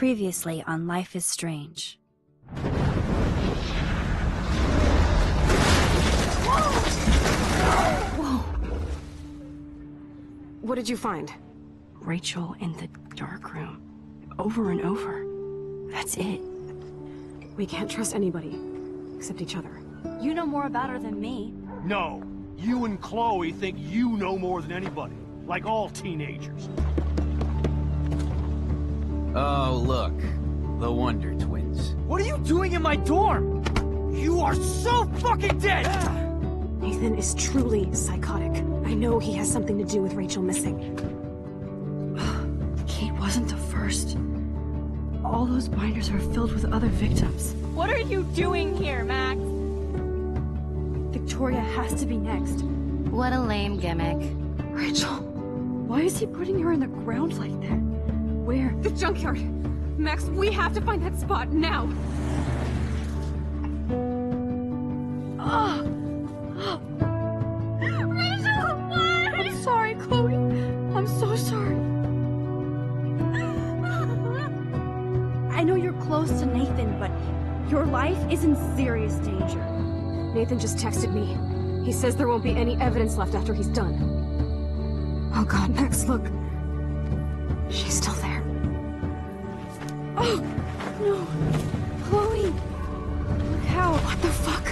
Previously on Life is Strange. Whoa! What did you find? Rachel in the dark room. Over and over. That's it. We can't trust anybody, except each other. You know more about her than me. No. You and Chloe think you know more than anybody. Like all teenagers. Oh, look. The Wonder Twins. What are you doing in my dorm? You are so fucking dead! Nathan is truly psychotic. I know he has something to do with Rachel missing. Kate wasn't the first. All those binders are filled with other victims. What are you doing here, Max? Victoria has to be next. What a lame gimmick. Rachel, why is he putting her in the ground like that? Where? The junkyard! Max, we have to find that spot now! Rachel, what? I'm sorry, Chloe. I'm so sorry. I know you're close to Nathan, but your life is in serious danger. Nathan just texted me. He says there won't be any evidence left after he's done. Oh god, Max, look. She's still there. Oh, no. Chloe. Look how. What the fuck?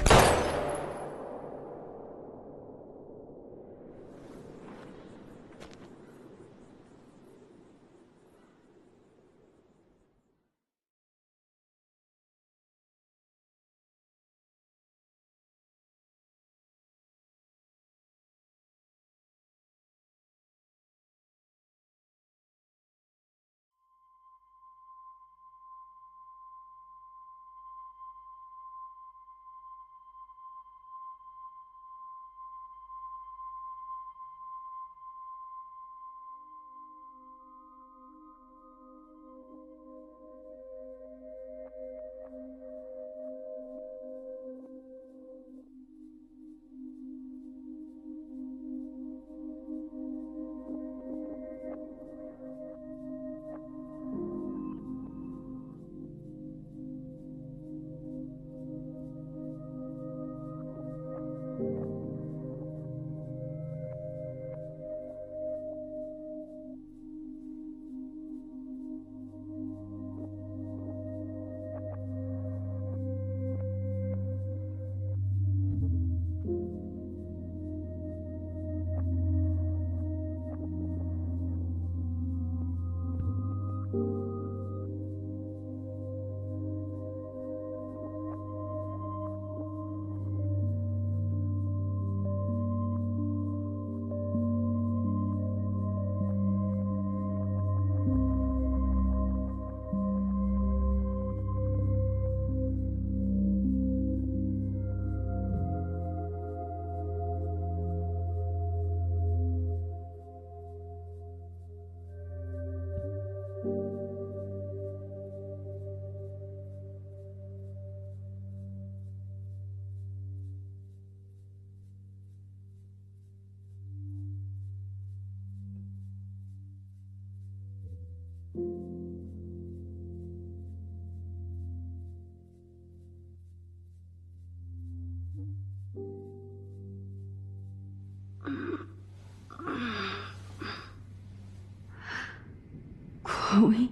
Chloe?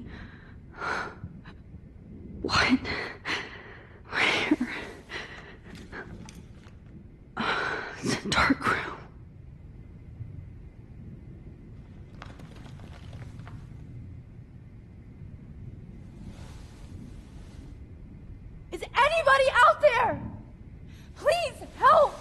What? Where? It's a dark room. Is anybody out there? Please help!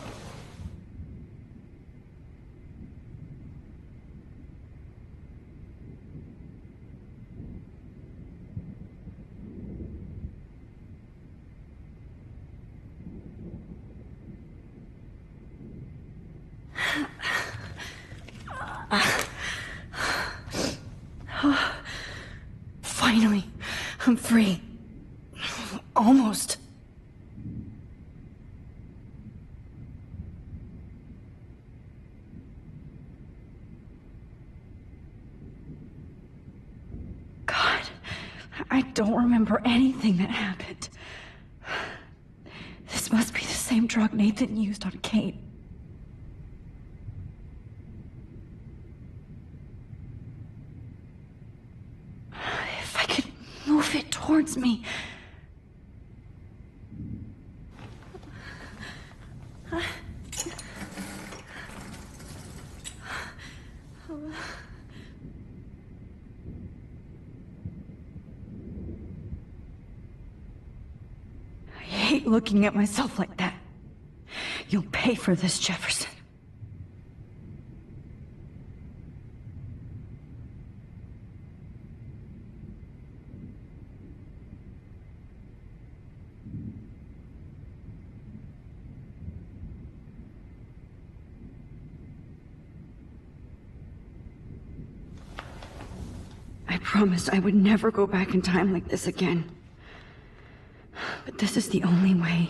Finally, I'm free. Almost. I don't remember anything that happened. This must be the same drug Nathan used on Kate. If I could move it towards me. I hate looking at myself like that. You'll pay for this, Jefferson. I promised I would never go back in time like this again. But this is the only way.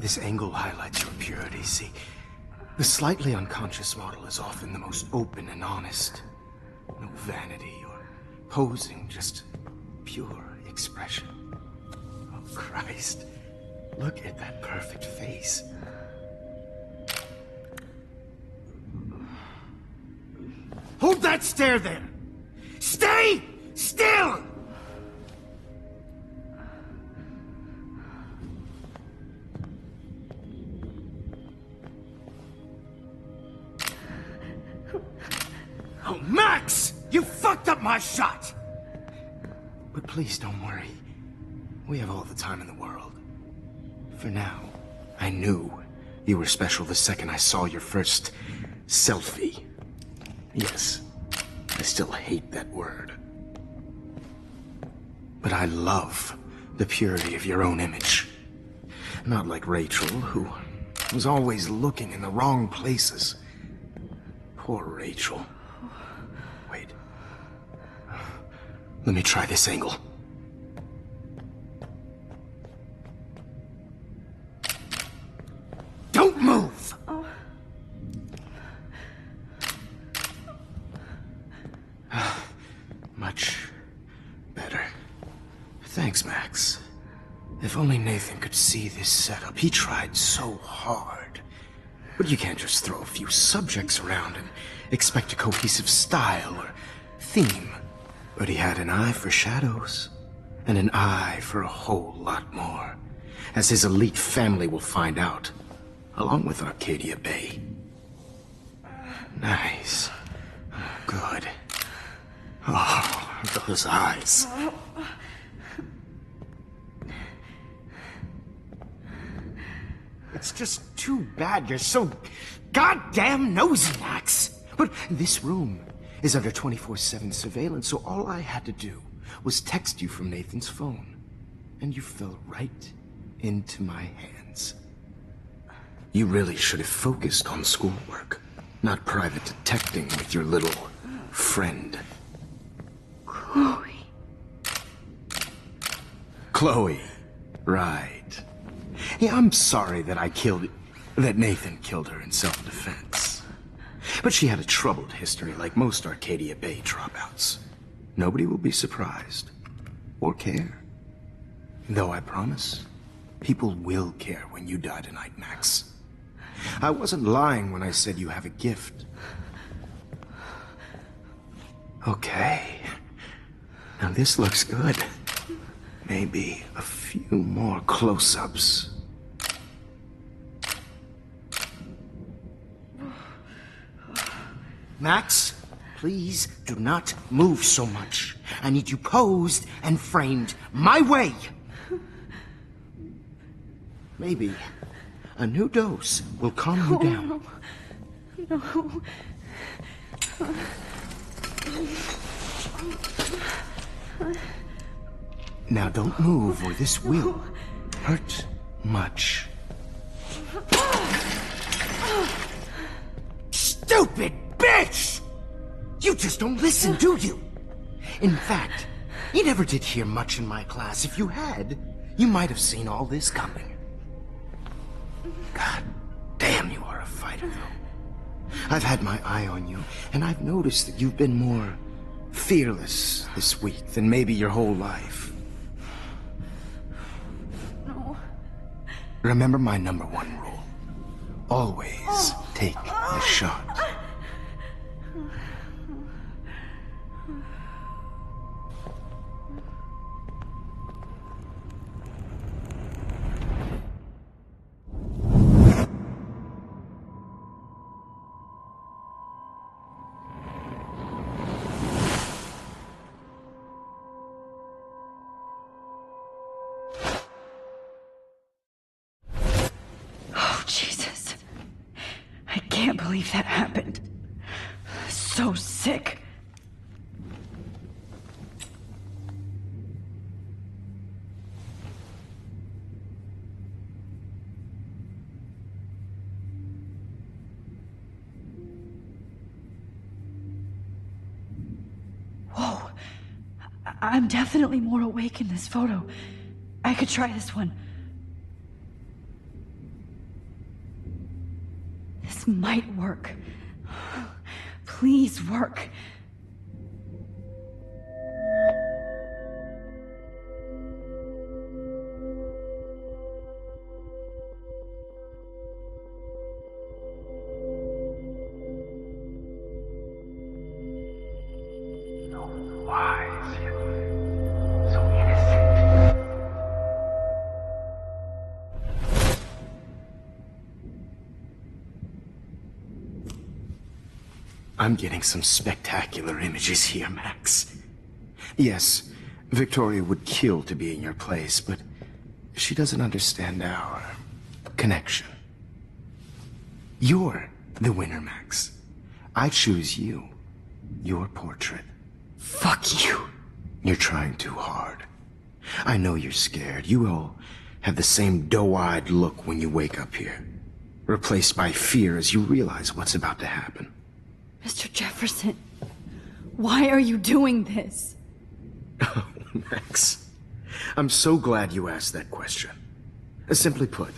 This angle highlights your purity, see? The slightly unconscious model is often the most open and honest. No vanity or posing, just pure expression. Oh, Christ. Look at that perfect face. Hold that stare there! Stay still! Oh, Max! You fucked up my shot! But please don't worry. We have all the time in the world. For now, I knew you were special the second I saw your first selfie. Yes, I still hate that word. But I love the purity of your own image. Not like Rachel, who was always looking in the wrong places. Poor Rachel. Wait. Let me try this angle. Don't move! Much better. Thanks, Max. If only Nathan could see this setup. He tried so hard. But you can't just throw a few subjects around and expect a cohesive style or theme. But he had an eye for shadows, and an eye for a whole lot more, as his elite family will find out, along with Arcadia Bay. Nice. Good. Oh, those eyes. It's just too bad you're so goddamn nosy, Max. But this room is under 24/7 surveillance, so all I had to do was text you from Nathan's phone. And you fell right into my hands. You really should have focused on schoolwork, not private detecting with your little friend. Chloe. Chloe. Right. Yeah, I'm sorry that Nathan killed her in self-defense. But she had a troubled history like most Arcadia Bay dropouts. Nobody will be surprised. Or care. Though I promise, people will care when you die tonight, Max. I wasn't lying when I said you have a gift. Okay. Now this looks good. Maybe a few more close-ups. Max, please do not move so much. I need you posed and framed my way. Maybe a new dose will calm you down. No. Now don't move or this will hurt much. Stupid bitch! You just don't listen, do you? In fact, you never did hear much in my class. If you had, you might have seen all this coming. God damn, you are a fighter, though. I've had my eye on you, and I've noticed that you've been more fearless this week than maybe your whole life. No. Remember my #1 rule. Always take the shot. Oh, Jesus. I can't believe that happened. So sick. Whoa. I'm definitely more awake in this photo. I could try this one. This might work. Please work. I'm getting some spectacular images here, Max. Yes, Victoria would kill to be in your place, but she doesn't understand our connection. You're the winner, Max. I choose you. Your portrait. Fuck you. You're trying too hard. I know you're scared. You all have the same doe-eyed look when you wake up here, replaced by fear as you realize what's about to happen. Mr. Jefferson, why are you doing this? Oh, Max. I'm so glad you asked that question. Simply put,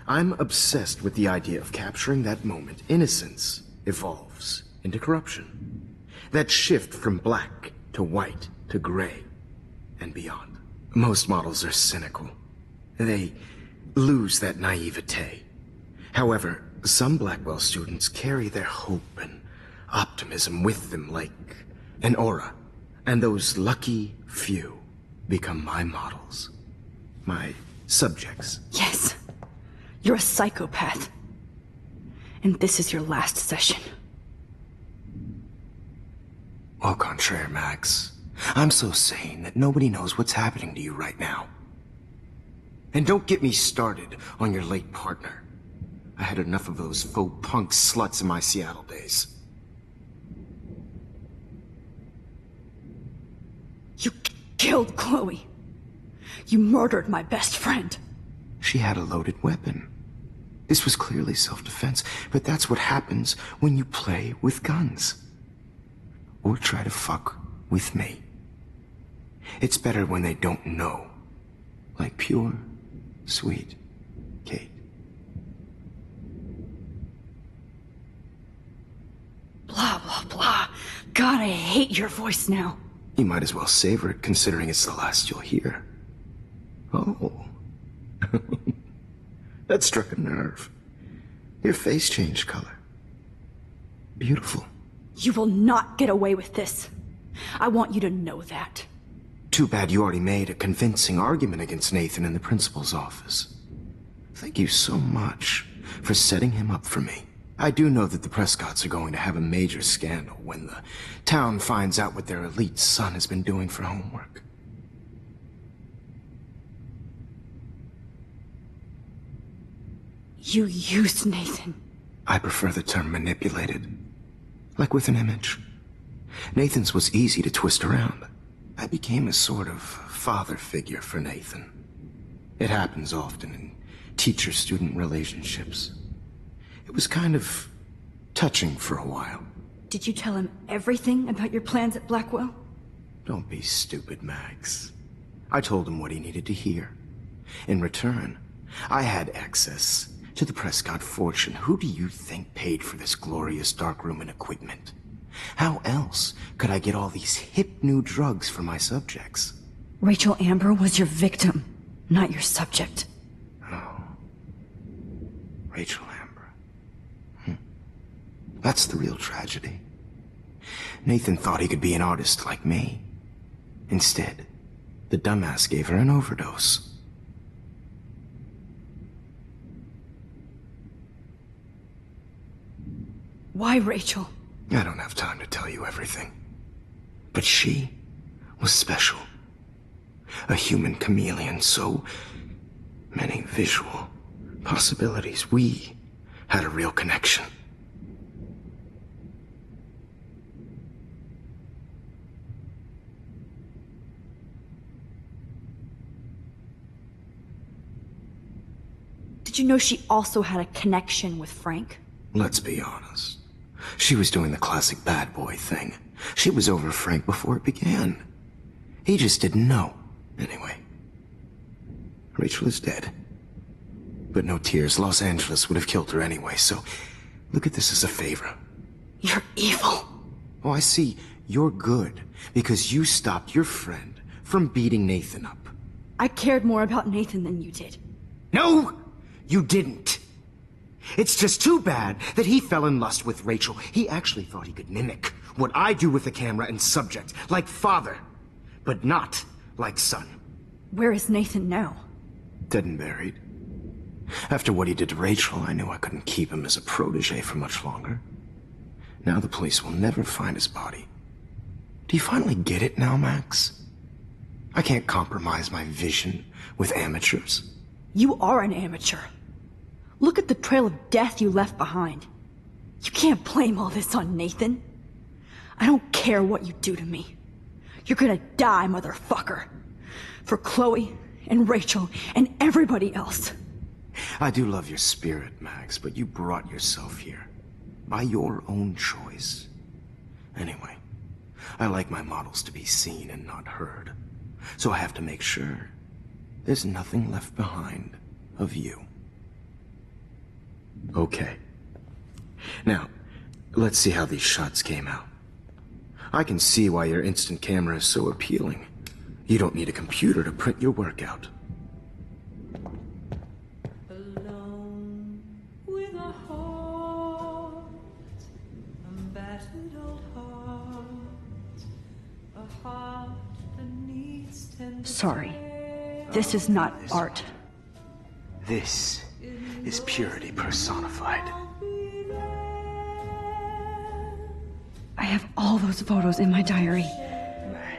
I'm obsessed with the idea of capturing that moment innocence evolves into corruption. That shift from black to white to gray and beyond. Most models are cynical. They lose that naivete. However, some Blackwell students carry their hope and optimism with them like an aura. And those lucky few become my models. My subjects. Yes. You're a psychopath. And this is your last session. Au contraire, Max. I'm so sane that nobody knows what's happening to you right now. And don't get me started on your late partner. I had enough of those faux punk sluts in my Seattle days. You killed Chloe. You murdered my best friend. She had a loaded weapon. This was clearly self-defense, but that's what happens when you play with guns. Or try to fuck with me. It's better when they don't know. Like pure, sweet Kate. Blah, blah, blah. God, I hate your voice now. You might as well savor it, considering it's the last you'll hear. Oh. That struck a nerve. Your face changed color. Beautiful. You will not get away with this. I want you to know that. Too bad you already made a convincing argument against Nathan in the principal's office. Thank you so much for setting him up for me. I do know that the Prescotts are going to have a major scandal when the town finds out what their elite son has been doing for homework. You used Nathan. I prefer the term manipulated. Like with an image. Nathan's was easy to twist around. I became a sort of father figure for Nathan. It happens often in teacher-student relationships. It was kind of touching for a while. Did you tell him everything about your plans at Blackwell? Don't be stupid, Max. I told him what he needed to hear. In return, I had access to the Prescott fortune. Who do you think paid for this glorious darkroom and equipment? How else could I get all these hip new drugs for my subjects? Rachel Amber was your victim, not your subject. Oh. Rachel Amber. That's the real tragedy. Nathan thought he could be an artist like me. Instead, the dumbass gave her an overdose. Why Rachel? I don't have time to tell you everything. But she was special. A human chameleon, so many visual possibilities. We had a real connection. Did you know she also had a connection with Frank? Let's be honest. She was doing the classic bad boy thing. She was over Frank before it began. He just didn't know. Anyway, Rachel is dead. But no tears. Los Angeles would have killed her anyway, so look at this as a favor. You're evil. Oh, I see. You're good because you stopped your friend from beating Nathan up. I cared more about Nathan than you did. No, you didn't. It's just too bad that he fell in lust with Rachel. He actually thought he could mimic what I do with the camera and subject, like father, but not like son. Where is Nathan now? Dead and buried. After what he did to Rachel, I knew I couldn't keep him as a protege for much longer. Now the police will never find his body. Do you finally get it now, Max? I can't compromise my vision with amateurs. You are an amateur. Look at the trail of death you left behind. You can't blame all this on Nathan. I don't care what you do to me. You're gonna die, motherfucker. For Chloe and Rachel and everybody else. I do love your spirit, Max, but you brought yourself here. By your own choice. Anyway, I like my models to be seen and not heard. So I have to make sure there's nothing left behind of you. Okay. Now, let's see how these shots came out. I can see why your instant camera is so appealing. You don't need a computer to print your work out. Alone with a heart, a battered old heart, a heart that needs tender Sorry. This is not art. This is purity personified. I have all those photos in my diary.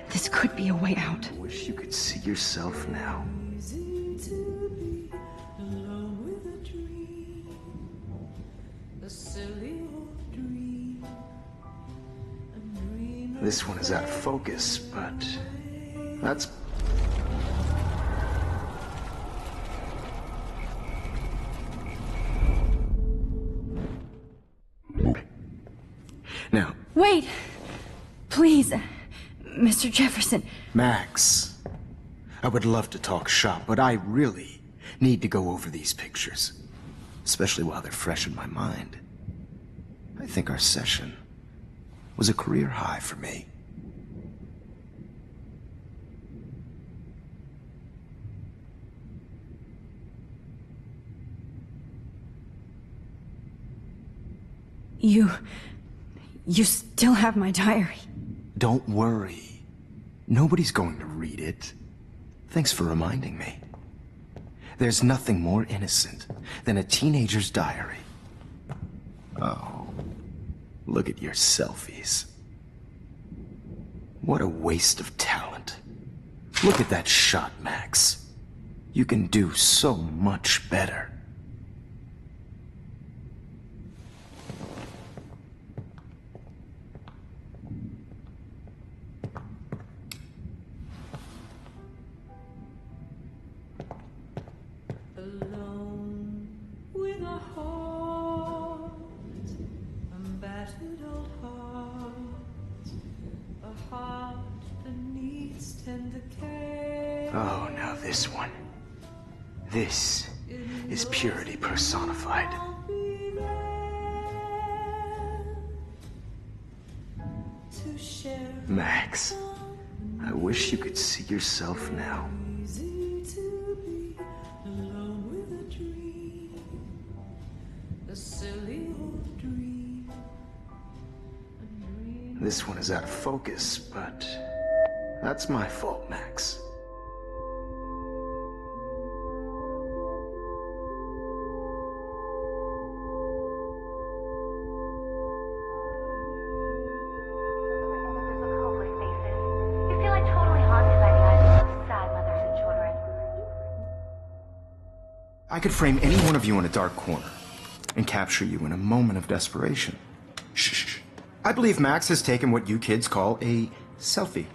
This could be a way out. I wish you could see yourself now. easy to be alone with a dream, a silly old dream, a dream. This one is out of focus, but that's... Now, Wait! Please, Mr. Jefferson. Max, I would love to talk shop, but I really need to go over these pictures, especially while they're fresh in my mind. I think our session was a career high for me. You still have my diary. Don't worry. Nobody's going to read it. Thanks for reminding me. There's nothing more innocent than a teenager's diary. Oh, look at your selfies. What a waste of talent. Look at that shot, Max. You can do so much better. tender care. Oh, now this one. This is purity personified. Be there to share. Max, I wish you could see yourself now. Easy to be alone with a dream, a silly old dream, a dream. This one is out of focus, but that's my fault, Max. Hopeless faces. You feel like totally haunted by the eyes of those sad mothers and children. I could frame any one of you in a dark corner and capture you in a moment of desperation. Shh. I believe Max has taken what you kids call a selfie.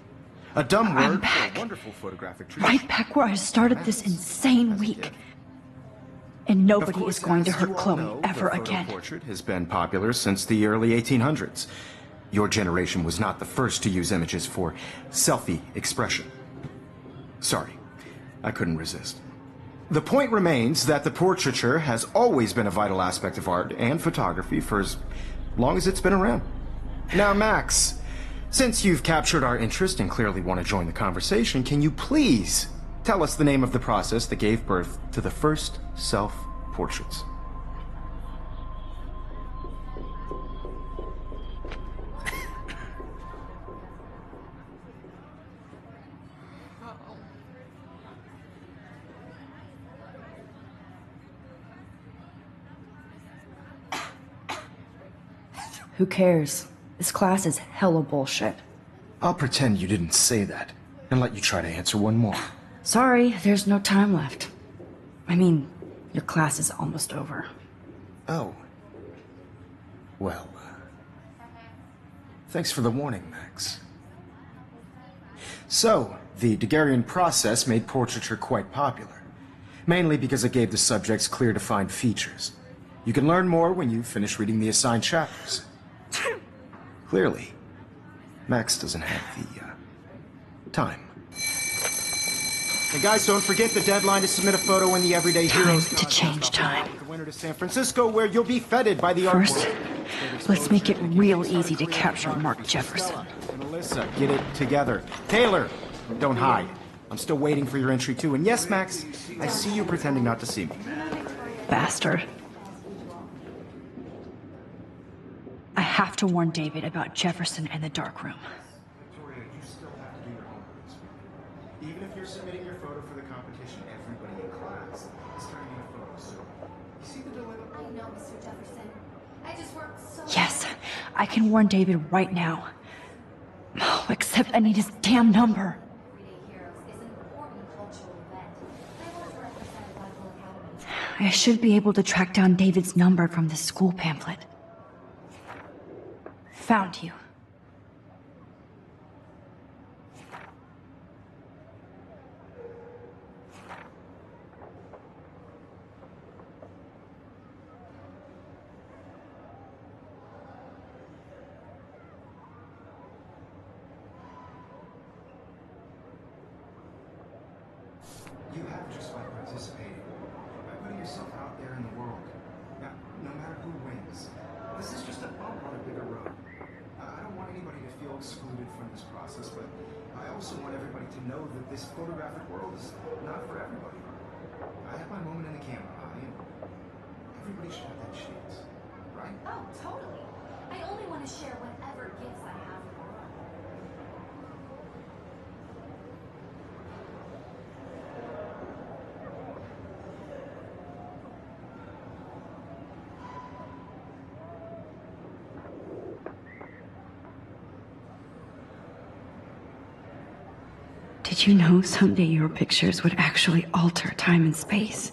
A dumb word I'm for back. a wonderful photographic tradition. Right back where I started this insane week. And nobody is going to hurt Chloe ever again. The portrait has been popular since the early 1800s. Your generation was not the first to use images for selfie expression. Sorry, I couldn't resist. The point remains that the portraiture has always been a vital aspect of art and photography for as long as it's been around. Now, Max, since you've captured our interest and clearly want to join the conversation, can you please tell us the name of the process that gave birth to the first self-portraits? Who cares? This class is hella bullshit. I'll pretend you didn't say that and let you try to answer one more. Sorry, there's no time left. I mean, your class is almost over. Oh. Well, thanks for the warning, Max. So, the Daguerrean process made portraiture quite popular, mainly because it gave the subjects clear defined features. You can learn more when you finish reading the assigned chapters. Clearly, Max doesn't have the time. And guys, don't forget the deadline to submit a photo in the Everyday Heroes Time to change time. The winter to San Francisco, where you'll be feted by the art First, world. let's make it real easy to capture Mark Jefferson. And Alyssa, get it together. Taylor, don't hide. I'm still waiting for your entry too. And yes, Max, I see you pretending not to see me. Bastard. I have to warn David about Jefferson and the dark room. Victoria, you still have to do your homework this week. Even if you're submitting your photo for the competition, everybody in class is turning in a photo, so you see the dilemma? I know, Mr. Jefferson. I just worked so Yes, I can warn David right now. Oh, except I need his damn number. Everyday Heroes is an important cultural event. I was represented by both academies. I should be able to track down David's number from the school pamphlet. Found you. You have just by participating, by putting yourself out there in the world. Now, no matter who wins, this is just a bump on a bigger road. I don't want anybody to feel excluded from this process, but I also want everybody to know that this photographic world is not for everybody. I have my moment in the camera eye, and everybody should have that chance, right? Oh, totally. I only want to share whatever gifts I have with the world. Did you know someday your pictures would actually alter time and space?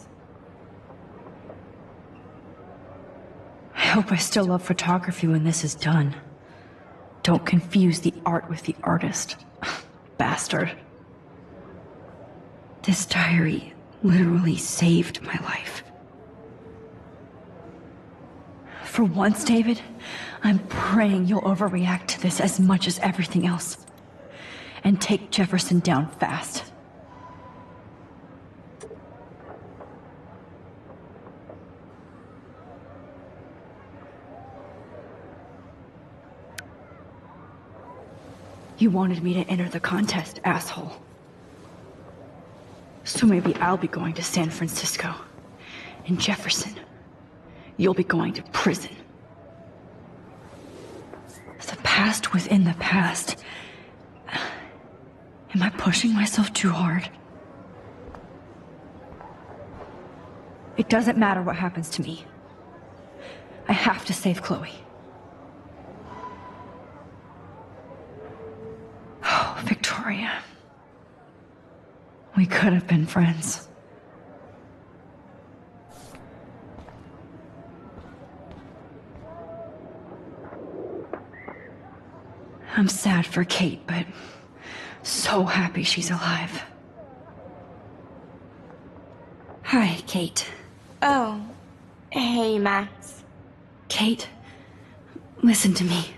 I hope I still love photography when this is done. Don't confuse the art with the artist. Bastard. This diary literally saved my life. For once, David, I'm praying you'll overreact to this as much as everything else. and take Jefferson down fast. You wanted me to enter the contest, asshole. So maybe I'll be going to San Francisco. And Jefferson, you'll be going to prison. The past within the past. Am I pushing myself too hard? It doesn't matter what happens to me. I have to save Chloe. Oh, Victoria. We could have been friends. I'm sad for Kate, but so happy she's alive. Hi, Kate. Oh, hey, Max. Kate, listen to me.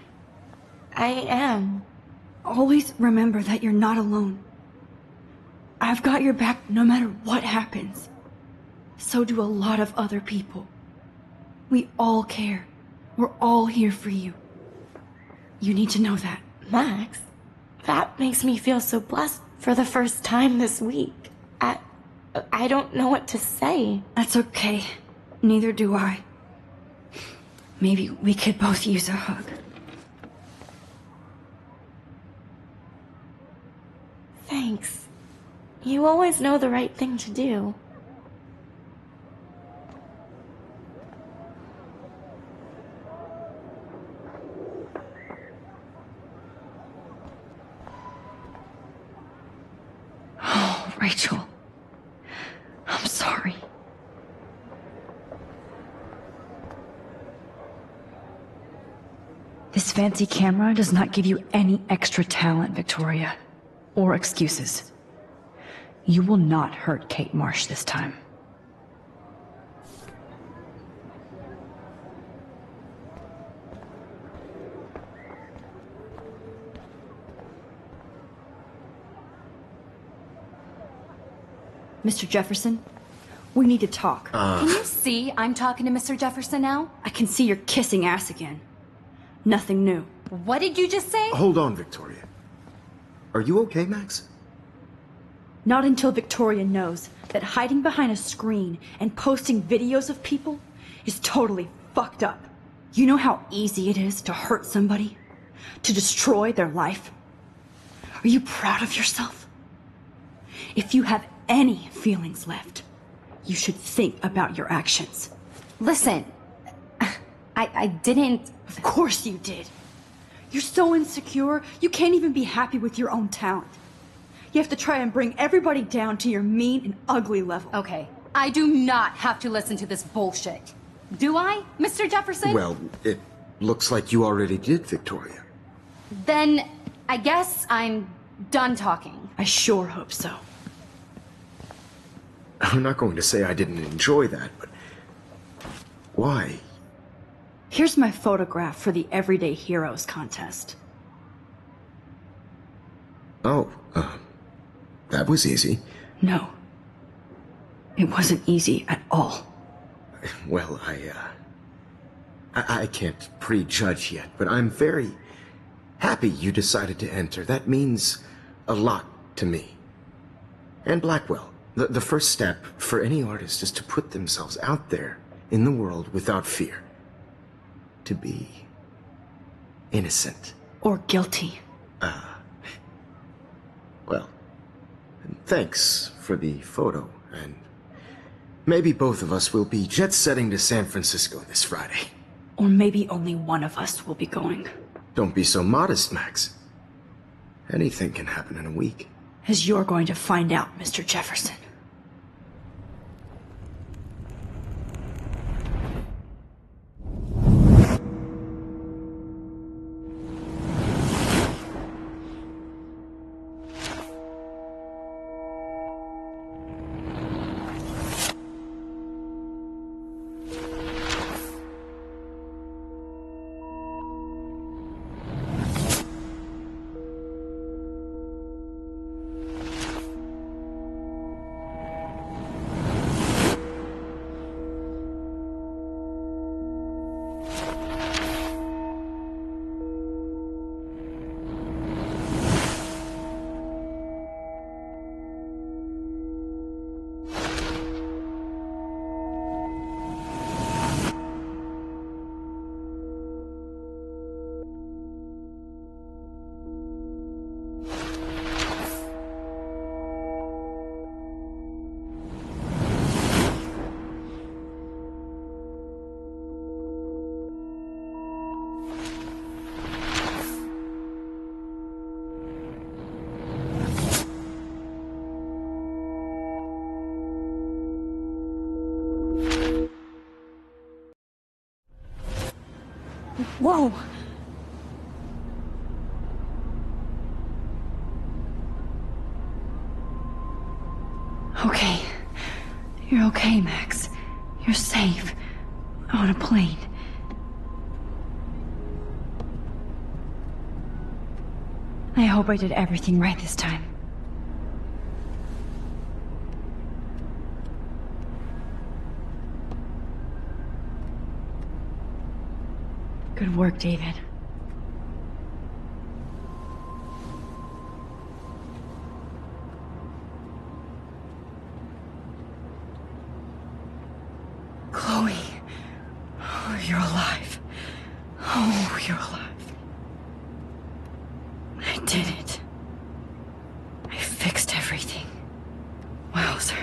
I am. Always remember that you're not alone. I've got your back no matter what happens. So do a lot of other people. We all care. We're all here for you. You need to know that. Max, that makes me feel so blessed for the first time this week. I don't know what to say. That's okay. Neither do I. Maybe we could both use a hug. Thanks. You always know the right thing to do. Oh, Rachel. I'm sorry. This fancy camera does not give you any extra talent, Victoria. Or excuses. You will not hurt Kate Marsh this time. Mr. Jefferson, we need to talk. Can you see I'm talking to Mr. Jefferson now? I can see you're kissing ass again. Nothing new. What did you just say? Hold on, Victoria. Are you okay, Max? Not until Victoria knows that hiding behind a screen and posting videos of people is totally fucked up. You know how easy it is to hurt somebody? To destroy their life? Are you proud of yourself? If you have any feelings left, you should think about your actions. Listen, I didn't... Of course you did. You're so insecure, you can't even be happy with your own talent. You have to try and bring everybody down to your mean and ugly level. Okay, I do not have to listen to this bullshit. Do I, Mr. Jefferson? Well, it looks like you already did, Victoria. Then I guess I'm done talking. I sure hope so. I'm not going to say I didn't enjoy that, but... why? Here's my photograph for the Everyday Heroes contest. Oh, that was easy. No. It wasn't easy at all. Well, I can't prejudge yet, but I'm very happy you decided to enter. That means a lot to me. And Blackwell. The first step for any artist is to put themselves out there in the world without fear. To be innocent. Or guilty. Well, thanks for the photo, and maybe both of us will be jet-setting to San Francisco this Friday. Or maybe only one of us will be going. Don't be so modest, Max. Anything can happen in a week. As you're going to find out, Mr. Jefferson. Whoa! Okay. You're okay, Max. You're safe. On a plane. I hope I did everything right this time. Good work, David. Chloe. Oh, you're alive. Oh, you're alive. I did it. I fixed everything. Wowzer.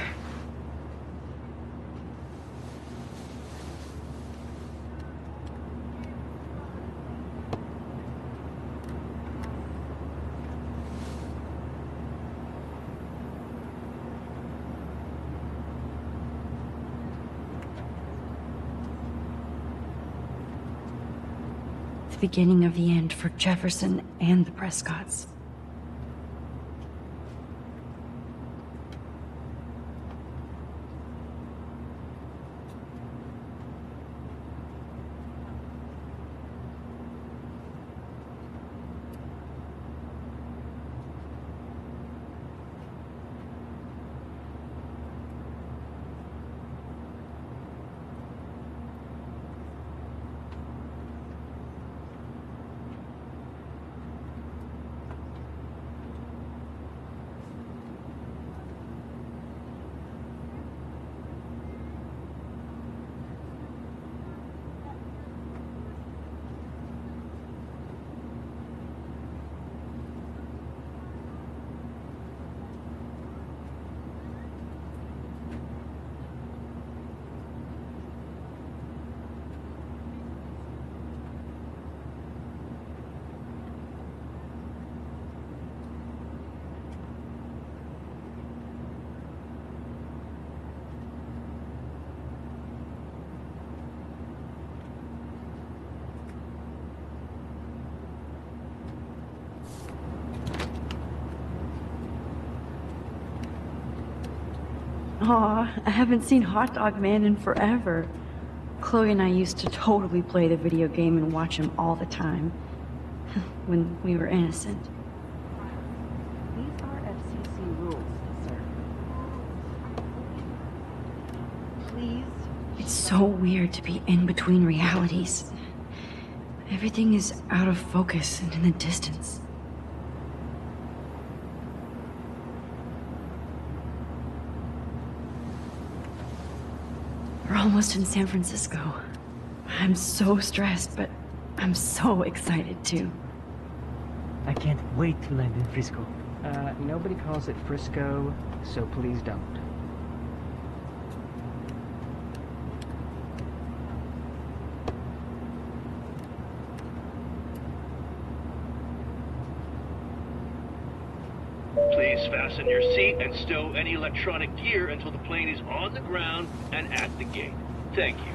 The beginning of the end for Jefferson and the Prescotts. Aw, I haven't seen Hot Dog Man in forever. Chloe and I used to totally play the video game and watch him all the time. When we were innocent. These are FCC rules, sir. Please. It's so weird to be in between realities. Everything is out of focus and in the distance. We're almost in San Francisco. I'm so stressed, but I'm so excited too. I can't wait to land in Frisco. Nobody calls it Frisco, so please don't. Please fasten your seat and stow any electronic gear until the plane is on the ground and at the gate. Thank you.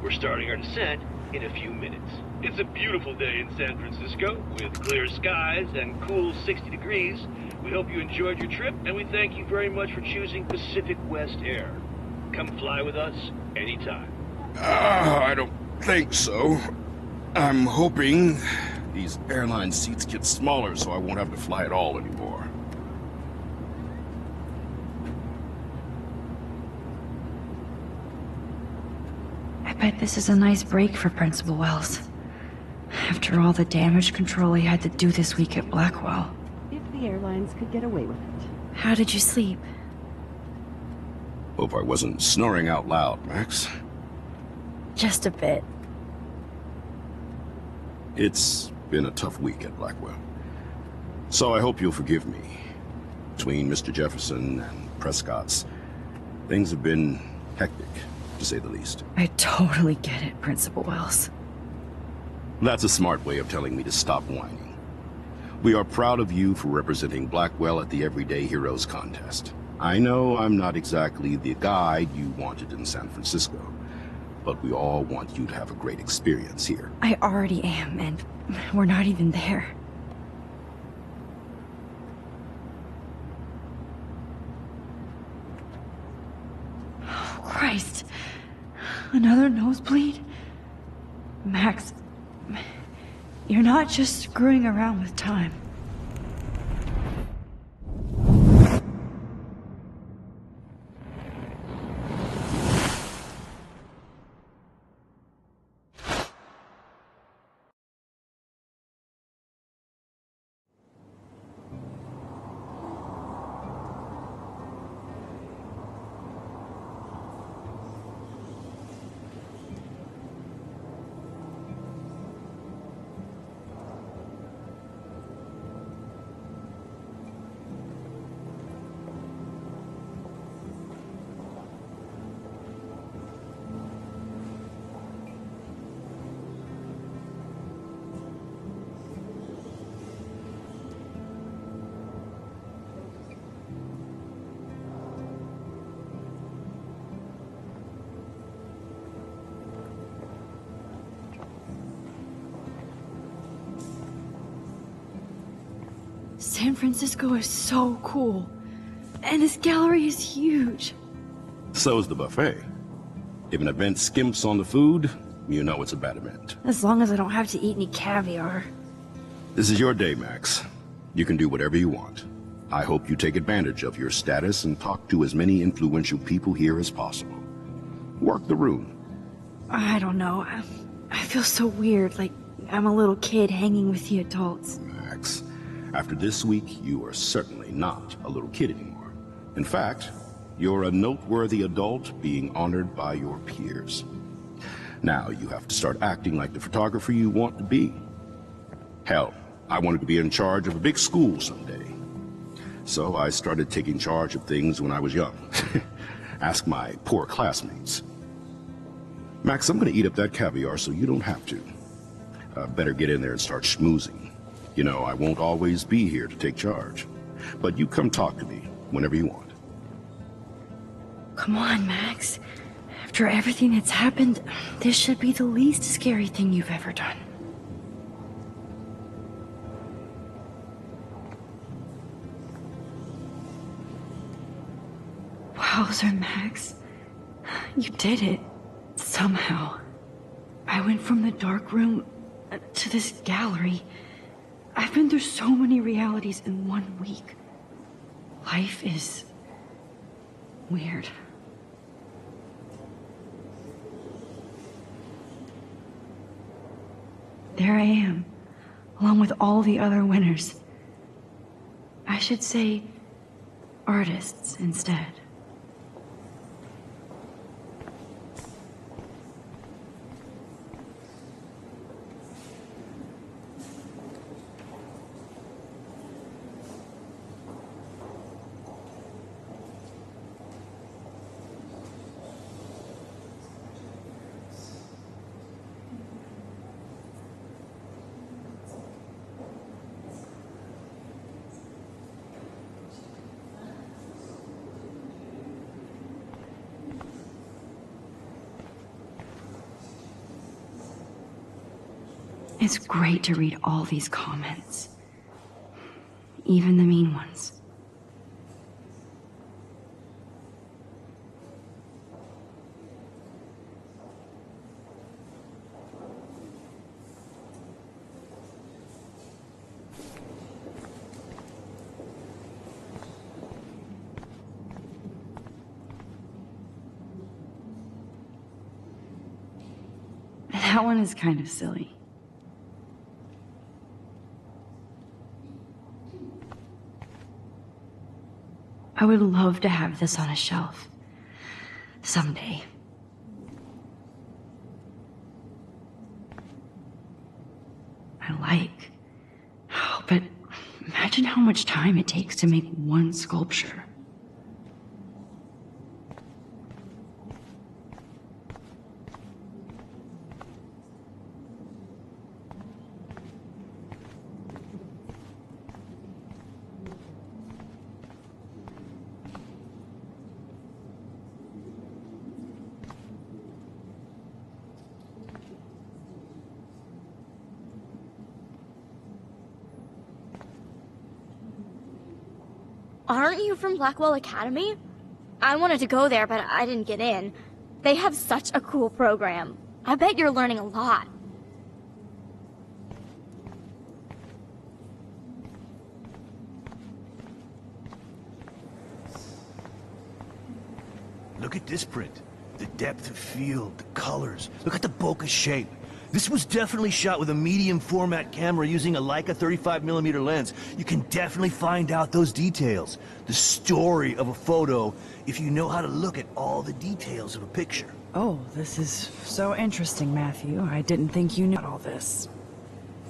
We're starting our descent in a few minutes. It's a beautiful day in San Francisco with clear skies and cool 60 degrees. We hope you enjoyed your trip, and we thank you very much for choosing Pacific West Air. Come fly with us anytime. I don't think so. I'm hoping these airline seats get smaller so I won't have to fly at all anymore. I bet this is a nice break for Principal Wells. After all the damage control he had to do this week at Blackwell. If the airlines could get away with it. How did you sleep? Hope I wasn't snoring out loud, Max. Just a bit. It's been a tough week at Blackwell. So I hope you'll forgive me. Between Mr. Jefferson and Prescott's, things have been hectic, to say the least. I totally get it, Principal Wells. That's a smart way of telling me to stop whining. We are proud of you for representing Blackwell at the Everyday Heroes contest. I know I'm not exactly the guide you wanted in San Francisco, but we all want you to have a great experience here. I already am, and we're not even there. Oh, Christ. Another nosebleed? Max, you're not just screwing around with time. San Francisco is so cool. And this gallery is huge. So is the buffet. If an event skimps on the food, you know it's a bad event. As long as I don't have to eat any caviar. This is your day, Max. You can do whatever you want. I hope you take advantage of your status and talk to as many influential people here as possible. Work the room. I don't know. I feel so weird, like I'm a little kid hanging with the adults. Max, after this week, you are certainly not a little kid anymore. In fact, you're a noteworthy adult being honored by your peers. Now you have to start acting like the photographer you want to be. Hell, I wanted to be in charge of a big school someday. So I started taking charge of things when I was young. Ask my poor classmates. Max, I'm gonna eat up that caviar so you don't have to. Better get in there and start schmoozing. You know, I won't always be here to take charge. But you come talk to me whenever you want. Come on, Max. After everything that's happened, this should be the least scary thing you've ever done. Wowzer, Max. You did it. Somehow. I went from the dark room to this gallery. I've been through so many realities in 1 week. Life is weird. There I am, along with all the other winners. I should say artists instead. It's great to read all these comments. Even the mean ones. That one is kind of silly. I would love to have this on a shelf. Someday. I like. Oh, but imagine how much time it takes to make one sculpture. Aren't you from Blackwell Academy? I wanted to go there, but I didn't get in. They have such a cool program. I bet you're learning a lot. Look at this print. The depth of field, the colors. Look at the bokeh shape. This was definitely shot with a medium format camera using a Leica 35mm lens. You can definitely find out those details. The story of a photo if you know how to look at all the details of a picture. Oh, this is so interesting, Matthew. I didn't think you knew all this.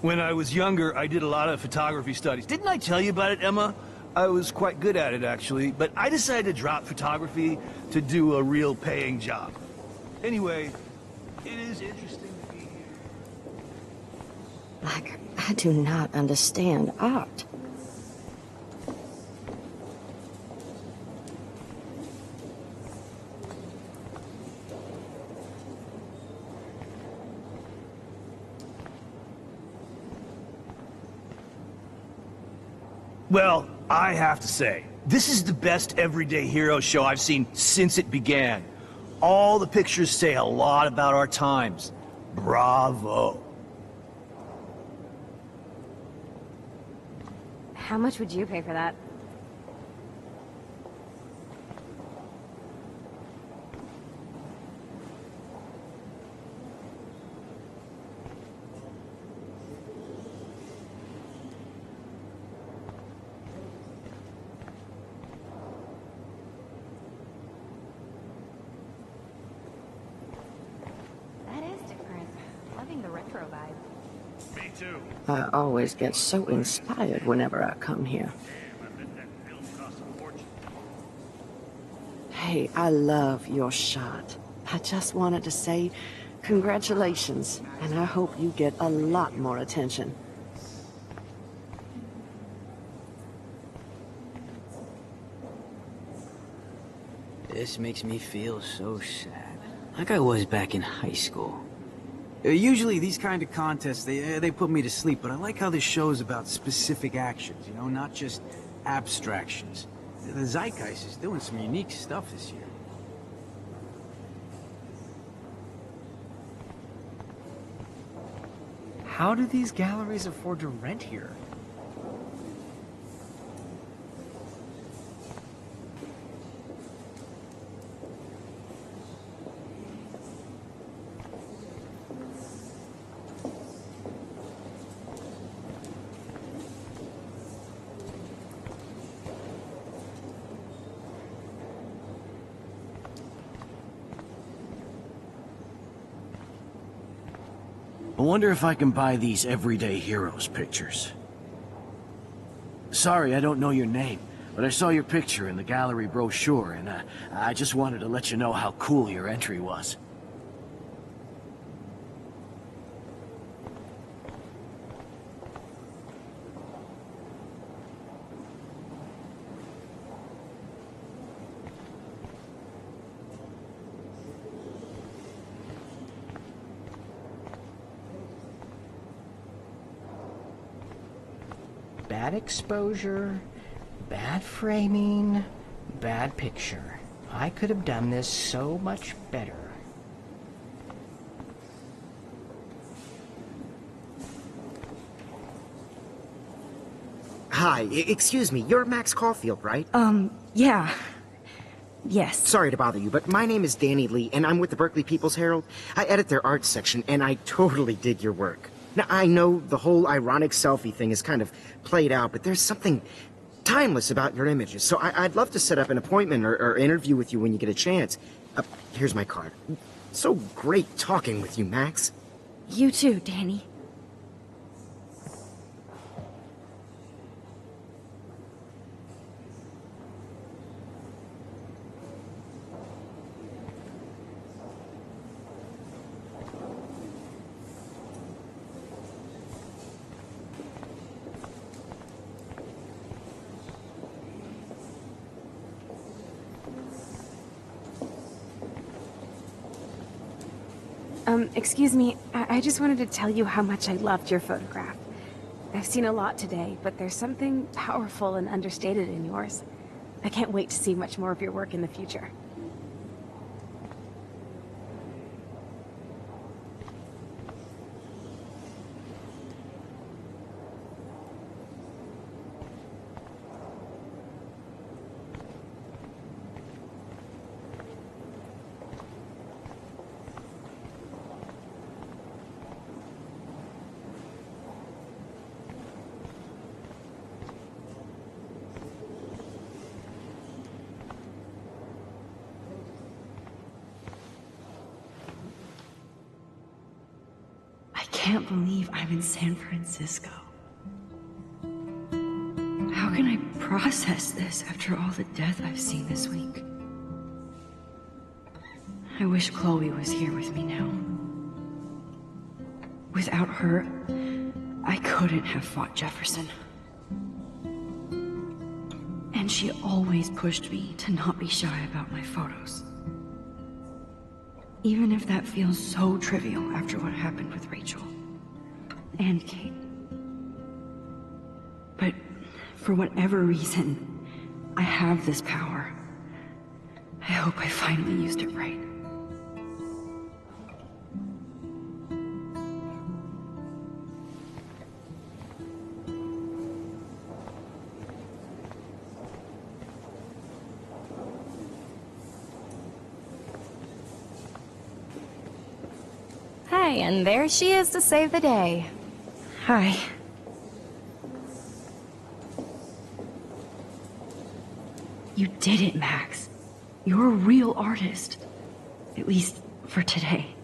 When I was younger, I did a lot of photography studies. Didn't I tell you about it, Emma? I was quite good at it, actually, but I decided to drop photography to do a real paying job. Anyway, it is interesting to be here. Like, I do not understand art. Well, I have to say, this is the best everyday hero show I've seen since it began. All the pictures say a lot about our times. Bravo. How much would you pay for that? I always get so inspired whenever I come here. Hey, I love your shot. I just wanted to say congratulations, and I hope you get a lot more attention. This makes me feel so sad. Like I was back in high school. Usually these kind of contests, they put me to sleep, but I like how this show's about specific actions, you know, not just abstractions. The Zeitgeist is doing some unique stuff this year. How do these galleries afford to rent here? I wonder if I can buy these everyday heroes pictures. Sorry, I don't know your name, but I saw your picture in the gallery brochure, and I just wanted to let you know how cool your entry was. Bad exposure, bad framing, bad picture. I could have done this so much better. Hi, excuse me, you're Max Caulfield, right? Yeah. Yes. Sorry to bother you, but my name is Danny Lee, and I'm with the Berkeley People's Herald. I edit their arts section, and I totally dig your work. Now, I know the whole ironic selfie thing is kind of played out, but there's something timeless about your images, so I'd love to set up an appointment or interview with you when you get a chance. Here's my card. So great talking with you, Max. You too, Danny. Excuse me, I just wanted to tell you how much I loved your photograph. I've seen a lot today, but there's something powerful and understated in yours. I can't wait to see much more of your work in the future. I can't believe I'm in San Francisco. How can I process this after all the death I've seen this week? I wish Chloe was here with me now. Without her, I couldn't have fought Jefferson. And she always pushed me to not be shy about my photos. Even if that feels so trivial after what happened with Rachel and Kate. But for whatever reason, I have this power. I hope I finally used it right. Hey, and there she is to save the day. Hi. You did it, Max. You're a real artist. At least for today.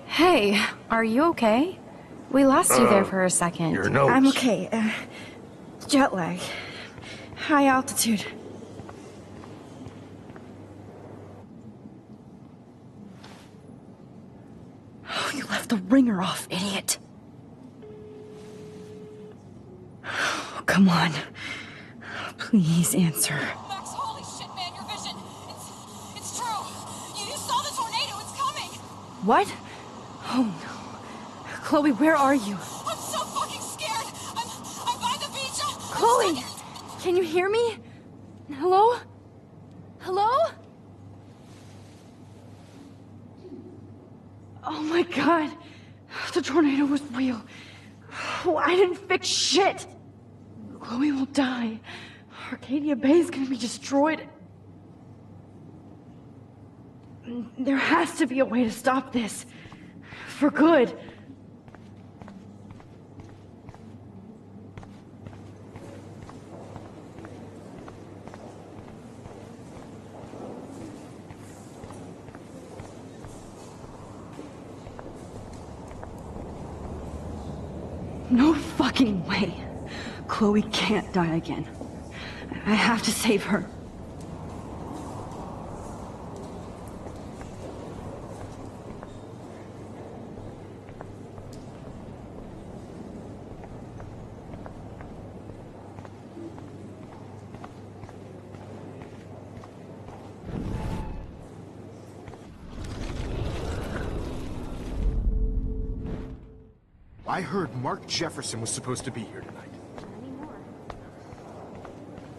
Hey, are you okay? We lost you there for a second. Your notes. I'm okay. Jet lag. High altitude. Oh, you left the ringer off, idiot. Oh, come on. Please answer. Max, holy shit, man, your vision. It's true. You saw the tornado. It's coming. What? Oh no. Chloe, where are you? I'm so fucking scared. I'm by the beach. Chloe! Can you hear me? Hello? Hello? Oh my god. The tornado was real. Oh, I didn't fix shit. Chloe will die. Arcadia Bay is gonna be destroyed. There has to be a way to stop this. For good. No fucking way. Chloe can't die again. I have to save her. I heard Mark Jefferson was supposed to be here tonight.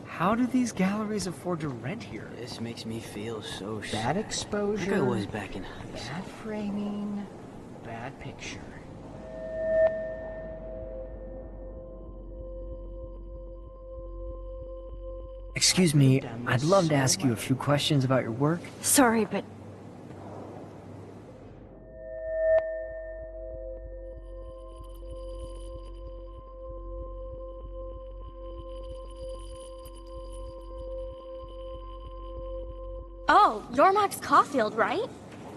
How do these galleries afford to rent here? This makes me feel so Bad sad. exposure. Like I was back in high school. Bad framing. Bad picture. Excuse me, I'd love to ask you a few questions about your work. Sorry, but... Oh, you're Max Caulfield, right?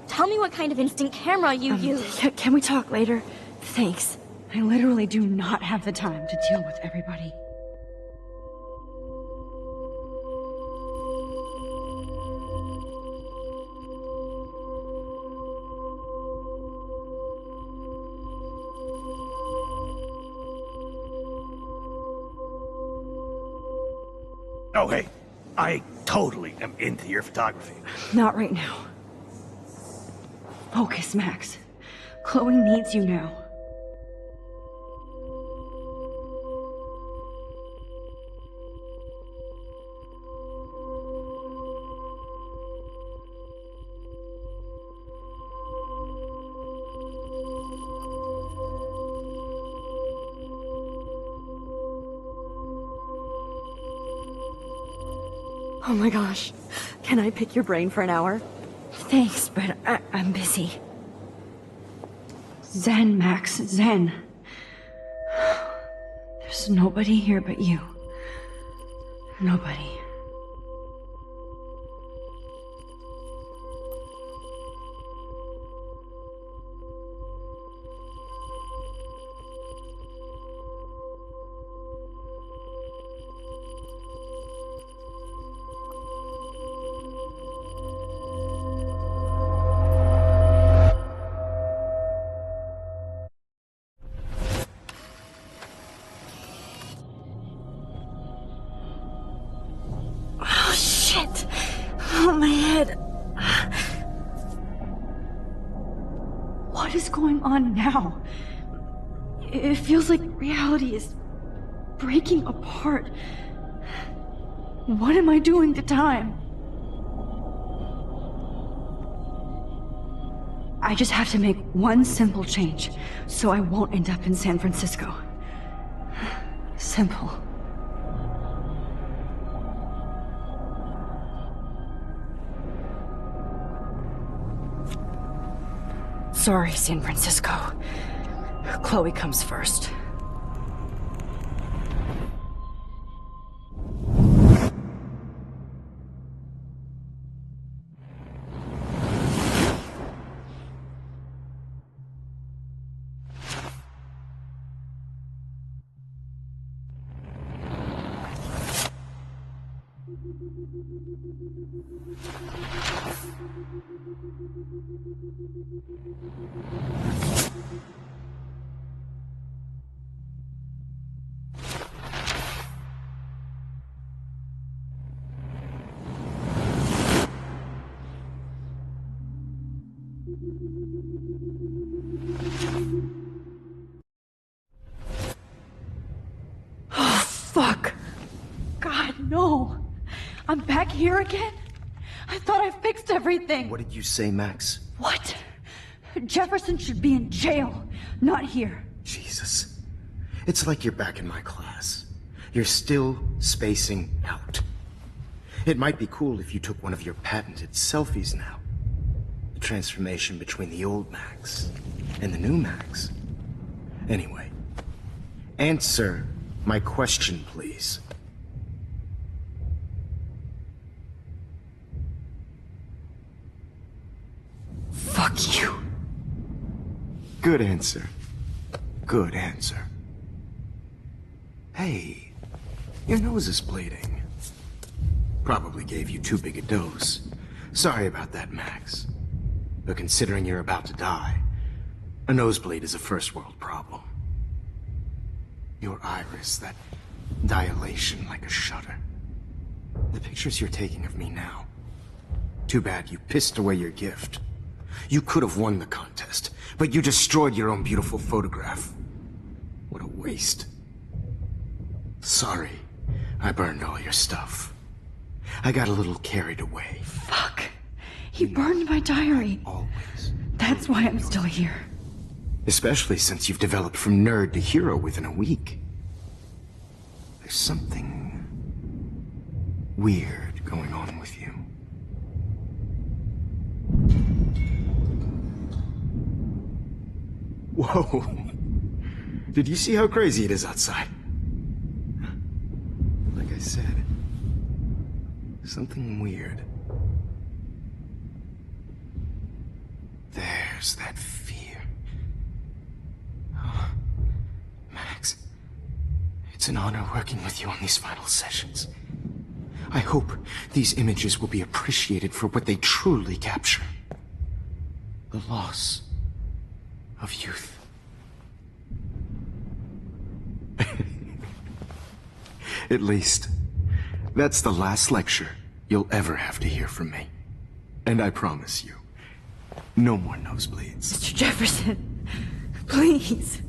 Tell me what kind of instant camera you use. Can we talk later? Thanks. I literally do not have the time to deal with everybody. Oh, hey, I totally am into your photography. Not right now. Focus, Max. Chloe needs you now. Oh my gosh. Can I pick your brain for an hour? Thanks, but I'm busy. Zen, Max, Zen. There's nobody here but you. Nobody. Oh, shit. Oh, my head. What is going on now? It feels like reality is breaking apart. What am I doing to time? I just have to make one simple change, so I won't end up in San Francisco. Simple. Sorry, San Francisco. Chloe comes first. Oh, fuck. God, no. I'm back here again? I thought I fixed everything. What did you say, Max? What? Jefferson should be in jail, not here. Jesus. It's like you're back in my class. You're still spacing out. It might be cool if you took one of your patented selfies now. The transformation between the old Max and the new Max. Anyway, answer my question, please. Fuck you. Good answer. Good answer. Hey, your nose is bleeding. Probably gave you too big a dose. Sorry about that, Max. But considering you're about to die, a nosebleed is a first world problem. Your iris, that dilation like a shutter. The pictures you're taking of me now. Too bad you pissed away your gift. You could have won the contest, but you destroyed your own beautiful photograph. What a waste. Sorry, I burned all your stuff. I got a little carried away. Fuck. He burned my diary. Always. That's why I'm still here. Especially since you've developed from nerd to hero within a week. There's something weird going on with you. Whoa. Did you see how crazy it is outside? Like I said, something weird. There's that fear. Oh, Max, it's an honor working with you on these final sessions. I hope these images will be appreciated for what they truly capture. The loss of youth. At least, That's the last lecture you'll ever have to hear from me. And I promise you, no more nosebleeds. Mr. Jefferson, please,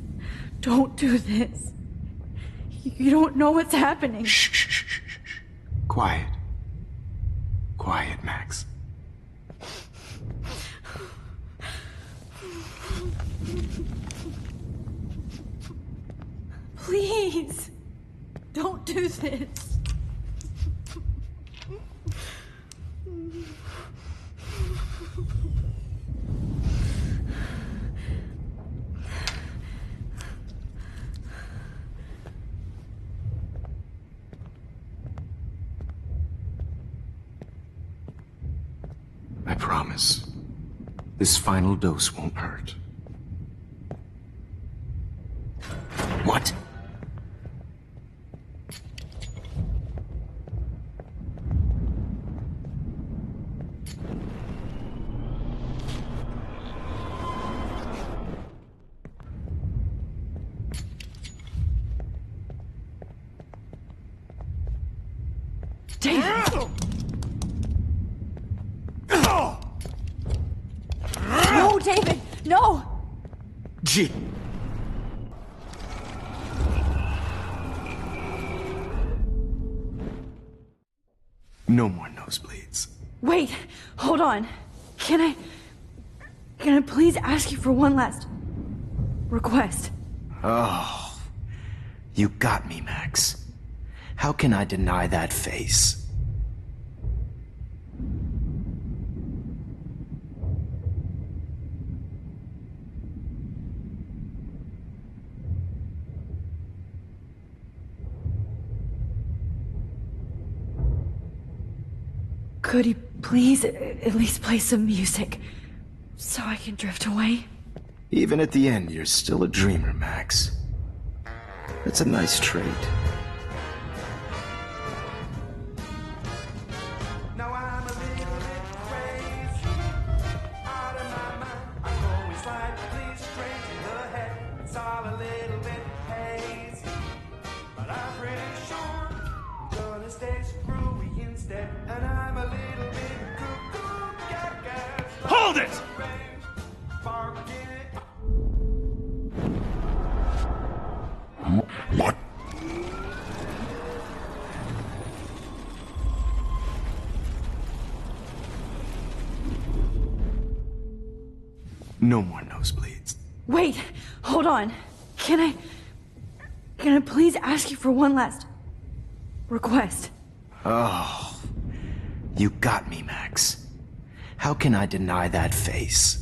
don't do this. You don't know what's happening. Shh, shh, shh, shh, shh. Quiet. Quiet, Max. Please, don't do this. I promise. This final dose won't hurt. What? David! No, David! No! Gee. No more nosebleeds. Wait, hold on. Can I please ask you for one last request? Oh, you got me, Max. How can I deny that face? Could you please at least play some music so I can drift away? Even at the end, you're still a dreamer, Max. That's a nice trait. Now I'm a little bit crazy, out of my mind. I'm going slightly strange in the head. It's all a little bit hazy, but I'm pretty sure I'm gonna stay screwy instead. And I'm a little bit cuckoo, gaga. Hold it! What? No more nosebleeds. Wait, hold on. Can I please ask you for one last request? Oh, you got me, Max. How can I deny that face?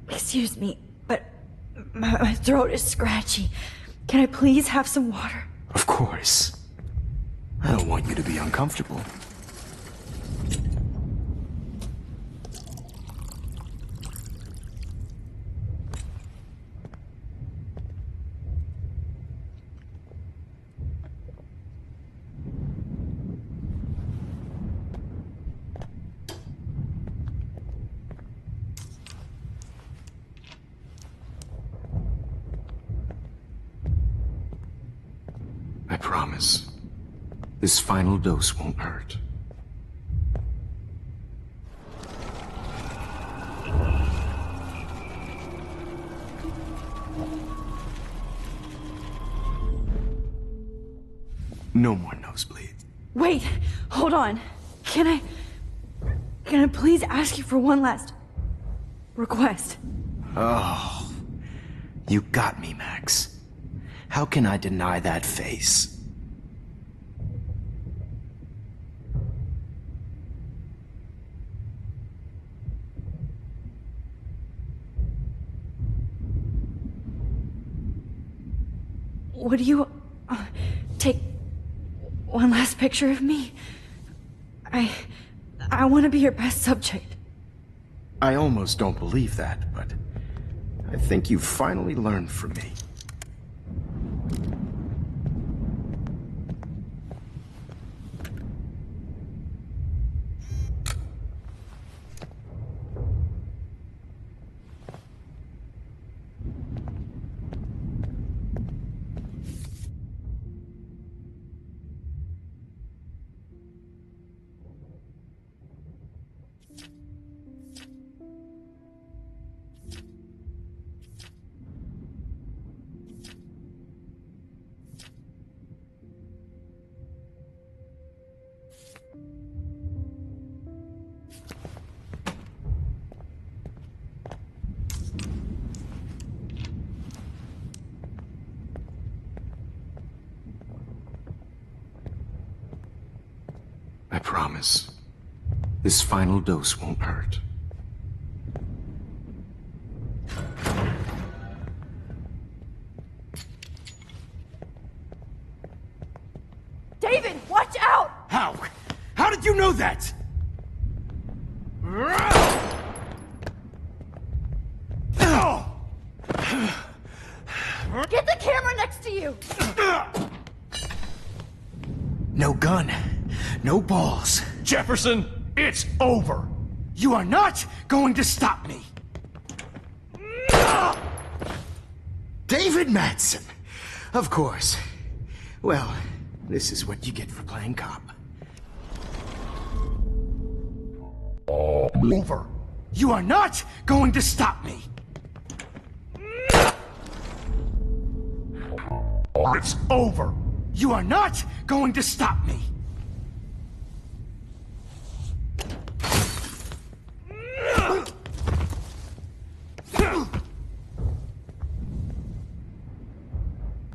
Excuse me, but my throat is scratchy. Can I please have some water? Of course. I don't want you to be uncomfortable. I promise. This final dose won't hurt. No more nosebleeds. Wait, hold on. Can I please ask you for one last request? Oh, you got me, Max. How can I deny that face? Would you take one last picture of me? I want to be your best subject. I almost don't believe that, but I think you've finally learned from me. promise. This final dose won't hurt. David, watch out! How? How did you know that? Get the camera next to you! No gun. No balls. Jefferson, it's over. You are not going to stop me. David Madsen. Of course. Well, this is what you get for playing cop. Over. You are not going to stop me. It's over. You are not going to stop me.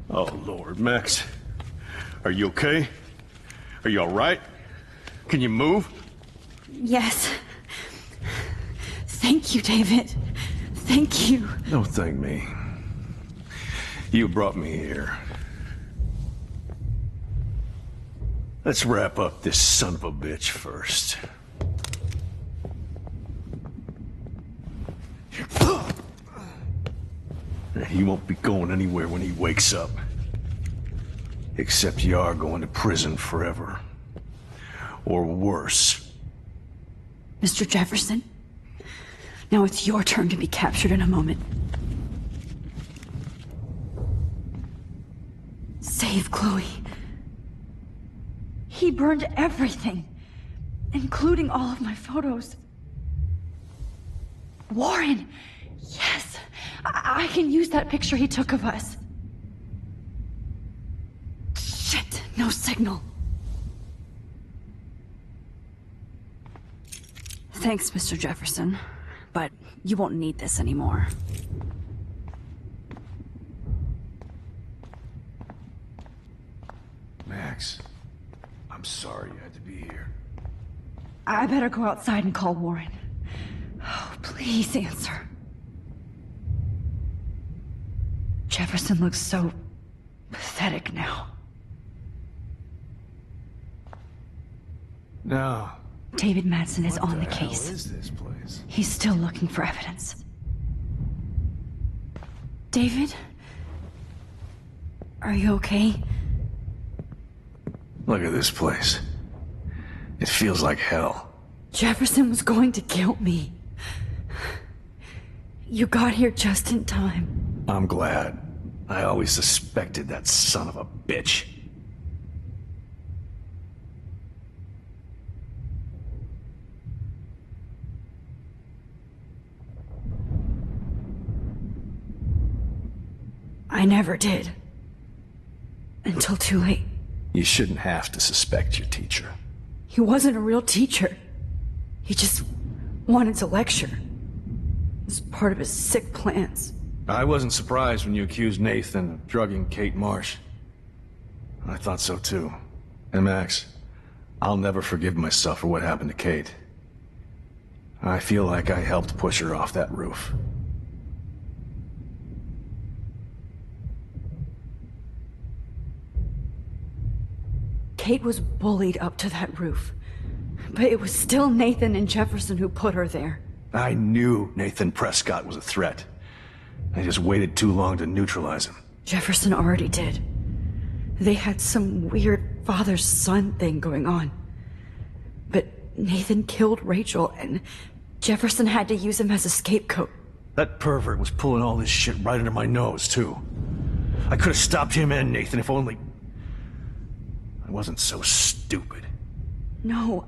Oh, Lord, Max. Are you okay? Are you all right? Can you move? Yes. Thank you, David. Thank you. Don't thank me. You brought me here. Let's wrap up this son of a bitch first. He won't be going anywhere when he wakes up. Except you are going to prison forever. Or worse. Mr. Jefferson, now it's your turn to be captured in a moment. Save Chloe. He burned everything, including all of my photos. Warren! Yes! I can use that picture he took of us. Shit, no signal. Thanks, Mr. Jefferson, but you won't need this anymore. Max, I'm sorry you had to be here. I better go outside and call Warren. Oh, please answer. Jefferson looks so pathetic now. No. David Madsen is on the What case. hell is this place? He's still looking for evidence. David? Are you okay? Look at this place. It feels like hell. Jefferson was going to kill me. You got here just in time. I'm glad. I always suspected that son of a bitch. I never did. Until too late. You shouldn't have to suspect your teacher. He wasn't a real teacher. He just wanted to lecture. It was part of his sick plans. I wasn't surprised when you accused Nathan of drugging Kate Marsh. I thought so too. And Max, I'll never forgive myself for what happened to Kate. I feel like I helped push her off that roof. Kate was bullied up to that roof. But it was still Nathan and Jefferson who put her there. I knew Nathan Prescott was a threat. I just waited too long to neutralize him. Jefferson already did. They had some weird father-son thing going on. But Nathan killed Rachel, and Jefferson had to use him as a scapegoat. That pervert was pulling all this shit right under my nose, too. I could have stopped him and Nathan if only... I wasn't so stupid. No,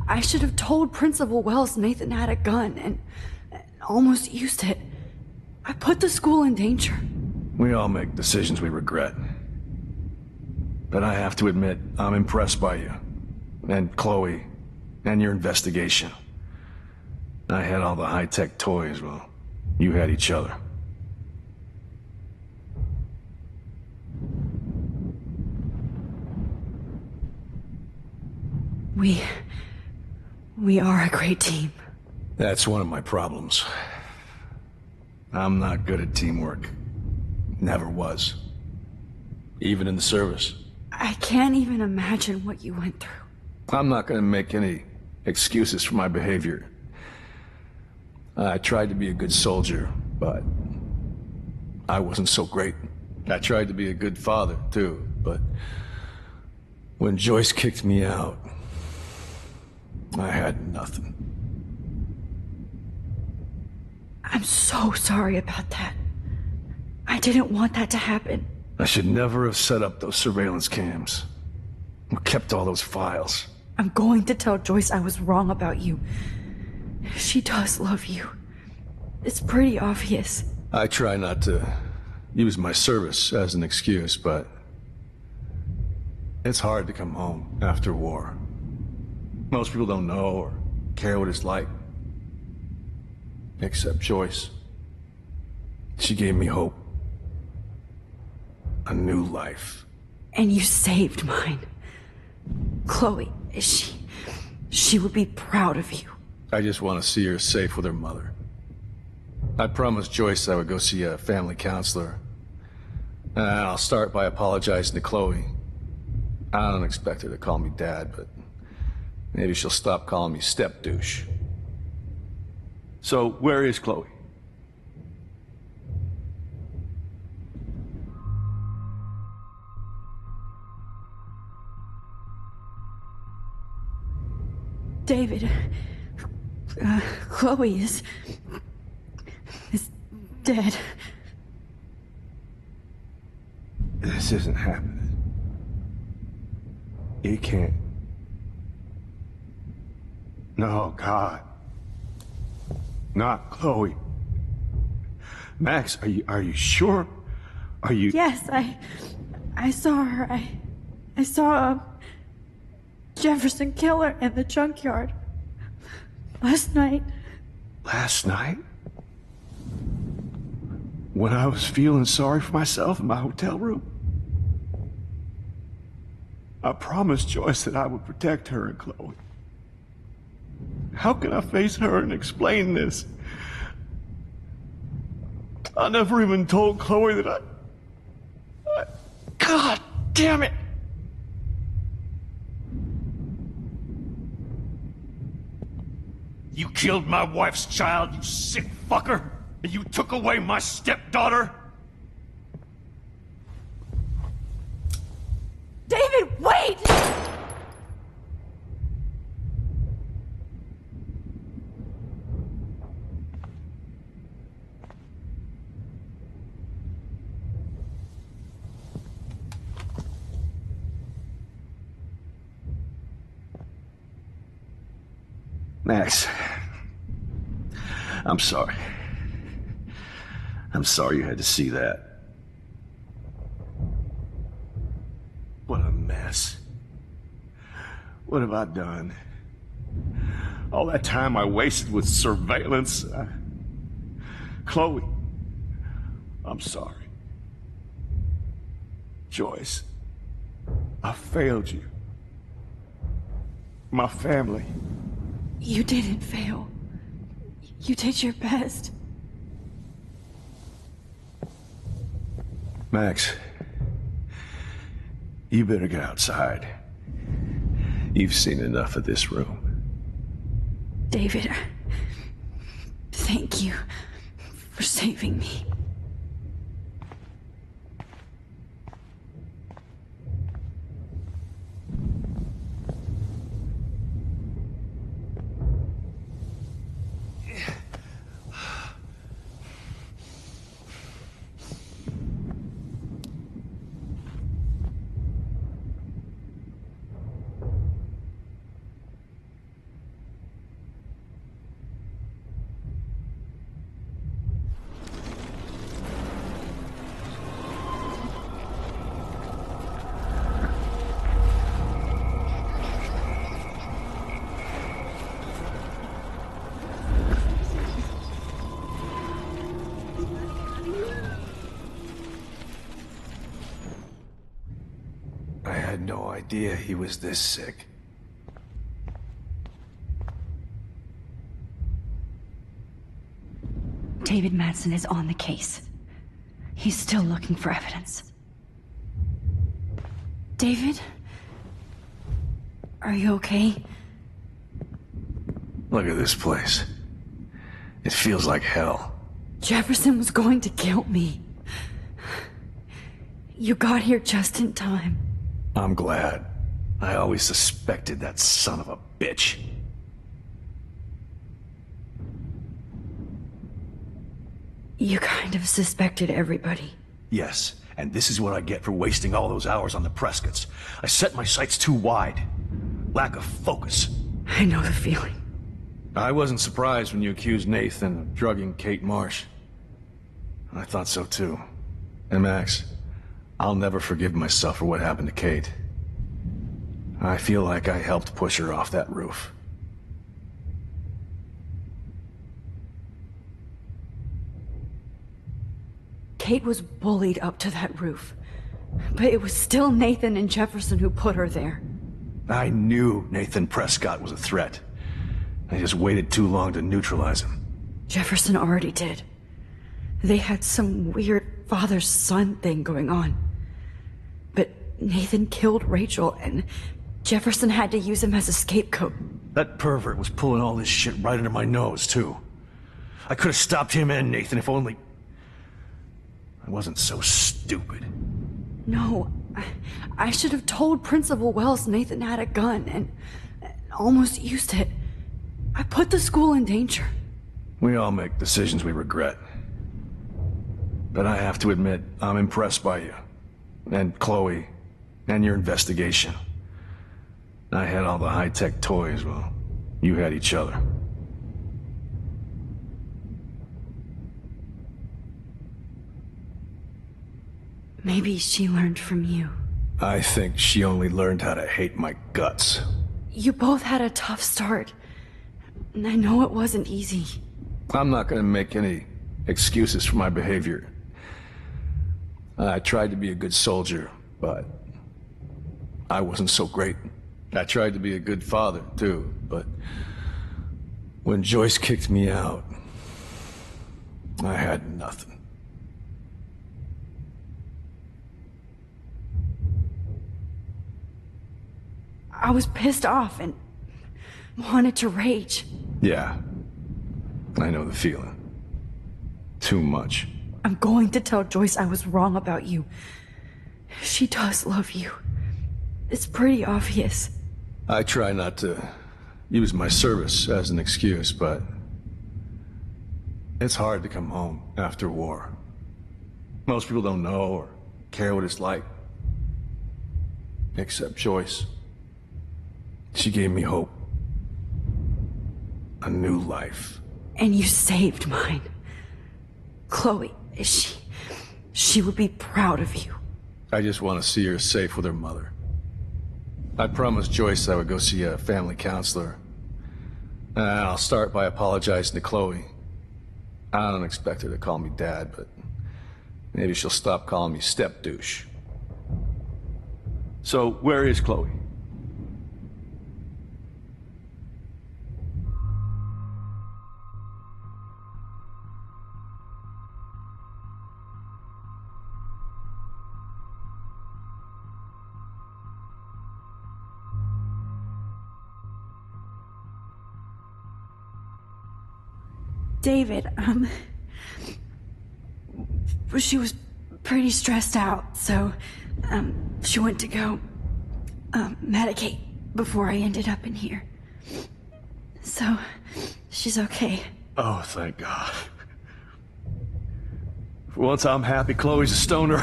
I should have told Principal Wells Nathan had a gun, and almost used it. I put the school in danger. We all make decisions we regret. But I have to admit, I'm impressed by you. And Chloe. And your investigation. I had all the high-tech toys, well, you had each other. We... we are a great team. That's one of my problems. I'm not good at teamwork. Never was. Even in the service. I can't even imagine what you went through. I'm not gonna make any excuses for my behavior. I tried to be a good soldier, but I wasn't so great. I tried to be a good father, too, but when Joyce kicked me out, I had nothing. I'm so sorry about that. I didn't want that to happen. I should never have set up those surveillance cams. Or kept all those files. I'm going to tell Joyce I was wrong about you. She does love you. It's pretty obvious. I try not to use my service as an excuse, but it's hard to come home after war. Most people don't know or care what it's like. Except Joyce. She gave me hope. A new life. And you saved mine. Chloe, she would be proud of you. I just want to see her safe with her mother. I promised Joyce I would go see a family counselor. And I'll start by apologizing to Chloe. I don't expect her to call me Dad, but maybe she'll stop calling me step douche. So, where is Chloe? David, Chloe is dead. This isn't happening. It can't. No, God. Not Chloe. Max, are you sure? Are you... Yes, I saw her. I saw Jefferson Killer in the junkyard. Last night. Last night? When I was feeling sorry for myself in my hotel room? I promised Joyce that I would protect her and Chloe. How can I face her and explain this? I never even told Chloe that I... God damn it! You killed my wife's child, you sick fucker! And you took away my stepdaughter? David, wait! Max, I'm sorry. I'm sorry you had to see that. What a mess. What have I done? All that time I wasted with surveillance. Chloe, I'm sorry. Joyce, I failed you. My family. You didn't fail. You did your best. Max, you better get outside. You've seen enough of this room. David, thank you for saving me. I had no idea he was this sick. David Madsen is on the case. He's still looking for evidence. David? Are you okay? Look at this place. It feels like hell. Jefferson was going to kill me. You got here just in time. I'm glad. I always suspected that son of a bitch. You kind of suspected everybody. Yes, and this is what I get for wasting all those hours on the Prescotts. I set my sights too wide. Lack of focus. I know the feeling. I wasn't surprised when you accused Nathan of drugging Kate Marsh. I thought so too. And Max, I'll never forgive myself for what happened to Kate. I feel like I helped push her off that roof. Kate was bullied up to that roof. But it was still Nathan and Jefferson who put her there. I knew Nathan Prescott was a threat. I just waited too long to neutralize him. Jefferson already did. They had some weird father-son thing going on. But Nathan killed Rachel, and Jefferson had to use him as a scapegoat. That pervert was pulling all this shit right under my nose, too. I could have stopped him and Nathan if only... I wasn't so stupid. No, I should have told Principal Wells Nathan had a gun and almost used it. I put the school in danger. We all make decisions we regret. But I have to admit, I'm impressed by you. And Chloe. And your investigation. I had all the high-tech toys, well, you had each other. Maybe she learned from you. I think she only learned how to hate my guts. You both had a tough start. And I know it wasn't easy. I'm not gonna make any excuses for my behavior. I tried to be a good soldier, but I wasn't so great. I tried to be a good father, too, but when Joyce kicked me out, I had nothing. I was pissed off and wanted to rage. Yeah, I know the feeling. Too much. I'm going to tell Joyce I was wrong about you. She does love you. It's pretty obvious. I try not to use my service as an excuse, but it's hard to come home after war. Most people don't know or care what it's like. Except Joyce. She gave me hope. A new life. And you saved mine. Chloe, she would be proud of you. I just want to see her safe with her mother. I promised Joyce I would go see a family counselor. And I'll start by apologizing to Chloe. I don't expect her to call me Dad, but maybe she'll stop calling me step douche. So, where is Chloe? David, she was pretty stressed out, so, she went to go, medicate before I ended up in here. So, she's okay. Oh, thank God. For once I'm happy Chloe's a stoner.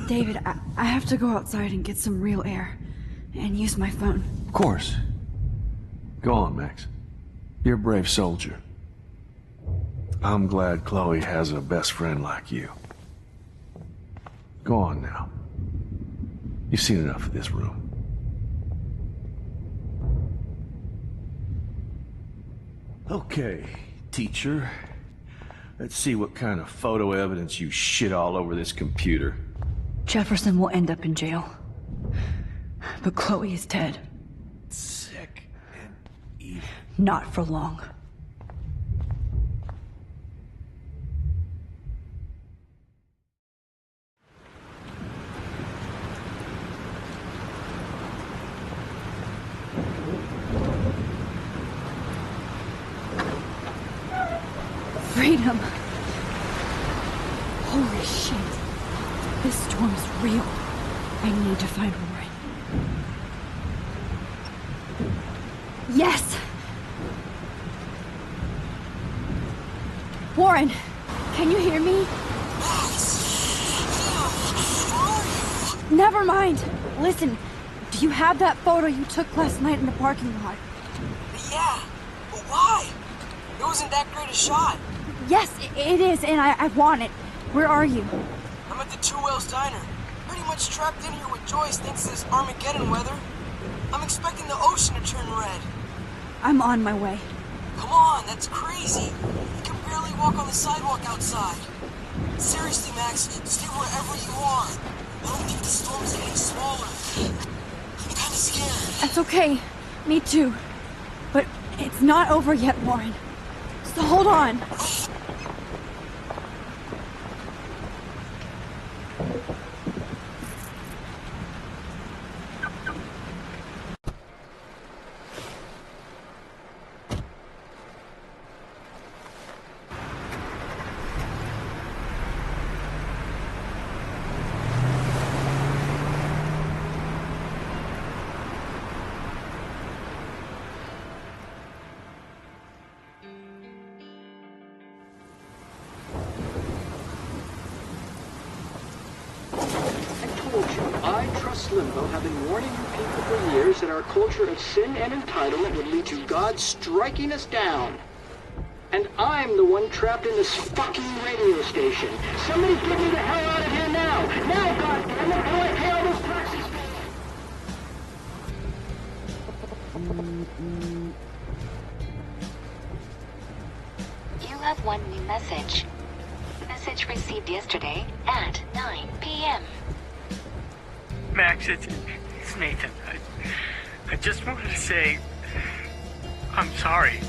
David, I have to go outside and get some real air, and use my phone. Of course. Go on, Max. You're a brave soldier. I'm glad Chloe has a best friend like you. Go on now. You've seen enough of this room. Okay, teacher. Let's see what kind of photo evidence you shit all over this computer. Jefferson will end up in jail. But Chloe is dead. Sick and evil. Not for long. Freedom. Holy shit. This storm's real. I need to find Warren. Yes! Warren, can you hear me? Never mind. Listen, do you have that photo you took last night in the parking lot? Yeah, but why? It wasn't that great a shot. Yes, it is, and I want it. Where are you? I'm at the Two Whales Diner. Pretty much trapped in here with Joyce thanks to this Armageddon weather. I'm expecting the ocean to turn red. I'm on my way. Come on, that's crazy. You can barely walk on the sidewalk outside. Seriously, Max, stay wherever you are. I don't think the storm is getting smaller. I'm kinda scared. That's okay. Me too. But it's not over yet, Warren. So hold on. Limbo have been warning you people for years that our culture of sin and entitlement would lead to God striking us down. And I'm the one trapped in this fucking radio station. Somebody get me the hell out of here now! Now, goddammit, how do I pay all those taxes? You have one new message. Message received yesterday at 9 p.m. Max, it's Nathan. I just wanted to say, I'm sorry.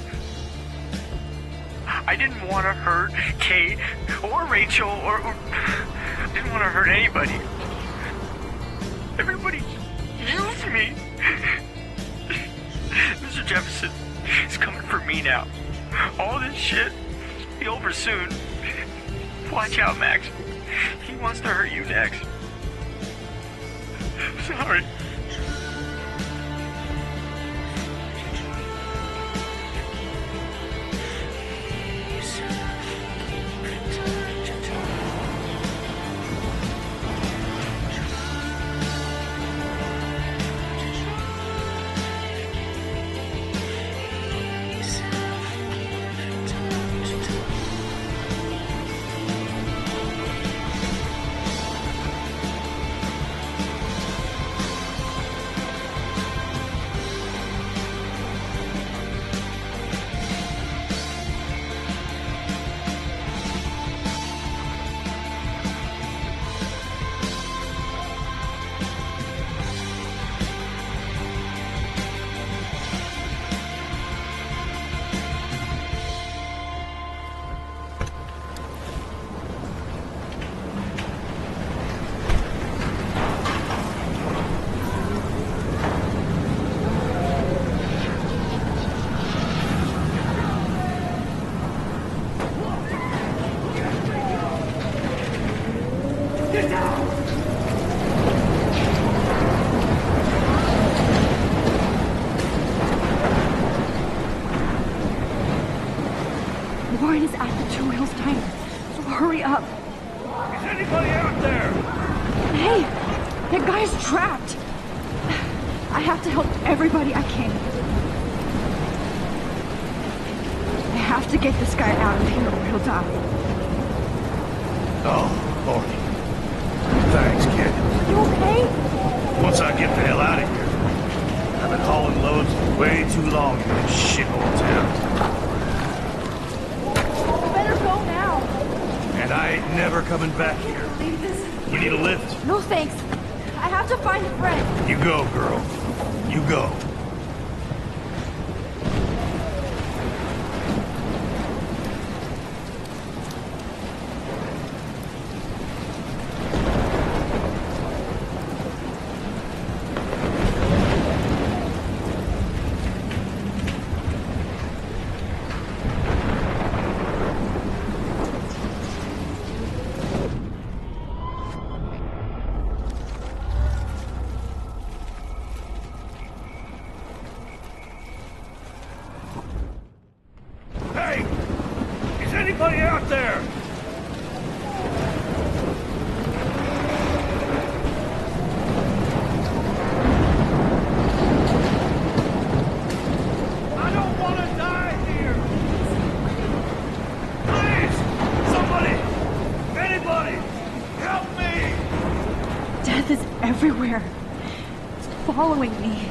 I didn't want to hurt Kate or Rachel or I didn't want to hurt anybody. Everybody used me. Mr. Jefferson is coming for me now. All this shit will be over soon. Watch out, Max. He wants to hurt you next. Sorry. Warren is at the Two Whales Diner. So hurry up. Is anybody out there? Hey! That guy's trapped! I have to help everybody I can. I have to get this guy out of here or he'll die. Oh, Lordy. Thanks, kid. You okay? Once I get the hell out of here. I've been hauling loads for way too long in this shithole town. You better go now. And I ain't never coming back here. You need a lift? No thanks. I have to find a friend. You go, girl. You go. out there? I don't want to die here! Please! Somebody! Anybody! Help me! Death is everywhere. It's following me.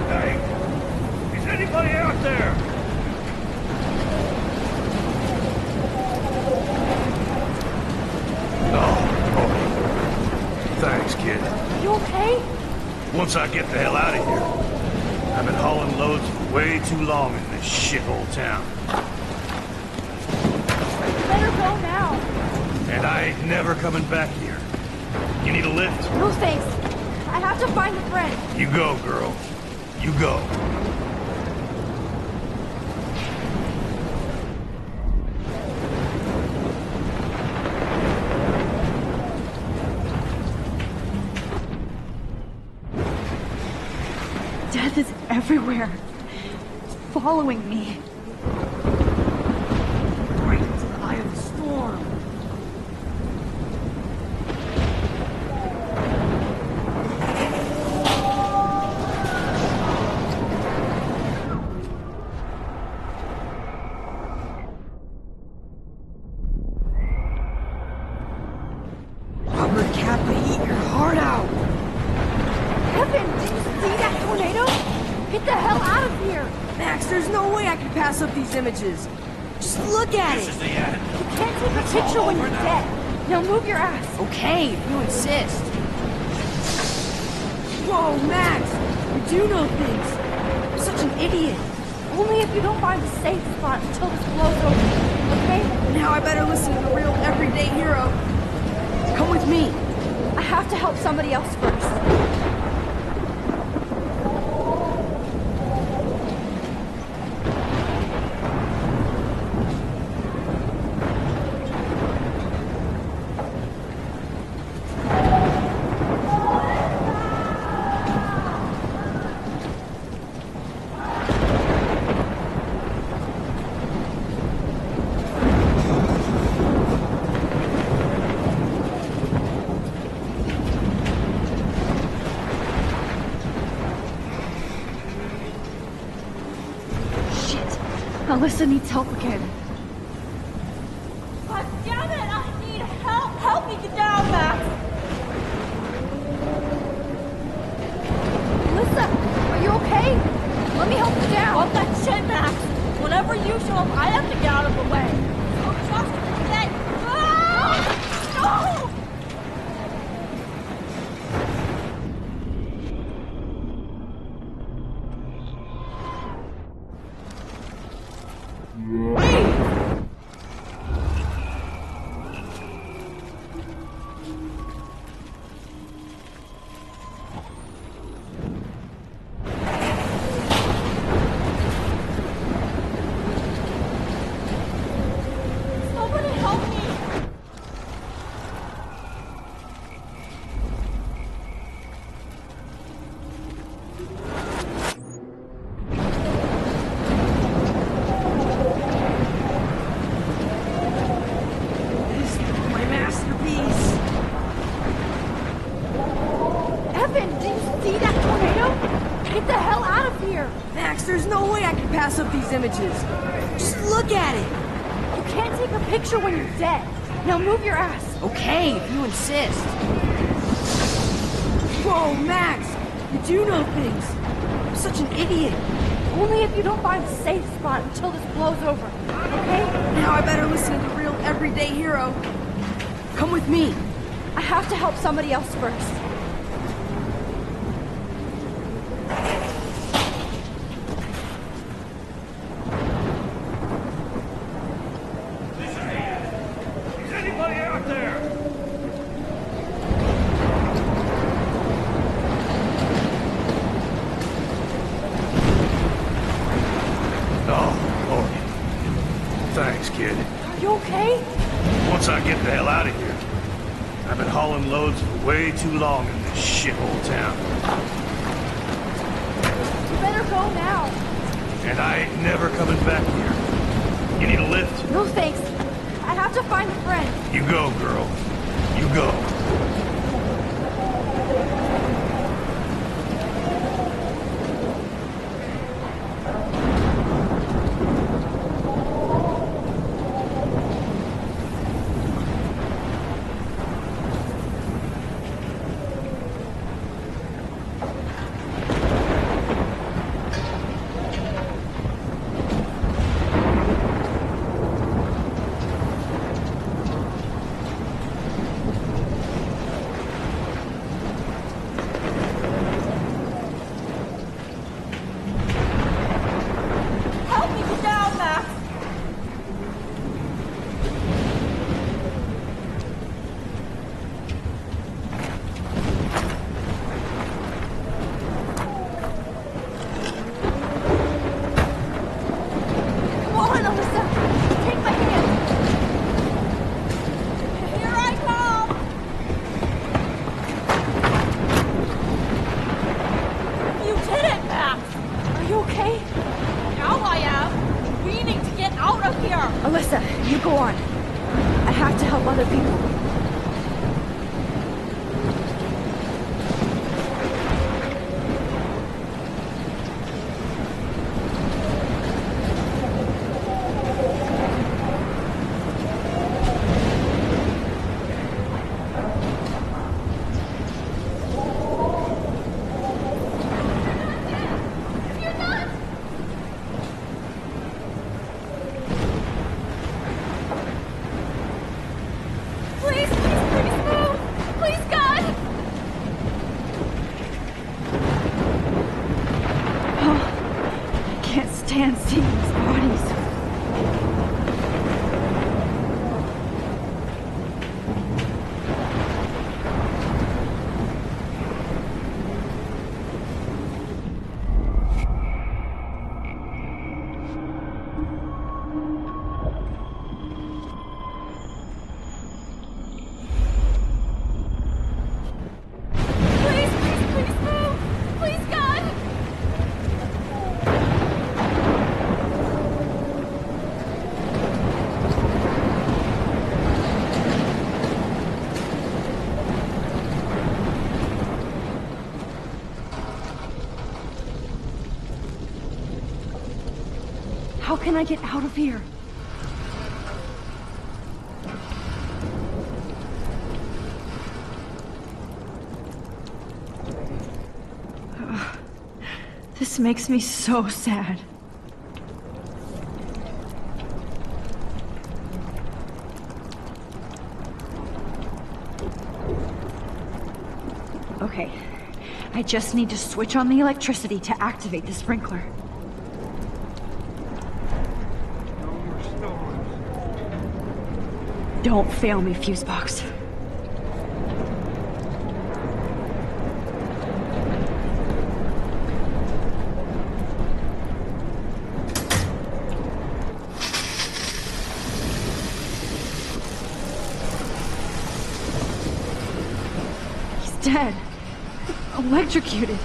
Hey! Is anybody out there? Oh, thanks, kid. You okay? Once I get the hell out of here, I've been hauling loads for way too long in this shithole town. You better go now. And I ain't never coming back here. You need a lift? No thanks. I have to find a friend. You go, girl. You go. Death is everywhere. It's following me. Right into the eye of the storm. Rubber Kappa, eat your heart out. Kevin, did you see that tornado? Get the hell out of here! Max, there's no way I can pass up these images. Just look at it. You can't take a picture when you're dead. Now move your ass. Okay, if you insist. Whoa, Max! You do know things. I'm such an idiot. Only if you don't find a safe spot until this blows over. Okay? Now I better listen to the real everyday hero. Come with me. I have to help somebody else first. Alyssa needs help again. God damn it! I need help! Help me get down, Max! Alyssa, are you okay? Let me help you down. Fuck that shit, Max! Whenever you show up, I have to get out of the way. So trust me that... Ah! No! Somebody help me! This is my masterpiece. Evan, did you see that tornado? Get the hell out of here! Max, there's no way I can pass up these images. Just look at it. You can't take a picture when you're dead. Now move your ass. Okay, if you insist. Whoa, Max! You do know things. I'm such an idiot. Only if you don't find a safe spot until this blows over. Okay? Now I better listen to the real everyday hero. Come with me. I have to help somebody else first. Is anybody out there? Oh, Lord. Thanks, kid. Are you okay? Once I get the hell out of here. I've been hauling loads for way too long in this shithole town. You better go now. And I ain't never coming back here. You need a lift? No thanks. I have to find a friend. You go, girl. You go. Help me get down, Max. Come on, Alyssa. Take my hand. Here I come. You did it, Max. Are you okay? Now I am. We need to get out of here. Alyssa, you go on. I have to help other people. Please, please, please move! Please, God! Oh, I can't stand seeing these bodies. Please, please, please move! Please, God! How can I get out of here? This makes me so sad. Okay, I just need to switch on the electricity to activate the sprinkler. Don't fail me, Fusebox. Dead. Electrocuted.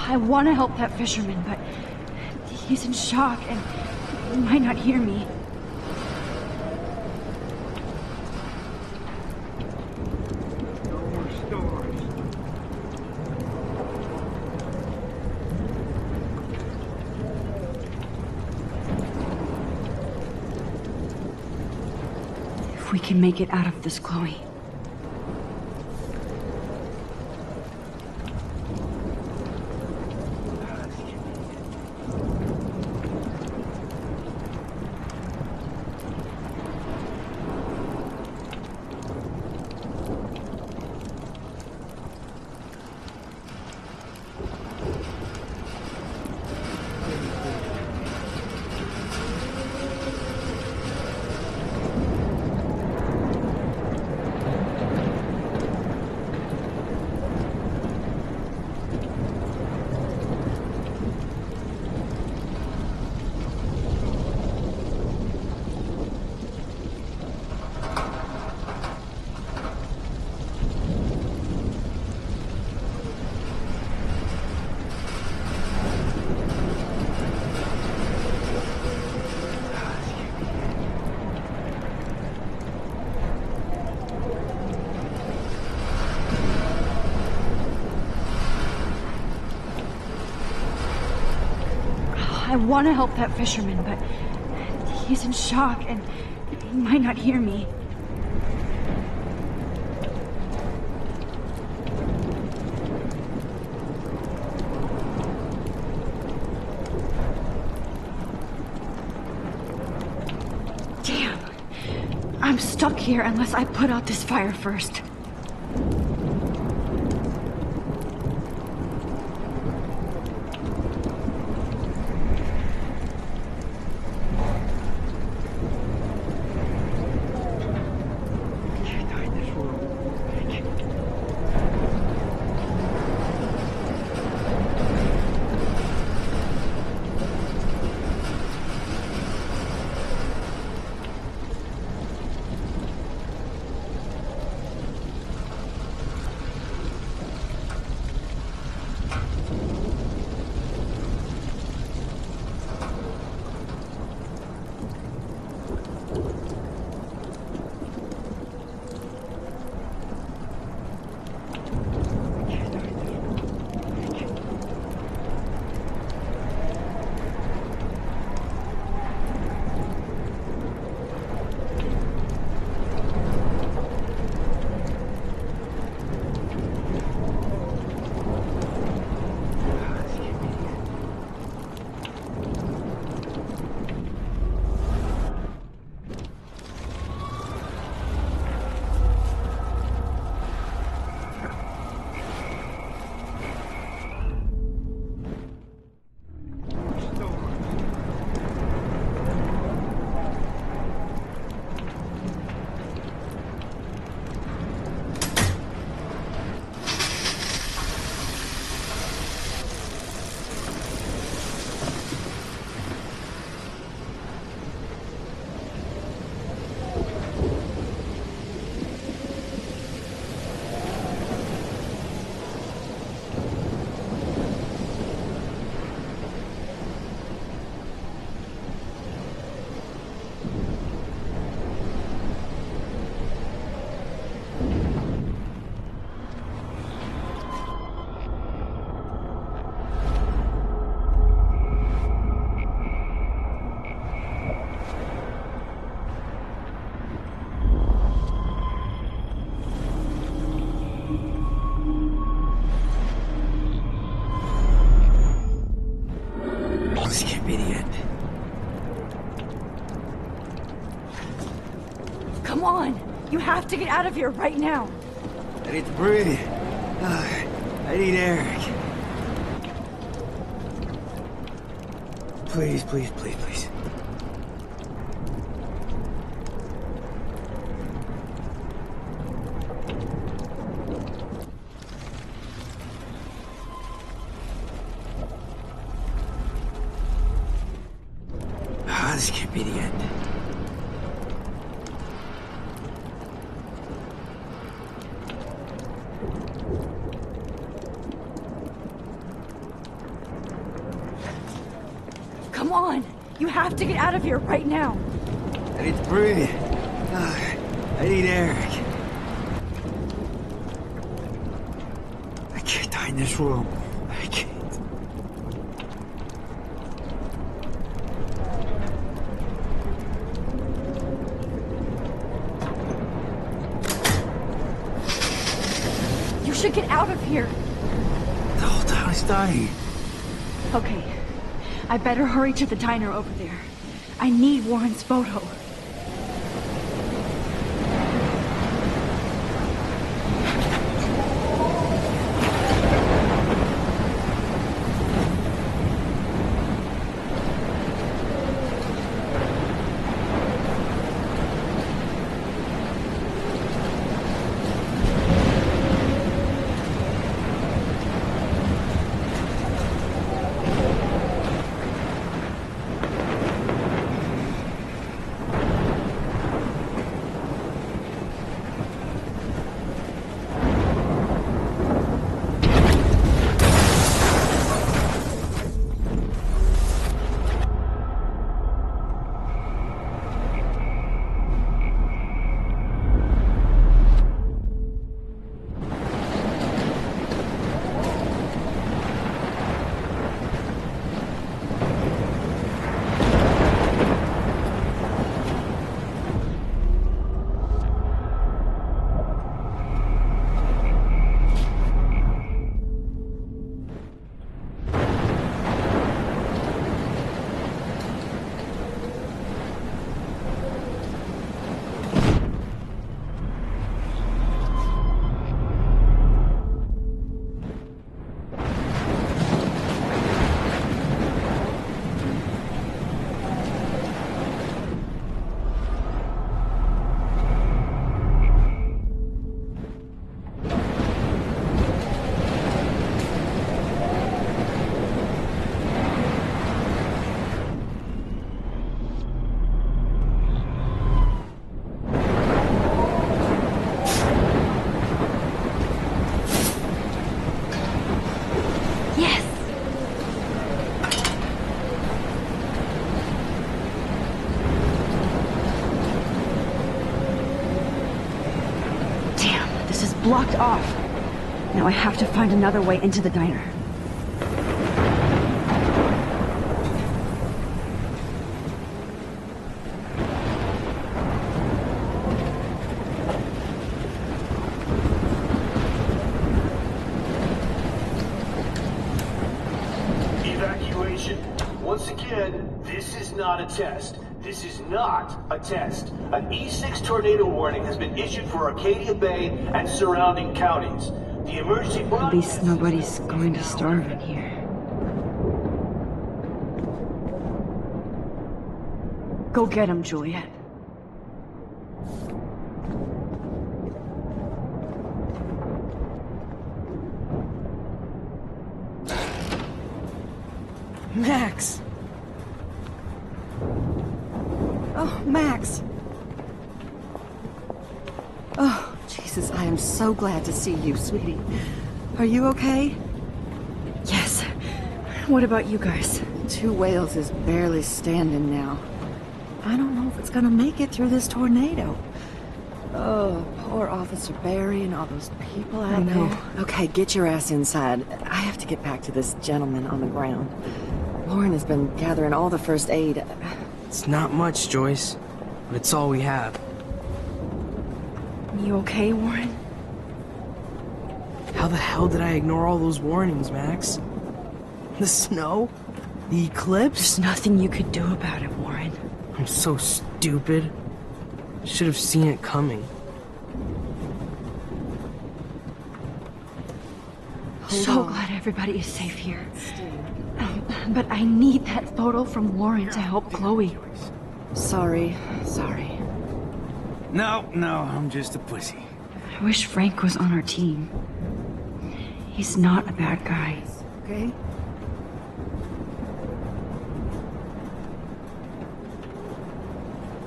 I want to help that fisherman, but he's in shock and he might not hear me. If we can make it out of this, Chloe. I want to help that fisherman, but he's in shock and he might not hear me. Damn. I'm stuck here unless I put out this fire first. This can't be the end. Come on! You have to get out of here right now! I need to breathe. I need air. Please, please, please, please. This can't be the end. Come on! You have to get out of here right now! I need to breathe. I need air. I can't die in this room. I can't. You should get out of here! The whole town is dying. Okay. I better hurry to the diner over there. I need Warren's photo. blocked off. Now I have to find another way into the diner. Evacuation. Once again, this is not a test. This is not a test. An E6 tornado warning has been issued for Arcadia Bay and surrounding counties. The emergency At least nobody's going to starve in here. Go get him, Juliet. Max! Oh, Max! Oh, Jesus, I am so glad to see you, sweetie. Are you okay? Yes. What about you guys? 2 Whales is barely standing now. I don't know if it's gonna make it through this tornado. Oh, poor Officer Barry and all those people out there. Okay, get your ass inside. I have to get back to this gentleman on the ground. Lauren has been gathering all the first aid. It's not much, Joyce, but it's all we have. You okay, Warren? How the hell did I ignore all those warnings, Max? The snow? The eclipse? There's nothing you could do about it, Warren. I'm so stupid. Should have seen it coming. So glad everybody is safe here. But I need that photo from Lauren to help Chloe. Sorry. No, I'm just a pussy. I wish Frank was on our team. He's not a bad guy. Okay?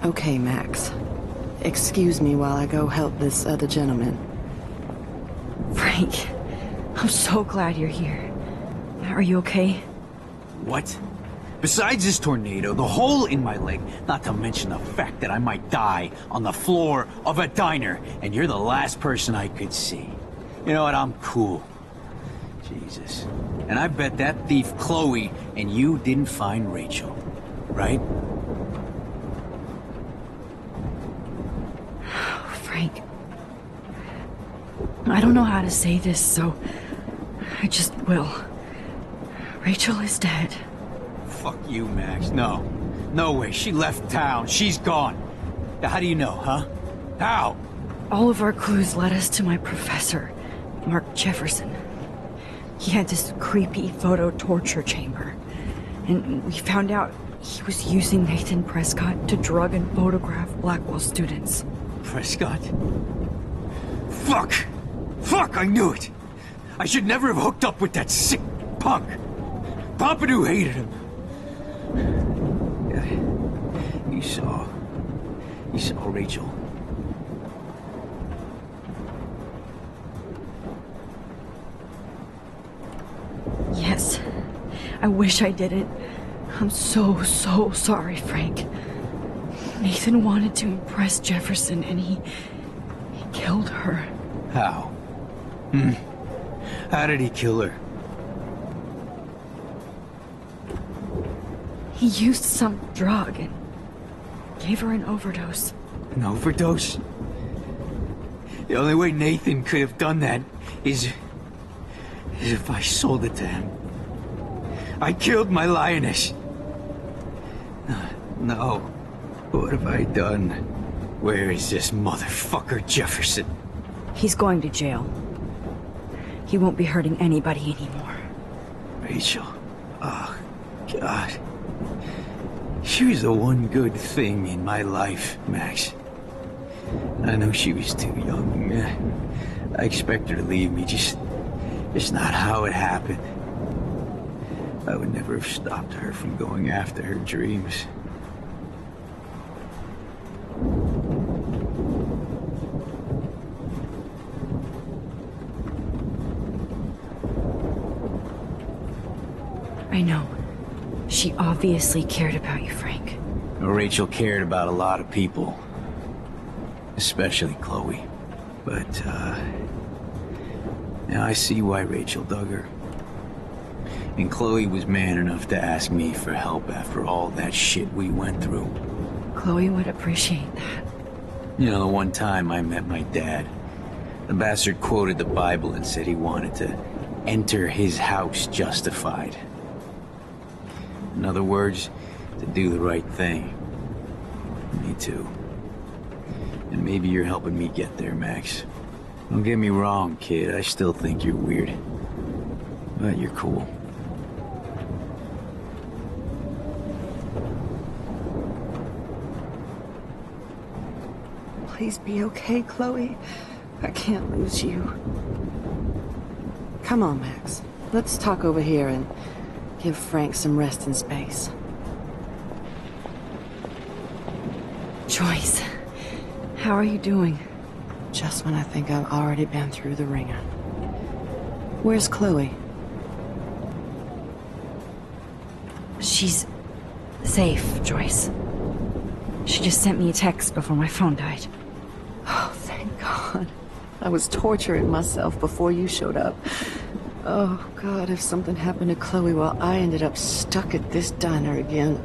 Okay, Max. Excuse me while I go help this other gentleman. Frank, I'm so glad you're here. Are you okay? What? Besides this tornado, the hole in my leg, not to mention the fact that I might die on the floor of a diner, and you're the last person I could see. You know what? I'm cool. Jesus. And I bet that thief Chloe and you didn't find Rachel, right? Frank, I don't know how to say this, so I just will. Rachel is dead. Fuck you, Max. No. No way. She left town. She's gone. How do you know, huh? How? All of our clues led us to my professor, Mark Jefferson. He had this creepy photo torture chamber. And we found out he was using Nathan Prescott to drug and photograph Blackwell students. Prescott? Fuck! Fuck, I knew it! I should never have hooked up with that sick punk! Pompidou hated him. You saw Rachel. Yes. I wish I didn't. I'm so sorry, Frank. Nathan wanted to impress Jefferson, and he killed her. How? How did he kill her? He used some drug and gave her an overdose. An overdose? The only way Nathan could have done that is if I sold it to him. I killed my lioness. No. What have I done? Where is this motherfucker Jefferson? He's going to jail. He won't be hurting anybody anymore. Rachel. Oh, God. She was the one good thing in my life, Max. I know she was too young. I expect her to leave me, just not how it happened. I would never have stopped her from going after her dreams. I know. She obviously cared about you, Frank. Rachel cared about a lot of people. Especially Chloe. But, Now I see why Rachel dug her. And Chloe was man enough to ask me for help after all that shit we went through. Chloe would appreciate that. You know, the one time I met my dad, the bastard quoted the Bible and said he wanted to enter his house justified. In other words, to do the right thing. Me too. And maybe you're helping me get there, Max. Don't get me wrong, kid. I still think you're weird. But you're cool. Please be okay, Chloe. I can't lose you. Come on, Max. Let's talk over here and give Frank some rest and space. Joyce, how are you doing? Just when I think I've already been through the ringer. Where's Chloe? She's safe, Joyce. She just sent me a text before my phone died. Oh, thank God. I was torturing myself before you showed up. Oh, God, if something happened to Chloe while I ended up stuck at this diner again.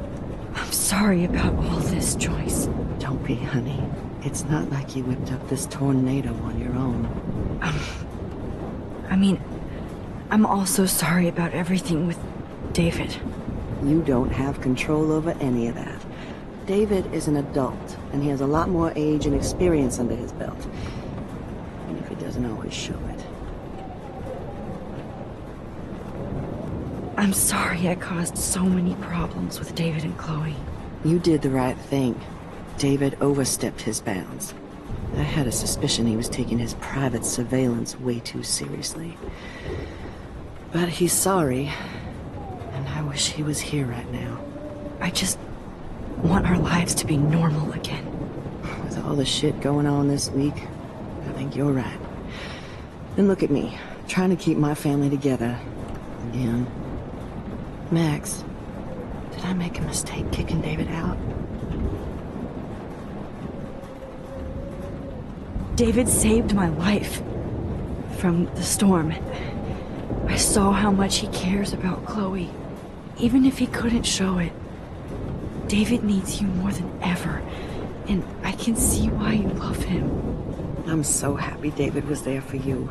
I'm sorry about all this, Joyce. Don't be, honey. It's not like you whipped up this tornado on your own. I mean, I'm also sorry about everything with David. You don't have control over any of that. David is an adult, and he has a lot more age and experience under his belt. And if he doesn't always show it. I'm sorry I caused so many problems with David and Chloe. You did the right thing. David overstepped his bounds. I had a suspicion he was taking his private surveillance way too seriously. But he's sorry, and I wish he was here right now. I just want our lives to be normal again. With all the shit going on this week, I think you're right. And look at me, trying to keep my family together. Again. Max, did I make a mistake kicking David out? David saved my life from the storm. I saw how much he cares about Chloe, even if he couldn't show it. David needs you more than ever, and I can see why you love him. I'm so happy David was there for you.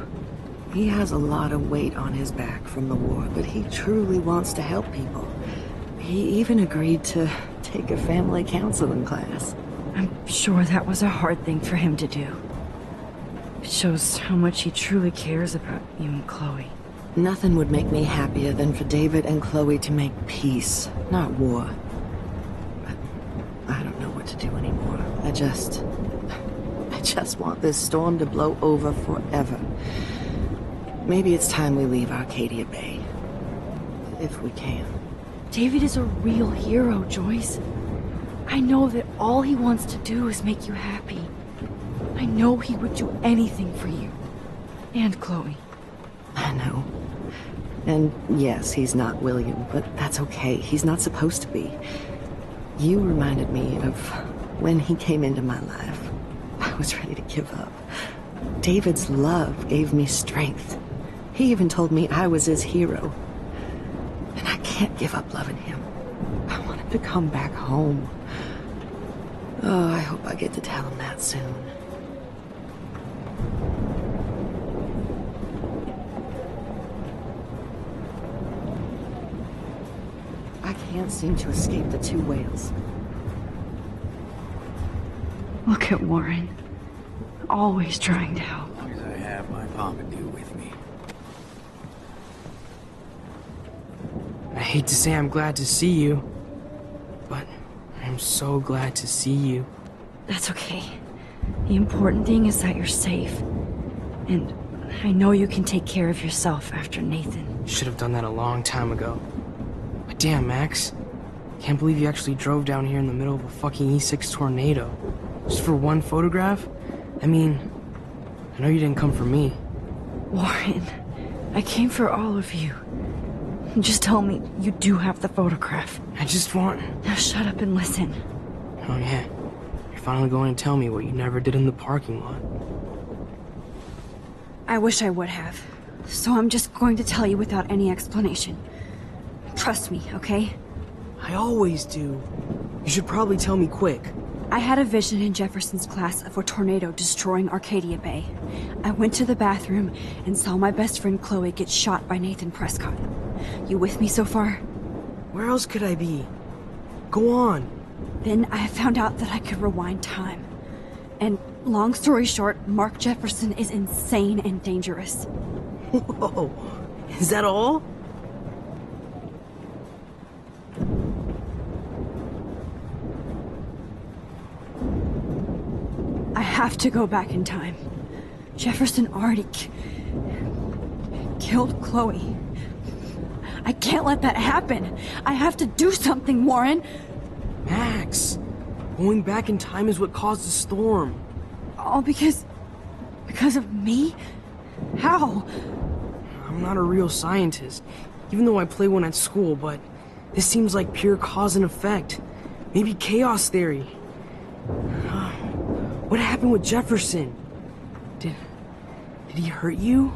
He has a lot of weight on his back from the war, but he truly wants to help people. He even agreed to take a family counseling class. I'm sure that was a hard thing for him to do. It shows how much he truly cares about you and Chloe. Nothing would make me happier than for David and Chloe to make peace, not war. But I don't know what to do anymore. I just want this storm to blow over forever. Maybe it's time we leave Arcadia Bay. If we can. David is a real hero, Joyce. I know that all he wants to do is make you happy. I know he would do anything for you. And Chloe. I know. And yes, he's not William, but that's okay. He's not supposed to be. You reminded me of when he came into my life. I was ready to give up. David's love gave me strength. He even told me I was his hero. And I can't give up loving him. I want him to come back home. Oh, I hope I get to tell him that soon. I can't seem to escape the two whales. Look at Warren. Always trying to help. As long as I have my Pompidou with me. I hate to say I'm glad to see you, but I'm so glad to see you. That's okay. The important thing is that you're safe. And I know you can take care of yourself after Nathan. Should have done that a long time ago. But damn, Max. Can't believe you actually drove down here in the middle of a fucking E6 tornado. Just for one photograph? I mean, I know you didn't come for me. Warren, I came for all of you. Just tell me you do have the photograph. I just want... Now shut up and listen. Oh yeah. You're finally going to tell me what you never did in the parking lot. I wish I would have. So I'm just going to tell you without any explanation. Trust me, okay? I always do. You should probably tell me quick. I had a vision in Jefferson's class of a tornado destroying Arcadia Bay. I went to the bathroom and saw my best friend Chloe get shot by Nathan Prescott. You with me so far? Where else could I be? Go on. Then I found out that I could rewind time. And long story short, Mark Jefferson is insane and dangerous. Whoa, is that all? I have to go back in time. Jefferson already killed Chloe. I can't let that happen. I have to do something, Warren. Max, going back in time is what caused the storm. All because of me? How? I'm not a real scientist, even though I play one at school, but this seems like pure cause and effect. Maybe chaos theory. What happened with Jefferson? Did he hurt you?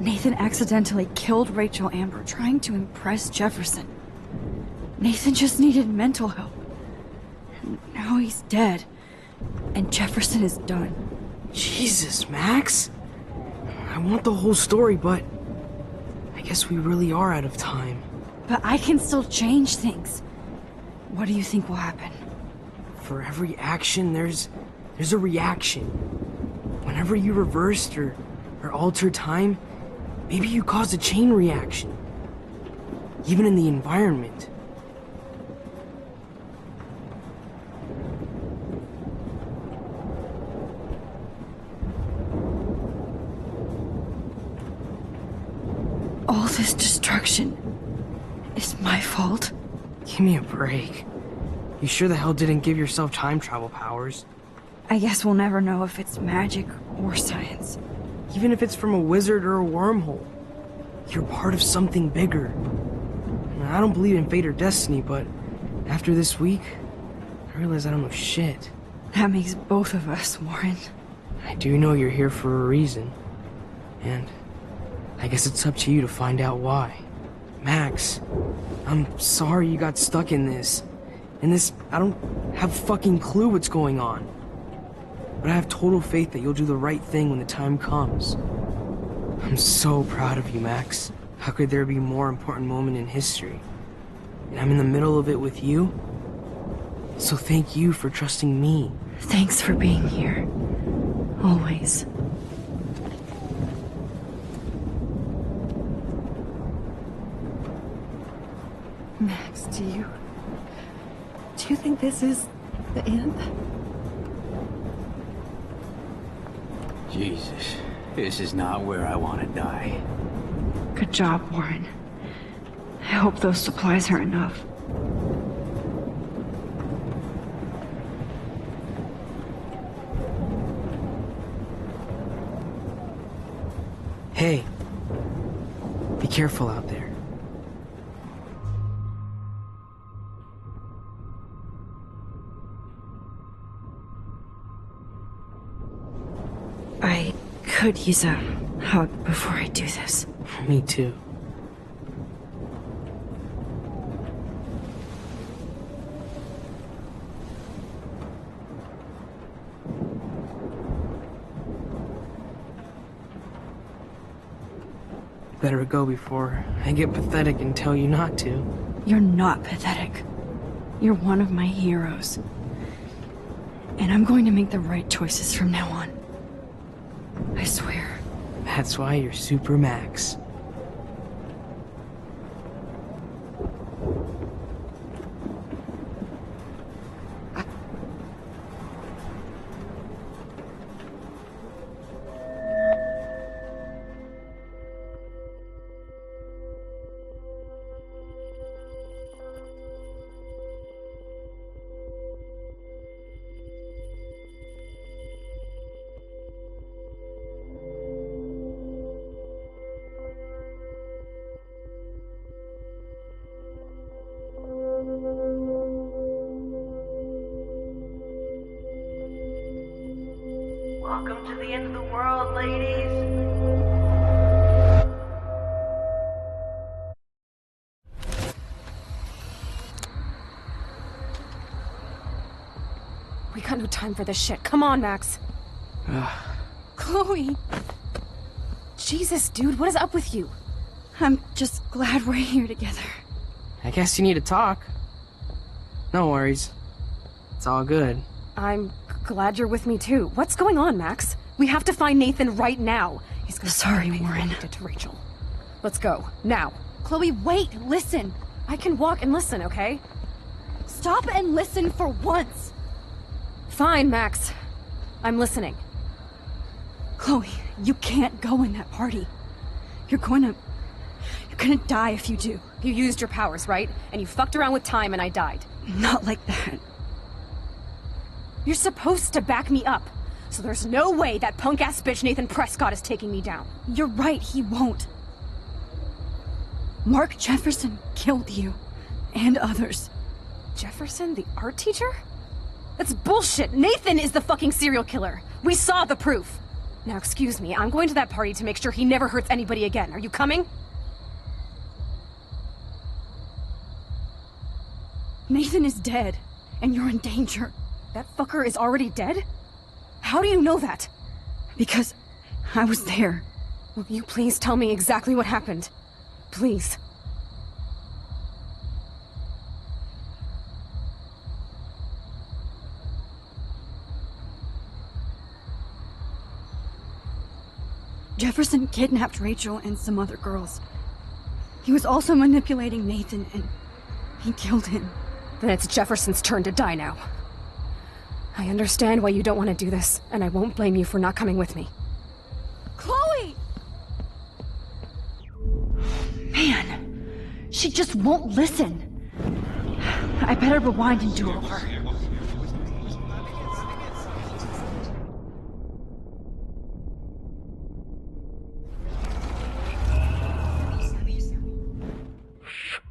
Nathan accidentally killed Rachel Amber trying to impress Jefferson. Nathan just needed mental help. Now he's dead. And Jefferson is done. Jesus, Max. I want the whole story, but I guess we really are out of time. But I can still change things. What do you think will happen? For every action, there's a reaction. Whenever you reversed or altered time, maybe you caused a chain reaction. Even in the environment. All this destruction is my fault? Give me a break. You sure the hell didn't give yourself time travel powers? I guess we'll never know if it's magic or science. Even if it's from a wizard or a wormhole. You're part of something bigger. I don't believe in fate or destiny, but after this week, I realize I don't know shit. That makes both of us, Warren. I do know you're here for a reason. And I guess it's up to you to find out why. Max, I'm sorry you got stuck in this. I don't have a fucking clue what's going on. But I have total faith that you'll do the right thing when the time comes. I'm so proud of you, Max. How could there be a more important moment in history? And I'm in the middle of it with you? So thank you for trusting me. Thanks for being here. Always. Max, do you think this is the end? Jesus, this is not where I want to die. Good job, Warren. I hope those supplies are enough. Hey, be careful out there. I could use a hug before I do this. Me too. Better go before I get pathetic and tell you not to. You're not pathetic. You're one of my heroes. And I'm going to make the right choices from now on. I swear. That's why you're Super Max. Welcome to the end of the world, ladies. We got no time for this shit. Come on, Max. Chloe! Jesus, dude, what is up with you? I'm just glad we're here together. I guess you need to talk. No worries. It's all good. I'm glad you're with me too. What's going on, Max? We have to find Nathan right now. He's gonna Sorry, pay for Warren. what he did to Rachel. Let's go, now. Chloe, wait, listen. I can walk and listen, okay? Stop and listen for once. Fine, Max. I'm listening. Chloe, you can't go in that party. You're gonna die if you do. You used your powers, right? And you fucked around with time and I died. Not like that. You're supposed to back me up. So there's no way that punk-ass bitch Nathan Prescott is taking me down. You're right, he won't. Mark Jefferson killed you. And others. Jefferson, the art teacher? That's bullshit! Nathan is the fucking serial killer! We saw the proof! Now excuse me, I'm going to that party to make sure he never hurts anybody again. Are you coming? Nathan is dead, and you're in danger. That fucker is already dead? How do you know that? Because I was there. Will you please tell me exactly what happened? Please. Jefferson kidnapped Rachel and some other girls. He was also manipulating Nathan, and he killed him. Then it's Jefferson's turn to die now. I understand why you don't want to do this, and I won't blame you for not coming with me. Chloe! Man, she just won't listen. I better rewind and do over.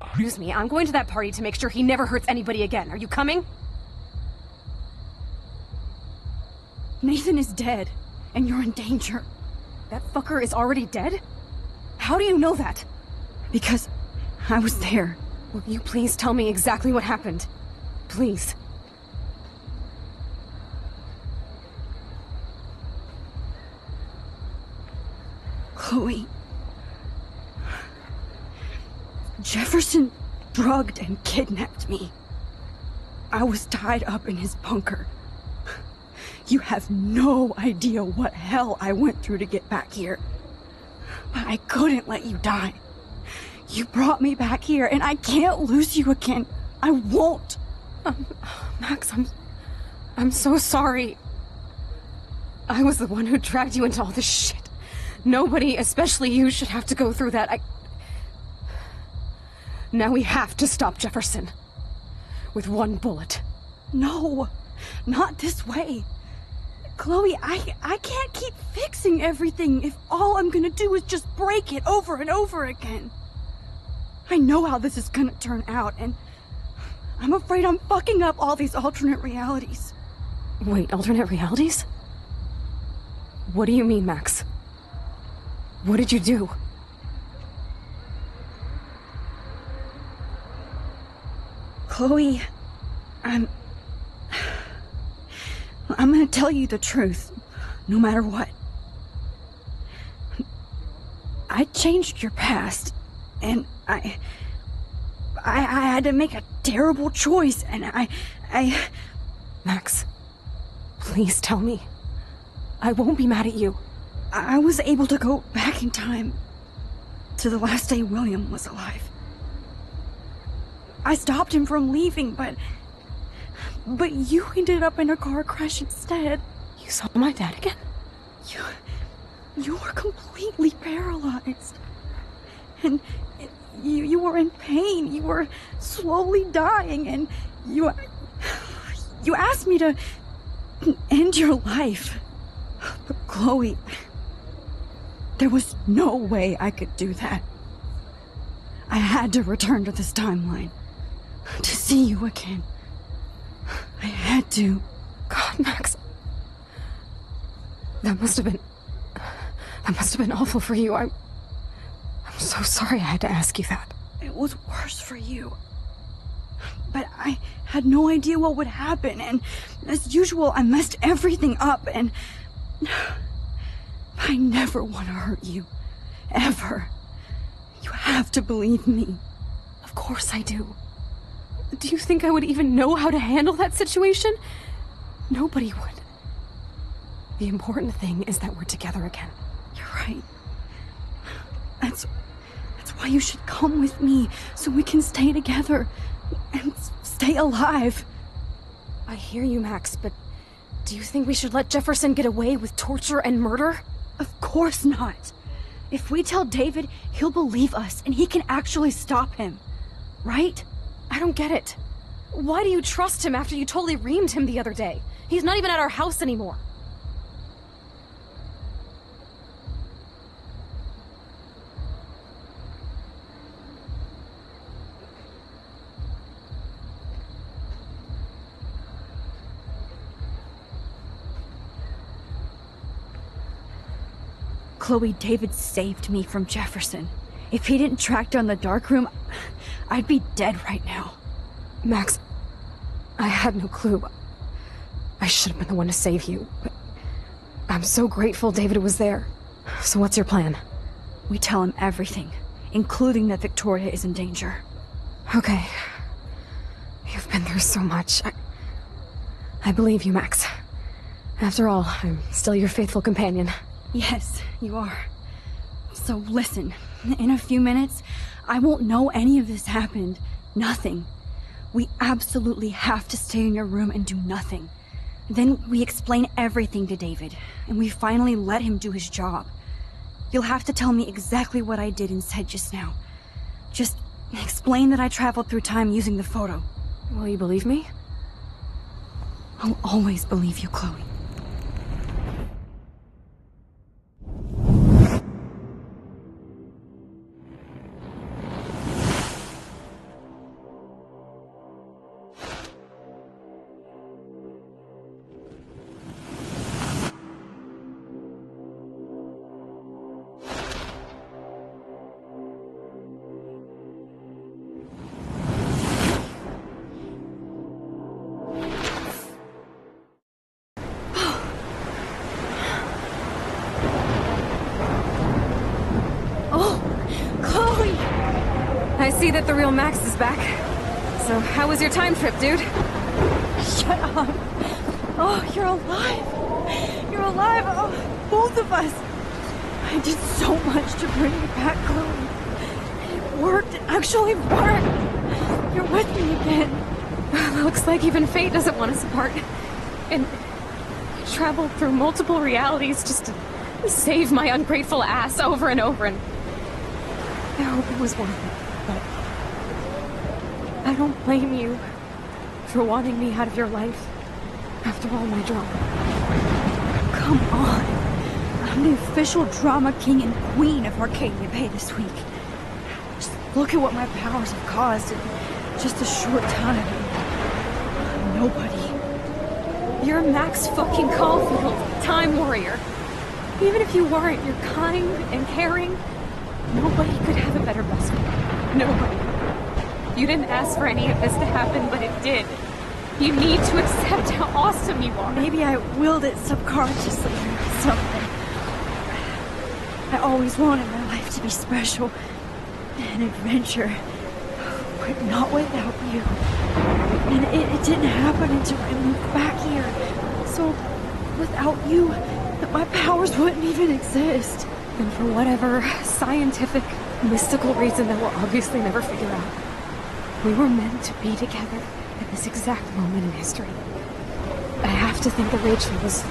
Excuse me, I'm going to that party to make sure he never hurts anybody again. Are you coming? Nathan is dead, and you're in danger. That fucker is already dead? How do you know that? Because I was there. Will you please tell me exactly what happened? Please. Chloe. Jefferson drugged and kidnapped me. I was tied up in his bunker. You have no idea what hell I went through to get back here. But I couldn't let you die. You brought me back here, and I can't lose you again. I won't. Max, I'm so sorry. I was the one who dragged you into all this shit. Nobody, especially you, should have to go through that. Now we have to stop Jefferson. With one bullet. No, not this way. Chloe, I can't keep fixing everything if all I'm gonna do is just break it over and over again. I know how this is gonna turn out, and I'm afraid I'm fucking up all these alternate realities. Wait, alternate realities? What do you mean, Max? What did you do? Chloe, I'm gonna tell you the truth, no matter what. I changed your past, and I had to make a terrible choice, and I... Max, please tell me. I won't be mad at you. I was able to go back in time to the last day William was alive. I stopped him from leaving, but you ended up in a car crash instead. You saw my dad again? You were completely paralyzed. And you were in pain. You were slowly dying, and you asked me to end your life. But Chloe, there was no way I could do that. I had to return to this timeline. To see you again. I had to. God, Max. That must have been awful for you. I'm so sorry I had to ask you that. It was worse for you. But I had no idea what would happen, and as usual, I messed everything up, and I never want to hurt you. Ever. You have to believe me. Of course I do. Do you think I would even know how to handle that situation? Nobody would. The important thing is that we're together again. You're right. That's why you should come with me, so we can stay together and stay alive. I hear you, Max, but do you think we should let Jefferson get away with torture and murder? Of course not. If we tell David, he'll believe us and he can actually stop him. Right? I don't get it. Why do you trust him after you totally reamed him the other day? He's not even at our house anymore. Chloe, David saved me from Jefferson. If he didn't track down the darkroom, I'd be dead right now. Max, I had no clue. I should have been the one to save you, but I'm so grateful David was there. So what's your plan? We tell him everything, including that Victoria is in danger. Okay. You've been through so much. I believe you, Max. After all, I'm still your faithful companion. Yes, you are. So listen, in a few minutes, I won't know any of this happened. Nothing. We absolutely have to stay in your room and do nothing. Then we explain everything to David, and we finally let him do his job. You'll have to tell me exactly what I did and said just now. Just explain that I traveled through time using the photo. Will you believe me? I'll always believe you, Chloe. I see that the real Max is back. So, how was your time trip, dude? Shut up. Oh, you're alive. You're alive. Oh, both of us. I did so much to bring you back, Chloe. It worked. It actually worked. You're with me again. Looks like even fate doesn't want us apart. And I traveled through multiple realities just to save my ungrateful ass over and over, and I hope it was worth it. But I don't blame you for wanting me out of your life after all my drama. Come on. I'm the official drama king and queen of Arcadia Bay this week. Just look at what my powers have caused in just a short time. Nobody. You're Max fucking Caulfield, Time Warrior. Even if you weren't, you're kind and caring. Nobody could have a better best friend. Nobody. You didn't ask for any of this to happen, but it did. You need to accept how awesome you are. Maybe I willed it subconsciously or something. I always wanted my life to be special. An adventure. But not without you. And it didn't happen until I moved back here. So, without you, my powers wouldn't even exist. And for whatever scientific, mystical reason that we'll obviously never figure out, we were meant to be together at this exact moment in history. I have to think that Rachel was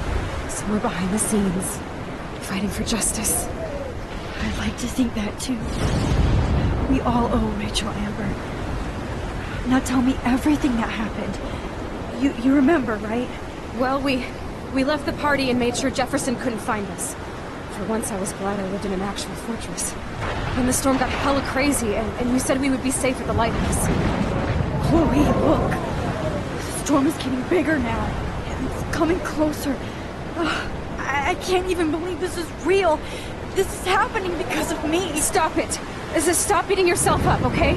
somewhere behind the scenes, fighting for justice. I'd like to think that too. We all owe Rachel Amber. Now tell me everything that happened. You remember, right? Well, we left the party and made sure Jefferson couldn't find us. For once, I was glad I lived in an actual fortress. When the storm got hella crazy, and you said we would be safe at the lighthouse. Chloe, look! The storm is getting bigger now. It's coming closer. I can't even believe this is real. This is happening because of me. Stop it. Stop beating yourself up, okay?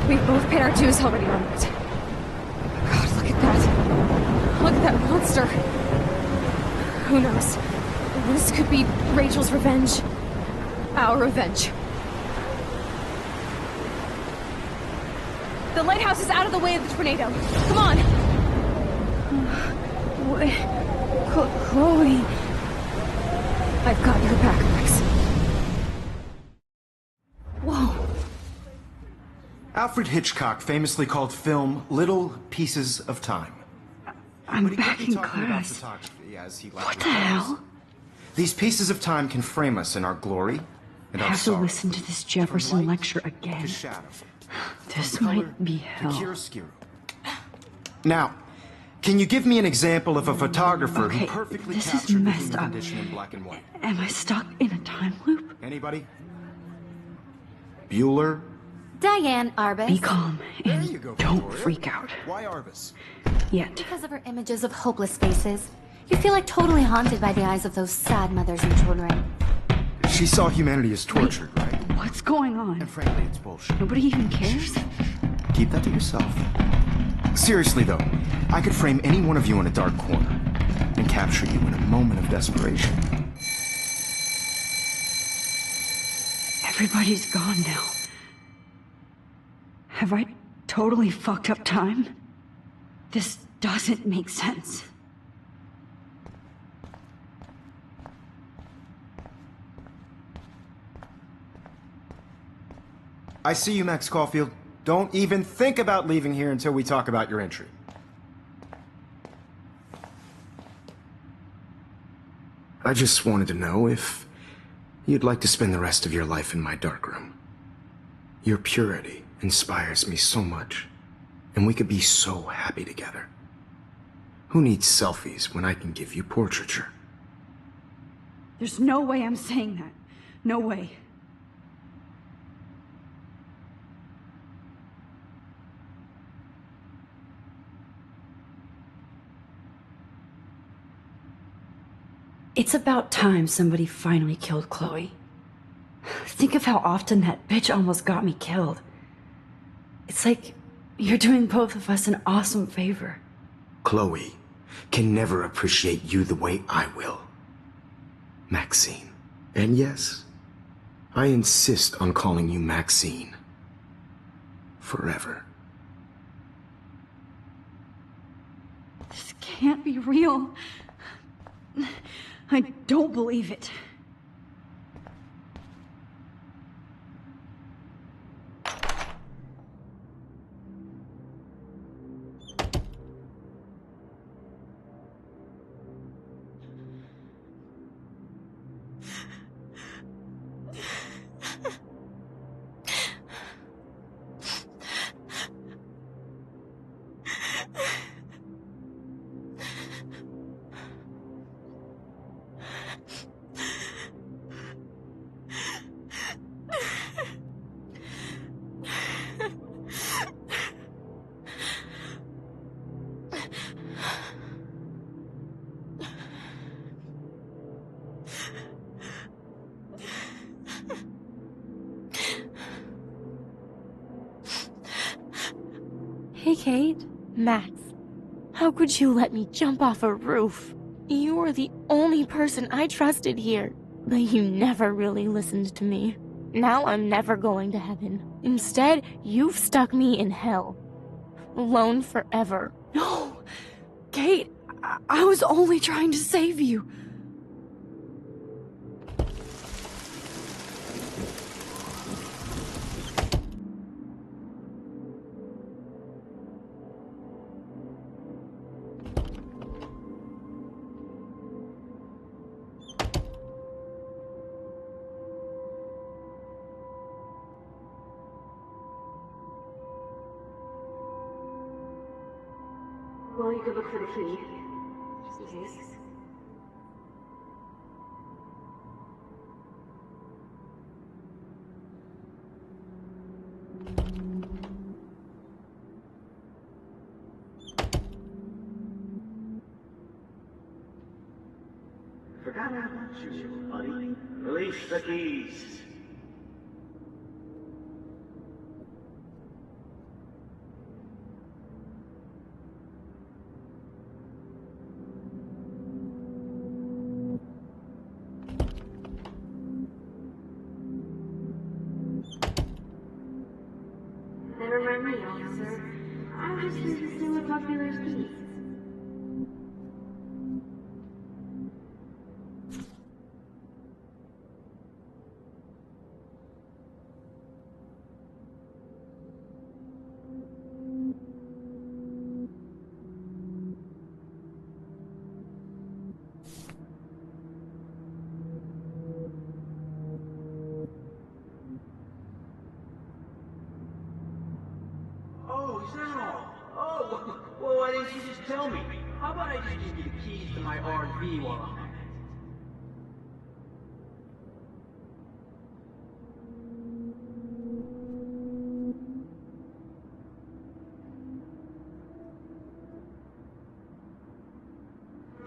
We've both paid our dues already on it. God, look at that. Look at that monster. Who knows? This could be Rachel's revenge. Our revenge. The lighthouse is out of the way of the tornado. Come on! Chloe... I've got your back, Max. Whoa. Alfred Hitchcock famously called film little pieces of time. I'm back in class. What the hell? These pieces of time can frame us in our glory and I our have to sorrow. listen to this Jefferson lecture again. This might be hell. Now, can you give me an example of a photographer Okay, who perfectly this is captured the messed human up. condition in black and white? Am I stuck in a time loop? Anybody? Bueller? Diane Arbus. Be calm and don't freak out. Why Arbus? Yet. Because of her images of hopeless faces. You feel like totally haunted by the eyes of those sad mothers and children. She saw humanity as tortured, right? What's going on? And frankly, it's bullshit. Nobody even cares? Keep that to yourself. Seriously, though, I could frame any one of you in a dark corner and capture you in a moment of desperation. Everybody's gone now. Have I totally fucked up time? This doesn't make sense. I see you, Max Caulfield. Don't even think about leaving here until we talk about your entry. I just wanted to know if you'd like to spend the rest of your life in my darkroom. Your purity inspires me so much, and we could be so happy together. Who needs selfies when I can give you portraiture? There's no way I'm saying that. No way. It's about time somebody finally killed Chloe. Think of how often that bitch almost got me killed. It's like you're doing both of us an awesome favor. Chloe can never appreciate you the way I will. Maxine. And yes, I insist on calling you Maxine. Forever. This can't be real. I don't believe it. Hey, Kate. Max. How could you let me jump off a roof? You were the only person I trusted here. But you never really listened to me. Now I'm never going to heaven. Instead, you've stuck me in hell. Alone forever. No! Kate, I was only trying to save you. Well, you could look for the key. Just in case. Forgot all about you, buddy. Release the keys. Never mind me, officer. I'm just here to steal a popular's keys. Oh, is that all? Oh, well, why didn't you just tell me? How about I just give you the keys to my RV while I'm at it?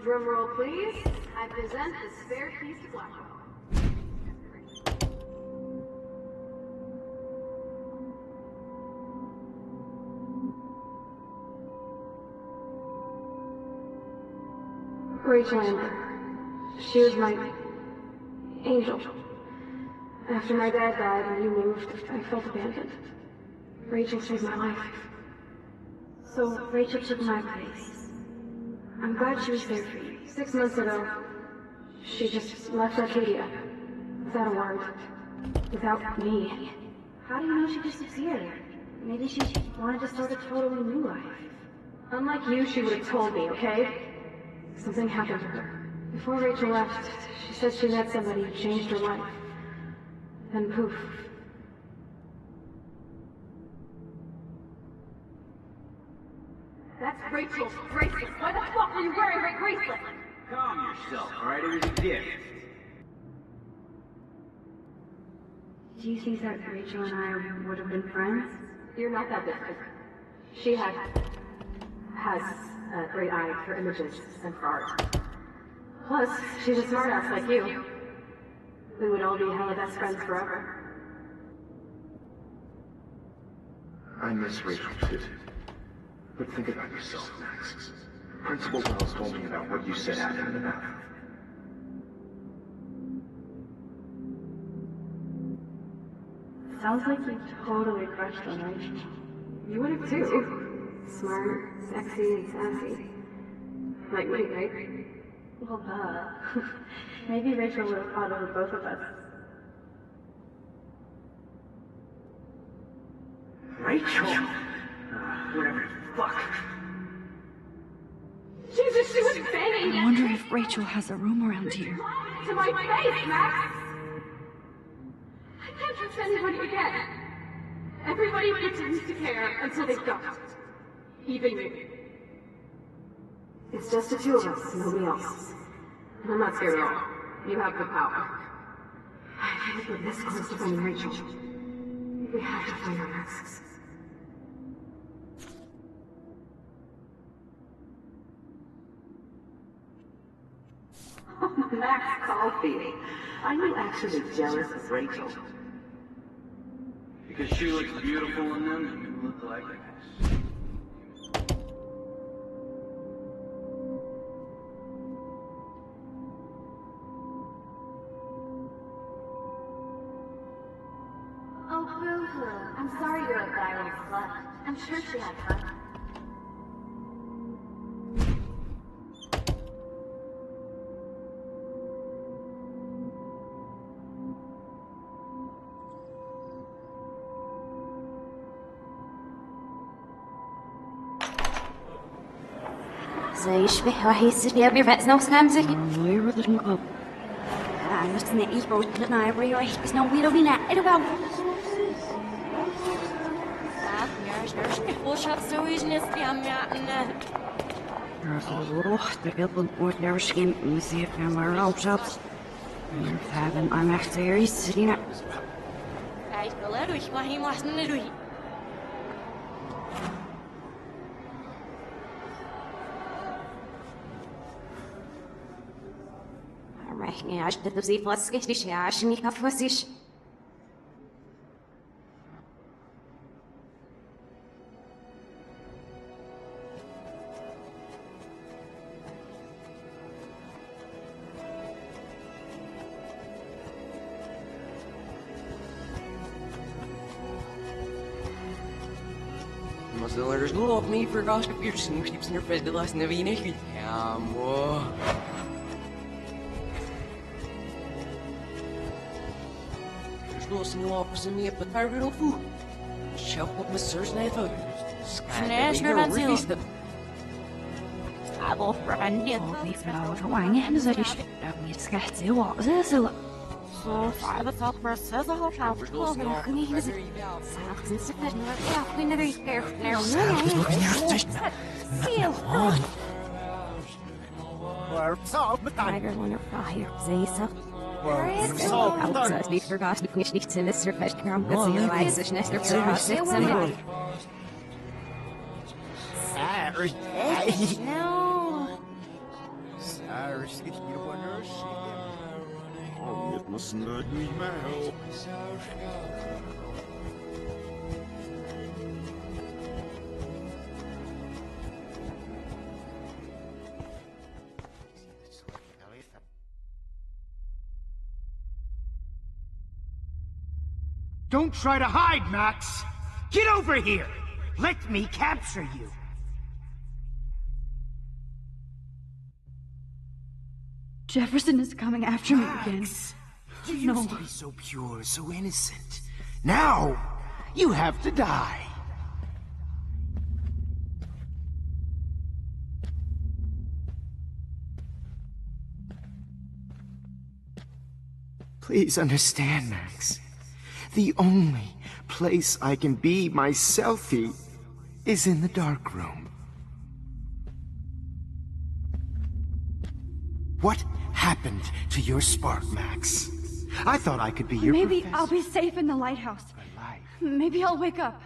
Drum roll, please. I present the spare keys to Blackwell. Rachel Amber. She was my angel. After my dad died and you moved, I felt abandoned. Rachel saved my life. So Rachel took my place. I'm glad she was there for you. 6 months ago, she just left Arcadia. Without a word. Without me. How do you know she disappeared? Maybe she wanted to start a totally new life. Unlike you, she would have told me, okay? Something happened to her. Before Rachel left, she said she met somebody who changed her life. Then poof. That's Rachel's bracelet. Why the fuck were you wearing my bracelet? Calm yourself, alright? It was a gift. Do you think that Rachel and I would have been friends? You're not that different. She has a great eye for images and for art. Plus, she's a smartass like you. We would all be hella best friends forever. I miss Rachel too. But think about yourself, Max. Principal Wells told me about what you said happened in the bathroom. Sounds like you totally crushed on Rachel. You would have too. Smart, sexy, and sassy. Like me, right? Well, duh. Maybe Rachel would have fought over both of us. Rachel? Whatever. Fuck. Jesus, she was banging I wonder if Rachel has a room around here. to my face, Max! I can't trust anybody again. Everybody pretends to care until they don't. Even me. It's just the two of us, nobody else. And I'm not scared at all. You have the power. I think we're this close to finding Rachel. We have to find her, Max. Max Coffee. Are you actually jealous of Rachel? Because she looks beautiful in them and you look like this. Oh, boo-hoo. I'm sorry you're a violent slut. I'm sure she had fun. زي شبه راح يصير لي بفأس خمسة بس نعيش بوجودنا عبري راح بس نويرو بينا إرباو وش هتسويش نسبي عم يعنا روح تقبل وترشكين مسير كاميرا وشابس فعلا I'm actually سرينا عايش بلا روح وهي محسن روحي Ja, ich bitte Sie, was richtig, ja, ich nicht auf was ich. Must have letters love me for gosh if you're sneak snips in your face the last never you know. Yeah, boy. There's no single office in me up at Pirate of Food. Shelf up my search knife out. National Event Abo friend you. Die Frau Schwange, das ist nicht schlecht, sie war so. So far the top press says a whole house. Well, they're going to use it. Sounds insufficient. Yeah, we never eat there. Tiger when you're fire, Zesa. Ich vergaß mich nicht zu Mr. Festkaum, dass sie weiß, ich nicht auf der Haus sitzen. No. It mustn't hurt me now. Don't try to hide, Max! Get over here! Let me capture you! Jefferson is coming after me again. You used to be so pure, so innocent. Now, you have to die. Please understand, Max. The only place I can be myself is in the dark room. What happened to your spark, Max? I thought I could be your Maybe professor. I'll be safe in the lighthouse. Maybe I'll wake up.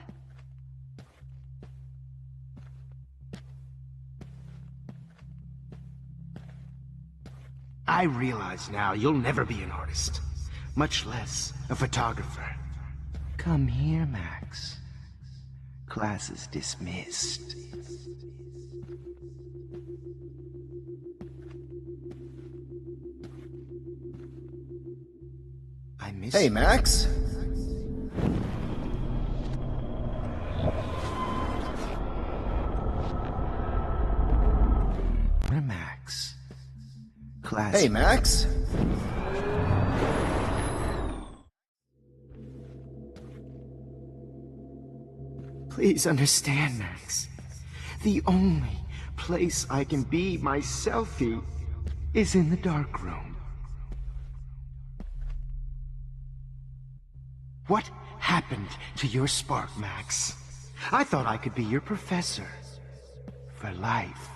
I realize now you'll never be an artist, much less a photographer. Come here, Max. Class is dismissed. I miss Hey, Max. Max. Class. Hey, Max. Please understand, Max. The only place I can be myself is in the dark room. What happened to your spark, Max? I thought I could be your professor for life.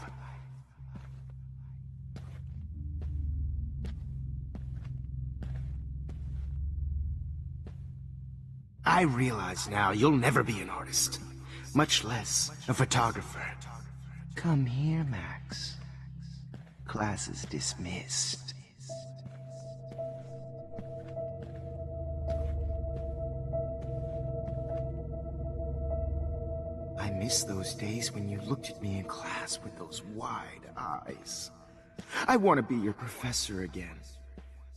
I realize now you'll never be an artist, much less a photographer. Come here, Max. Class is dismissed. I miss those days when you looked at me in class with those wide eyes. I want to be your professor again.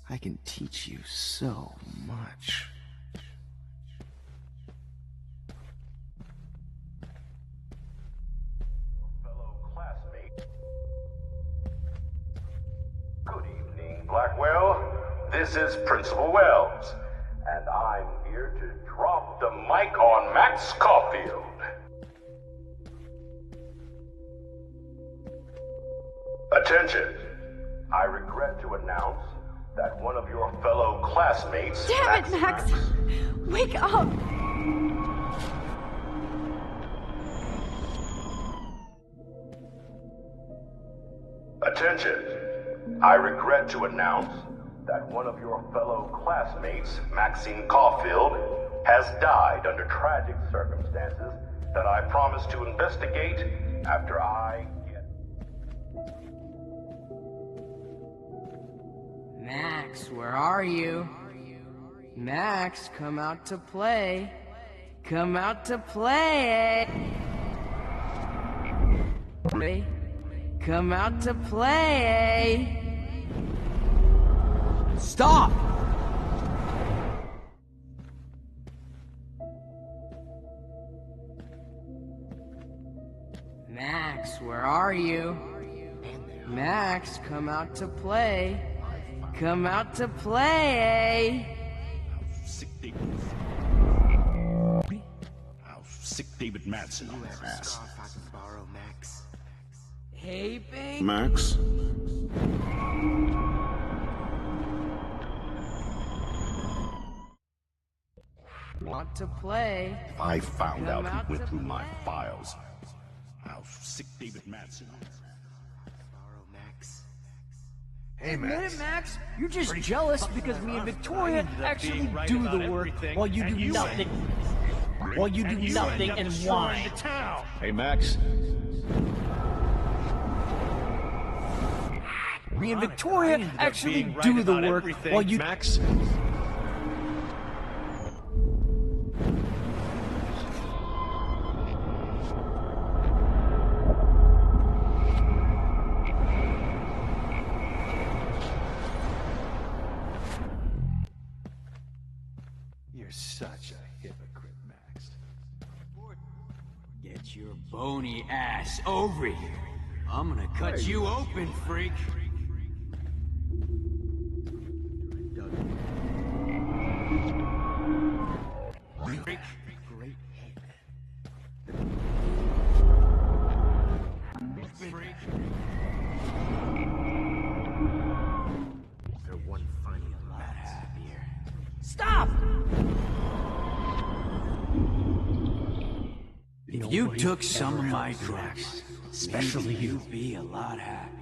I can teach you so much. Blackwell, this is Principal Wells, and I'm here to drop the mic on Max Caulfield. Attention! I regret to announce that one of your fellow classmates... Damn it, Max! Wake up! Attention! I regret to announce that one of your fellow classmates, Maxine Caulfield, has died under tragic circumstances that I promise to investigate after I get... Max, where are you? Max, come out to play. Come out to play. Come out to play. Stop! Max, where are you? Max, come out to play. Come out to play. Sick David Madsen on their ass. If I can borrow Max. Hey, babe. Max? Want to play? If I found out Come out who went to through my play. files, I'll sick David Madsen on their Borrow Max. Hey, Admit Max. it, Max. You're just jealous because me and Victoria ended up actually being right do about the work everything, while you and do you nothing. end- While you do and you nothing end up and destroying whine. the town. Hey, Max. Me and I Victoria ended up actually being right do the about work everything, while you. Max. You're such a hypocrite, Max. Get your bony ass over here. I'm gonna cut you open, freak. Freak. Great head. Freak. They're one fine Max. Stop! If you took some of my drugs, especially you'd be a lot happier.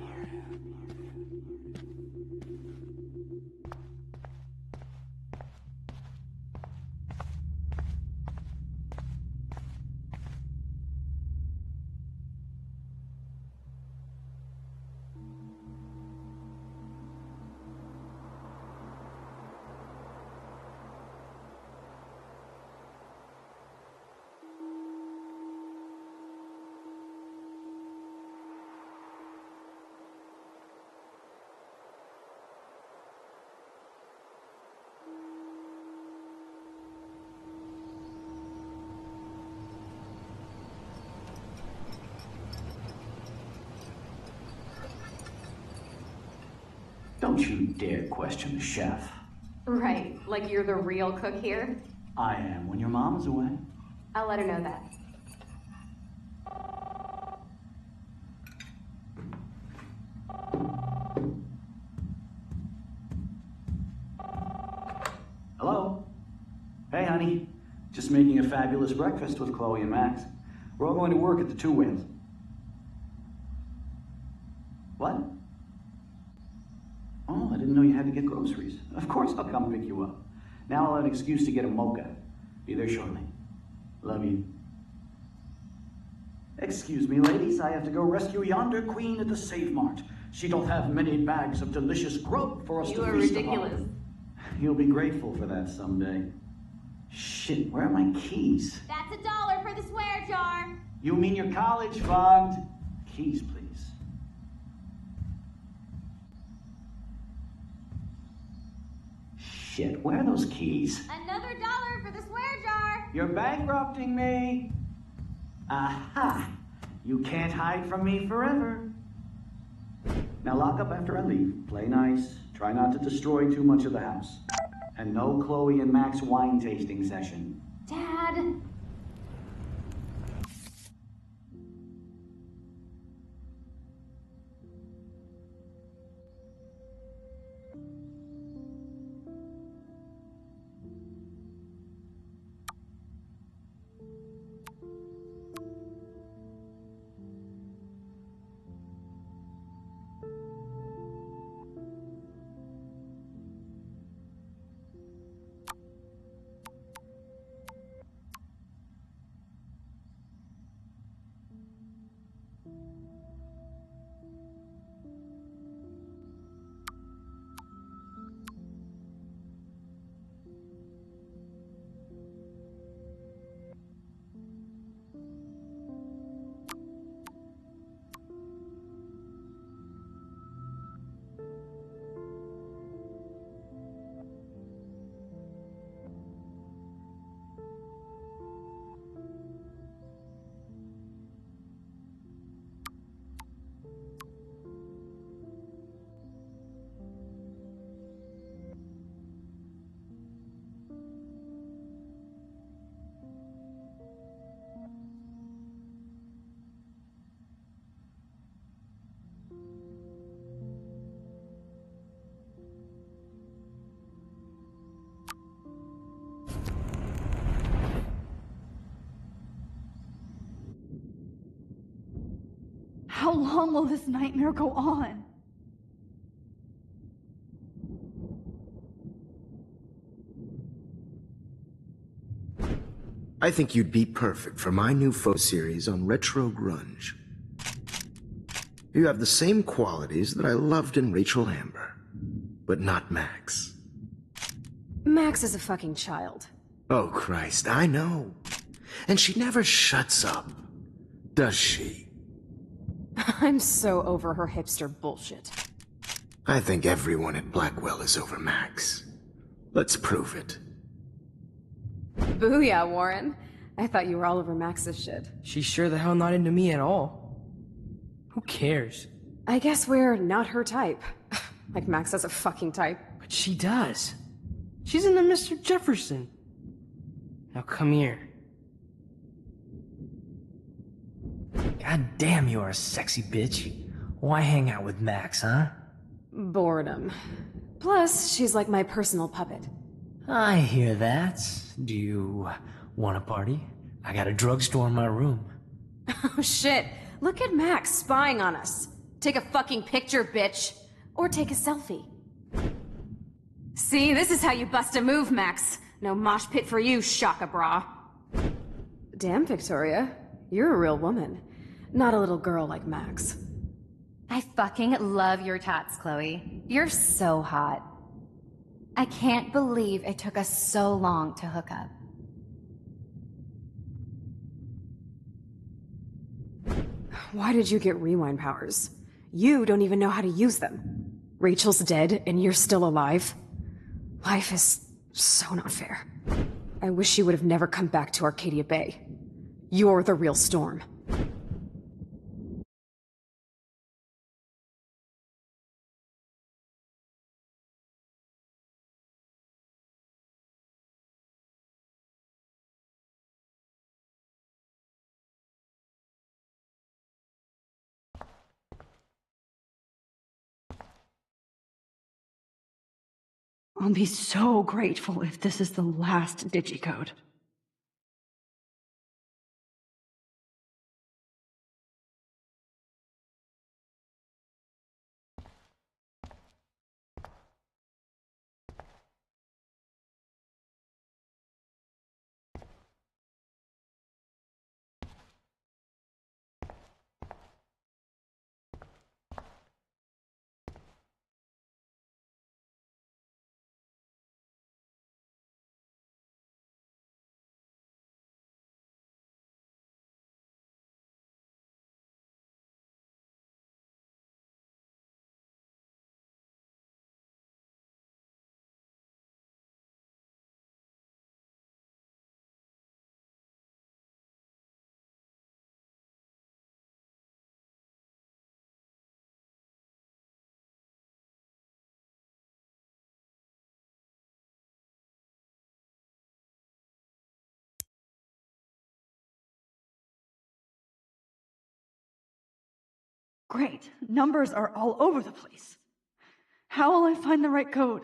Don't you dare question the chef. Right, like you're the real cook here? I am when your mom's away. I'll let her know that. Hello? Hey, honey. Just making a fabulous breakfast with Chloe and Max. We're all going to work at the Two Whales. What? Oh, I didn't know you had to get groceries. Of course I'll come pick you up. Now I'll have an excuse to get a mocha. Be there shortly. Love you. Excuse me, ladies. I have to go rescue yonder queen at the Save Mart. She doth have many bags of delicious grub for us to feast upon. You are ridiculous. You'll be grateful for that someday. Shit, where are my keys? That's $1 for the swear jar. You mean your college fund? Keys, please. Shit, where are those keys? Another $1 for the swear jar. You're bankrupting me. Aha! You can't hide from me forever. Now lock up after I leave. Play nice. Try not to destroy too much of the house. And no Chloe and Max wine tasting session. Dad. long will this nightmare go on? I think you'd be perfect for my new faux series on retro grunge. You have the same qualities that I loved in Rachel Amber, but not Max. Max is a fucking child. Oh, Christ, I know. And she never shuts up, does she? I'm so over her hipster bullshit. I think everyone at Blackwell is over Max. Let's prove it. Booyah, Warren. I thought you were all over Max's shit. She's sure the hell not into me at all. Who cares? I guess we're not her type. Like Max has a fucking type. But she does. She's into Mr. Jefferson. Now come here. God damn, you are a sexy bitch. Why hang out with Max, huh? Boredom. Plus, she's like my personal puppet. I hear that. Do you want a party? I got a drugstore in my room. Oh shit. Look at Max spying on us. Take a fucking picture, bitch. Or take a selfie. See, this is how you bust a move, Max. No mosh pit for you, Shaka Bra. Damn, Victoria. You're a real woman. Not a little girl like Max. I fucking love your tats, Chloe. You're so hot. I can't believe it took us so long to hook up. Why did you get rewind powers? You don't even know how to use them. Rachel's dead and you're still alive. Life is so not fair. I wish you would have never come back to Arcadia Bay. You're the real Storm. I'll be so grateful if this is the last digicode. Great. Numbers are all over the place. How will I find the right code?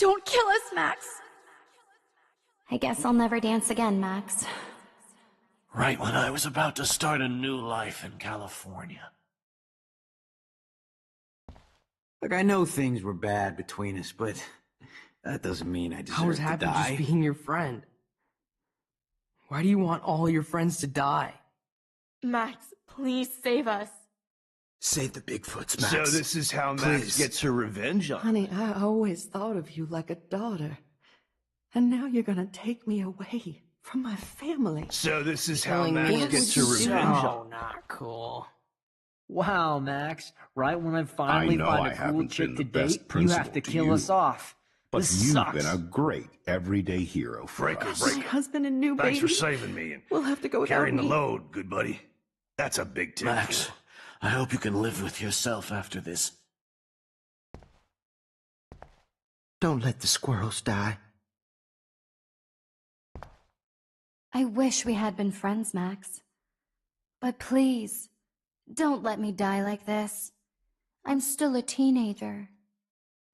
Don't kill us, Max! I guess I'll never dance again, Max. Right when I was about to start a new life in California. Look, I know things were bad between us, but that doesn't mean I deserve I was to happy die. just being your friend. Why do you want all your friends to die? Max, please save us. Save the Bigfoots, Max. So this is how Max Please. gets her revenge on Honey, I always thought of you like a daughter. And now you're gonna take me away from my family. So this is how Killing Max me gets her would you revenge do? on. Oh, not cool. Wow, Max. Right when I finally I know find I a cool haven't chick been to the best date, you principal have to to kill you. us off. But This you've sucks. been a great everyday hero for Breaker, us. breaker. My husband and new Thanks baby. for saving me and We'll have to go without carrying the me. load, good buddy. That's a big tip. Max, I hope you can live with yourself after this. Don't let the squirrels die. I wish we had been friends, Max. But please, don't let me die like this. I'm still a teenager.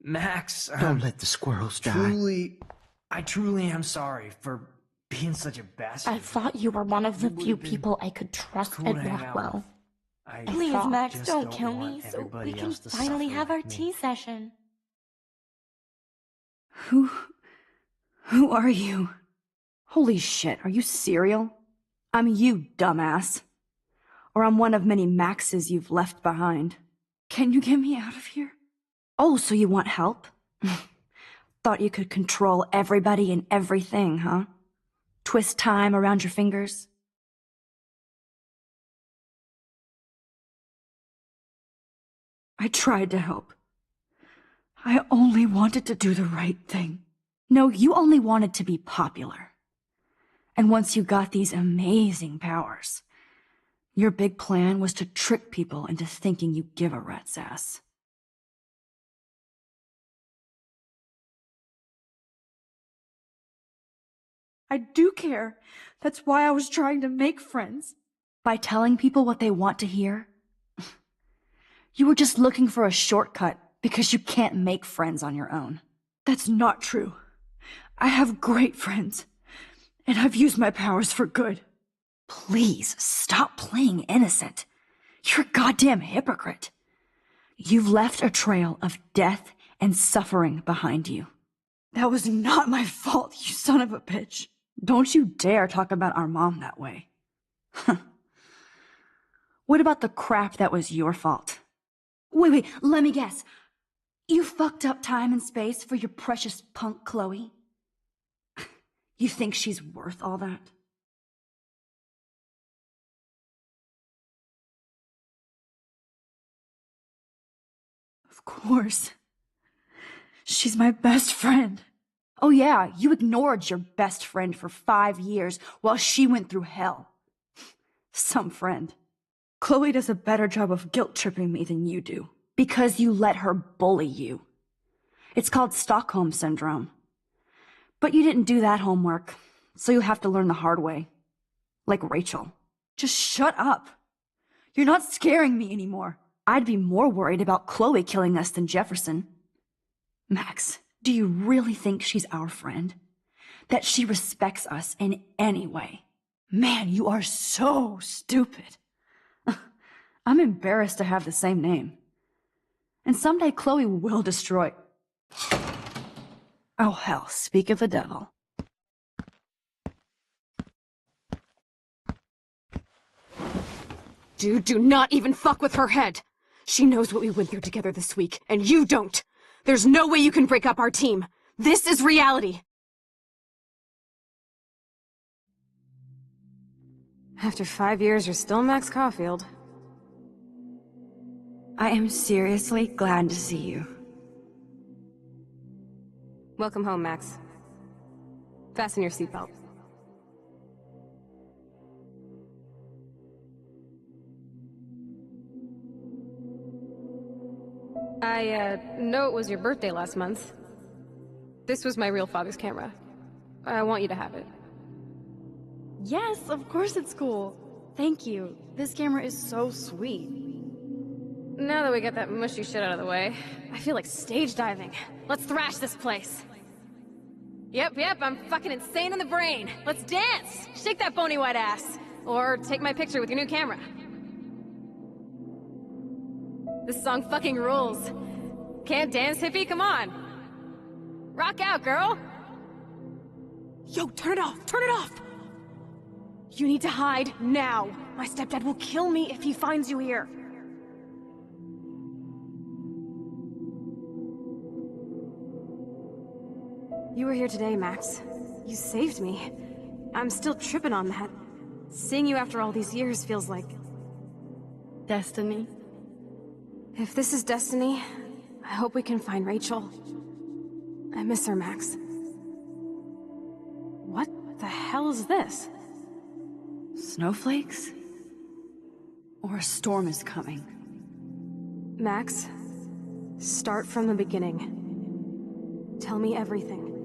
Max, Don't let the squirrels die. I truly am sorry for being such a bastard. I thought you were one of the You few would've been people I could trust cool at to hang out Rockwell. with. I Please, Max, just don't kill want me so everybody we can else to finally suffer have our like me. tea session. Who are you? Holy shit, are you serial? I'm you, dumbass. Or I'm one of many Maxes you've left behind. Can you get me out of here? Oh, so you want help? Thought you could control everybody and everything, huh? Twist time around your fingers? I tried to help. I only wanted to do the right thing. No, you only wanted to be popular. And once you got these amazing powers, your big plan was to trick people into thinking you give a rat's ass. I do care. That's why I was trying to make friends. By telling people what they want to hear? You were just looking for a shortcut because you can't make friends on your own. That's not true. I have great friends, and I've used my powers for good. Please, stop playing innocent. You're a goddamn hypocrite. You've left a trail of death and suffering behind you. That was not my fault, you son of a bitch. Don't you dare talk about our mom that way. What about the crap that was your fault? Wait, let me guess. You fucked up time and space for your precious punk Chloe? You think she's worth all that? Of course. She's my best friend. Oh yeah, you ignored your best friend for 5 years while she went through hell. Some friend. Chloe does a better job of guilt-tripping me than you do. Because you let her bully you. It's called Stockholm Syndrome. But you didn't do that homework, so you'll have to learn the hard way. Like Rachel. Just shut up. You're not scaring me anymore. I'd be more worried about Chloe killing us than Jefferson. Max, do you really think she's our friend? That she respects us in any way? Man, you are so stupid. I'm embarrassed to have the same name. And someday Chloe will destroy... Oh hell, speak of the devil. Dude, do not even fuck with her head! She knows what we went through together this week, and you don't! There's no way you can break up our team! This is reality! After 5 years, you're still Max Caulfield. I am seriously glad to see you. Welcome home, Max. Fasten your seatbelt. I know it was your birthday last month. This was my real father's camera. I want you to have it. Yes, of course it's cool. Thank you. This camera is so sweet. Now that we got that mushy shit out of the way, I feel like stage diving. Let's thrash this place. Yep, I'm fucking insane in the brain. Let's dance! Shake that bony white ass. Or take my picture with your new camera. This song fucking rules. Can't dance, hippie? Come on. Rock out, girl! Yo, turn it off! Turn it off! You need to hide now. My stepdad will kill me if he finds you here. You were here today, Max. You saved me. I'm still tripping on that. Seeing you after all these years feels like... Destiny? If this is destiny, I hope we can find Rachel. I miss her, Max. What the hell is this? Snowflakes? Or a storm is coming? Max, start from the beginning. Tell me everything.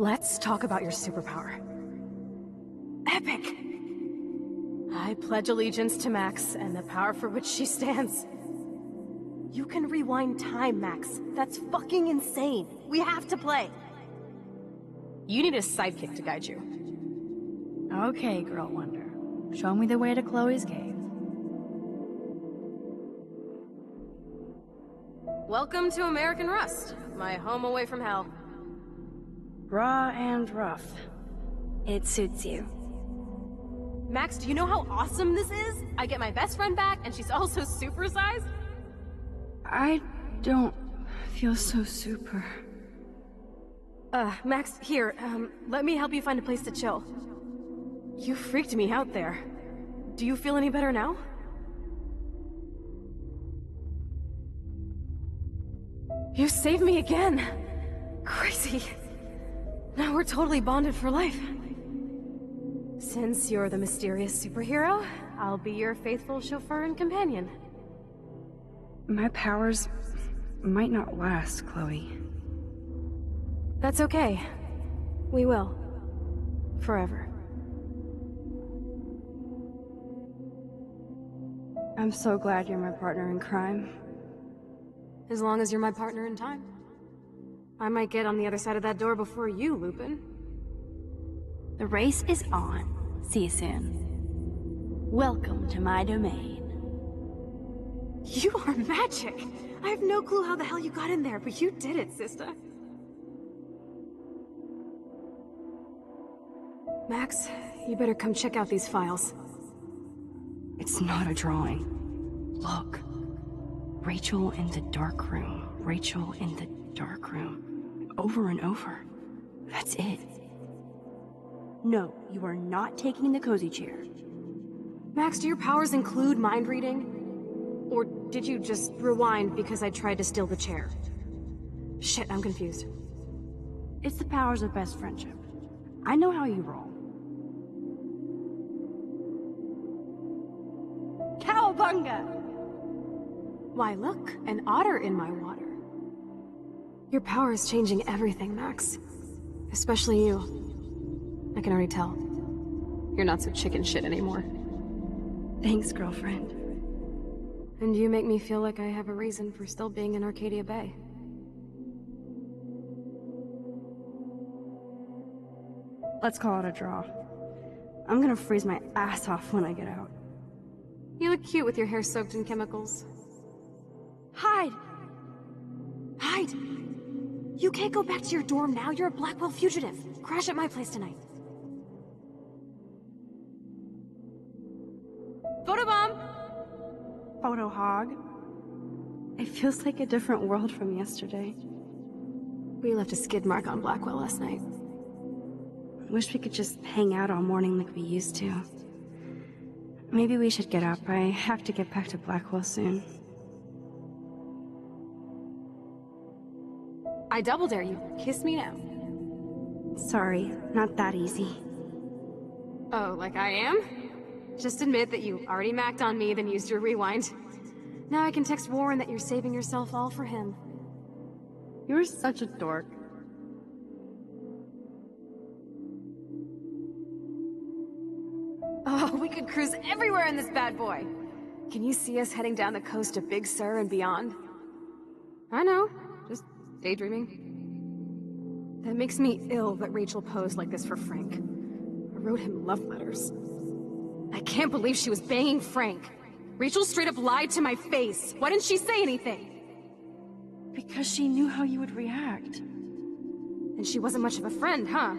Let's talk about your superpower. Epic! I pledge allegiance to Max and the power for which she stands. You can rewind time, Max. That's fucking insane. We have to play. You need a sidekick to guide you. Okay, Girl Wonder. Show me the way to Chloe's cave. Welcome to American Rust, my home away from hell. Raw and rough. It suits you. Max, do you know how awesome this is? I get my best friend back, and she's also supersized? I don't feel so super. Max, here, let me help you find a place to chill. You freaked me out there. Do you feel any better now? You saved me again! Crazy. Now we're totally bonded for life. Since you're the mysterious superhero, I'll be your faithful chauffeur and companion. My powers might not last, Chloe. That's okay. We will. Forever. I'm so glad you're my partner in crime. As long as you're my partner in time. I might get on the other side of that door before you, Lupin. The race is on. See you soon. Welcome to my domain. You are magic! I have no clue how the hell you got in there, but you did it, sister. Max, you better come check out these files. It's not a drawing. Look. Rachel in the dark room. Rachel in the dark room. Over and over. That's it. No, you are not taking the cozy chair. Max, do your powers include mind reading? Or did you just rewind because I tried to steal the chair? Shit, I'm confused. It's the powers of best friendship. I know how you roll. Cowabunga! Why, look, an otter in my water. Your power is changing everything, Max. Especially you. I can already tell. You're not so chicken shit anymore. Thanks, girlfriend. And you make me feel like I have a reason for still being in Arcadia Bay. Let's call it a draw. I'm gonna freeze my ass off when I get out. You look cute with your hair soaked in chemicals. Hide! Hide! You can't go back to your dorm now. You're a Blackwell fugitive. Crash at my place tonight. Photobomb! Photo hog. It feels like a different world from yesterday. We left a skid mark on Blackwell last night. Wish we could just hang out all morning like we used to. Maybe we should get up. I have to get back to Blackwell soon. I double dare you. Kiss me now. Sorry, not that easy. Oh, like I am? Just admit that you already macked on me, then used your rewind. Now I can text Warren that you're saving yourself all for him. You're such a dork. Oh, we could cruise everywhere in this bad boy. Can you see us heading down the coast of Big Sur and beyond? I know, just daydreaming. That makes me ill that Rachel posed like this for Frank. I wrote him love letters. I can't believe she was banging Frank. Rachel straight up lied to my face. Why didn't she say anything? Because she knew how you would react. And she wasn't much of a friend, huh?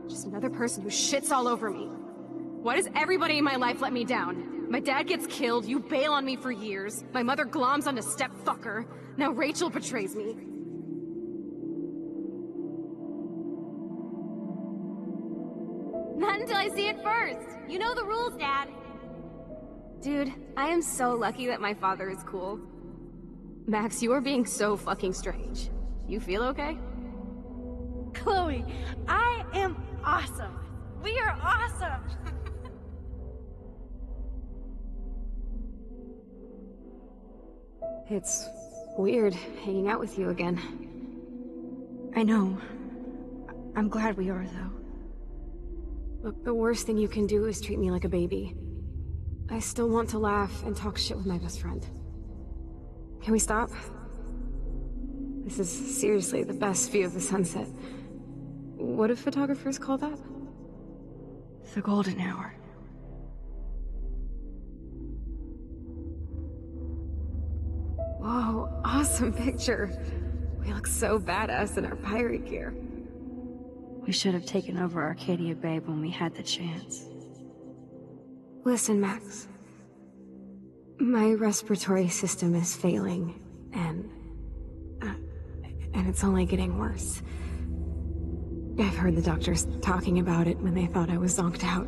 Just another person who shits all over me. Why does everybody in my life let me down? My dad gets killed, you bail on me for years, my mother gloms onto stepfucker, now Rachel betrays me. Not until I see it first. You know the rules, Dad. Dude, I am so lucky that my father is cool. Max, you are being so fucking strange. You feel okay? Chloe, I am awesome. We are awesome. It's weird hanging out with you again. I know. I'm glad we are, though. Look, the worst thing you can do is treat me like a baby. I still want to laugh and talk shit with my best friend. Can we stop? This is seriously the best view of the sunset. What do photographers call that? The golden hour. Whoa, awesome picture. We look so badass in our pirate gear. We should have taken over Arcadia Bay when we had the chance. Listen, Max. My respiratory system is failing, and it's only getting worse. I've heard the doctors talking about it when they thought I was zonked out.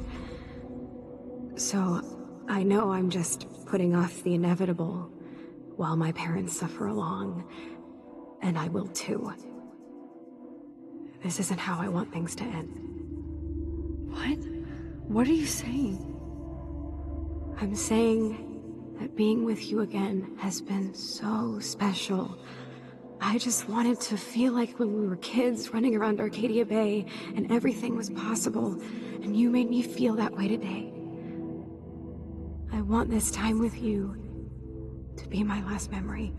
So, I know I'm just putting off the inevitable while my parents suffer along, and I will too. This isn't how I want things to end. What? What are you saying? I'm saying that being with you again has been so special. I just wanted to feel like when we were kids running around Arcadia Bay and everything was possible, and you made me feel that way today. I want this time with you to be my last memory.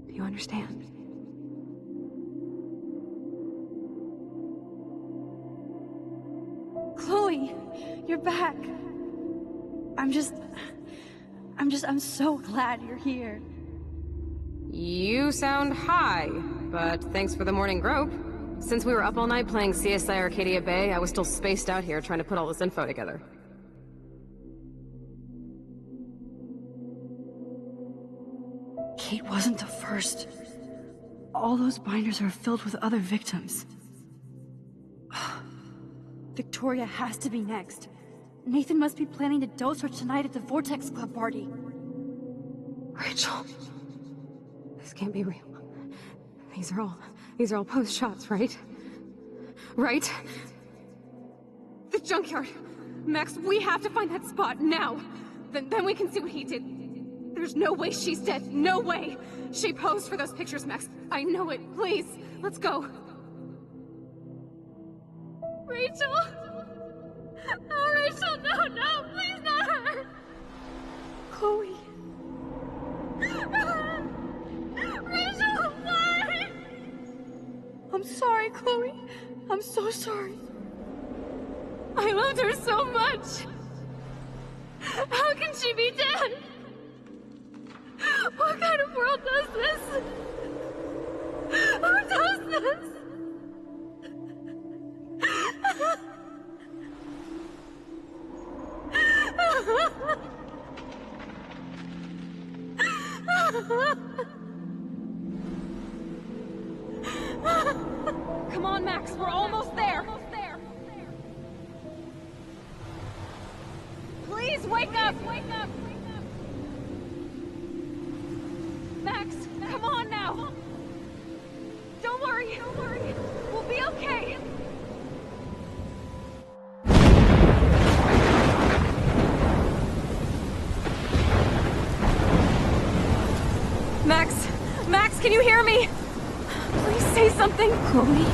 Do you understand? Chloe, you're back. I'm so glad you're here. You sound high, but thanks for the morning grope. Since we were up all night playing CSI Arcadia Bay, I was still spaced out here trying to put all this info together. Kate wasn't the first. All those binders are filled with other victims. Victoria has to be next. Nathan must be planning to dose her tonight at the Vortex Club party. Rachel. This can't be real. These are all post shots, right? Right? The junkyard. Max, we have to find that spot now. Then we can see what he did. There's no way she's dead. No way. She posed for those pictures, Max. I know it. Please, let's go. Rachel. Oh, Rachel, no, please not her. Chloe. Rachel, why? I'm sorry, Chloe. I'm so sorry. I loved her so much. How can she be dead? What kind of world does this? Who does this? Come on, Max, we're almost there. Please wake up! Max, come on now! Don't worry. We'll be okay. Max, can you hear me? Please say something. Chloe?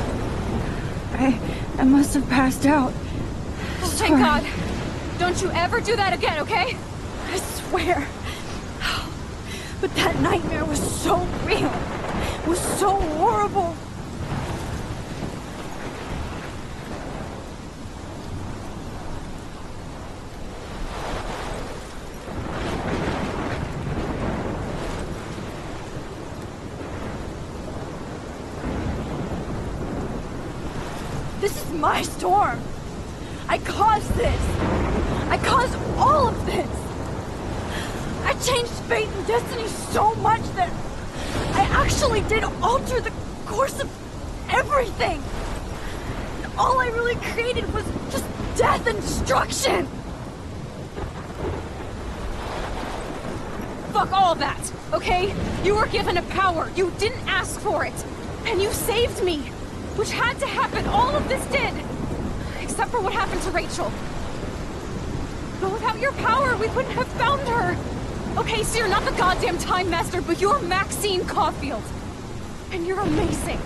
I must have passed out. Oh, thank God. Don't you ever do that again, okay? I swear. But that nightmare was so real. It was so horrible. This is my storm. I caused this. I caused all of this. I changed fate and destiny so much that I actually did alter the course of everything. And all I really created was just death and destruction! Fuck all that, okay? You were given a power. You didn't ask for it. And you saved me. Which had to happen. All of this did. Except for what happened to Rachel. But without your power, we wouldn't have found her. Okay, so you're not the goddamn Time Master, but you're Maxine Caulfield. And you're amazing.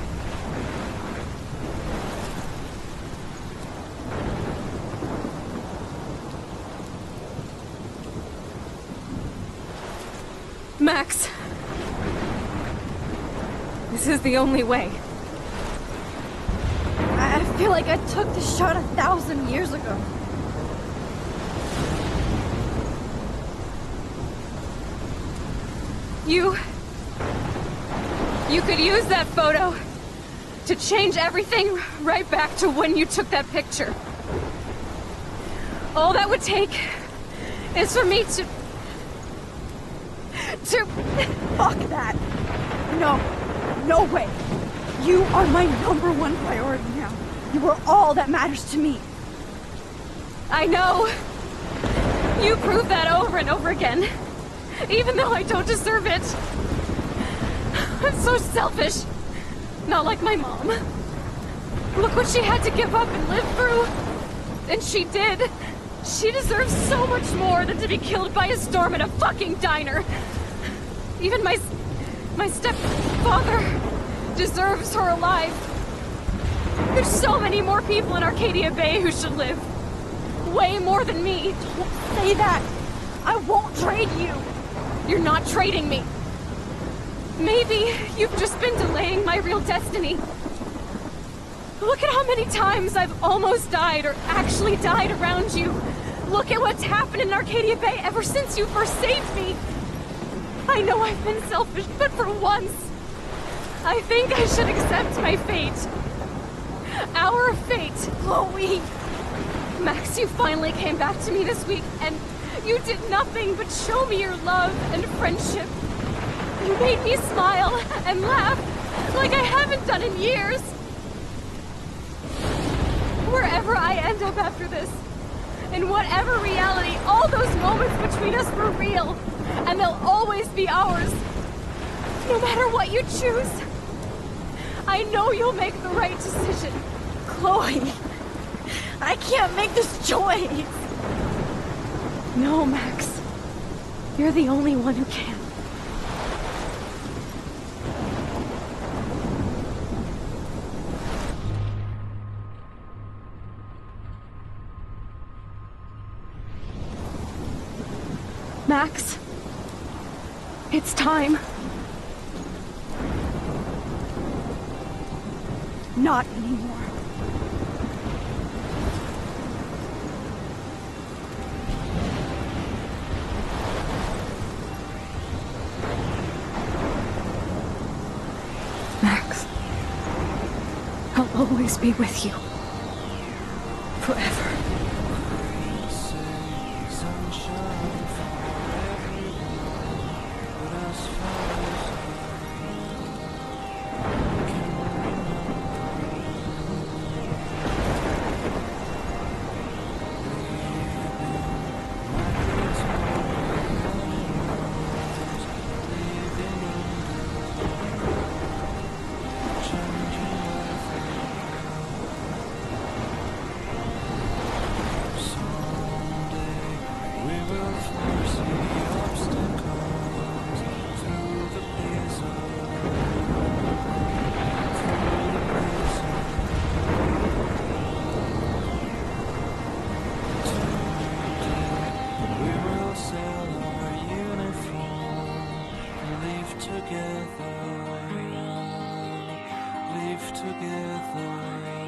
Max. This is the only way. I feel like I took the shot 1,000 years ago. You could use that photo to change everything right back to when you took that picture. All that would take is for me to... Fuck that! No. No way! You are my #1 priority now. You are all that matters to me. I know. You prove that over and over again. Even though I don't deserve it. I'm so selfish. Not like my mom. Look what she had to give up and live through. And she did. She deserves so much more than to be killed by a storm in a fucking diner. Even my stepfather deserves her alive. There's so many more people in Arcadia Bay who should live. Way more than me. Don't say that. I won't trade you. You're not trading me. Maybe you've just been delaying my real destiny. Look at how many times I've almost died or actually died around you. Look at what's happened in Arcadia Bay ever since you first saved me. I know I've been selfish, but for once, I think I should accept my fate. Our fate. Chloe! Max, you finally came back to me this week, and you did nothing but show me your love and friendship. You made me smile and laugh like I haven't done in years. Wherever I end up after this, in whatever reality, all those moments between us were real, and they'll always be ours. No matter what you choose, I know you'll make the right decision. Chloe, I can't make this choice. No, Max. You're the only one who can. Max, it's time. Not anymore. Max, I'll always be with you. Forever. Together.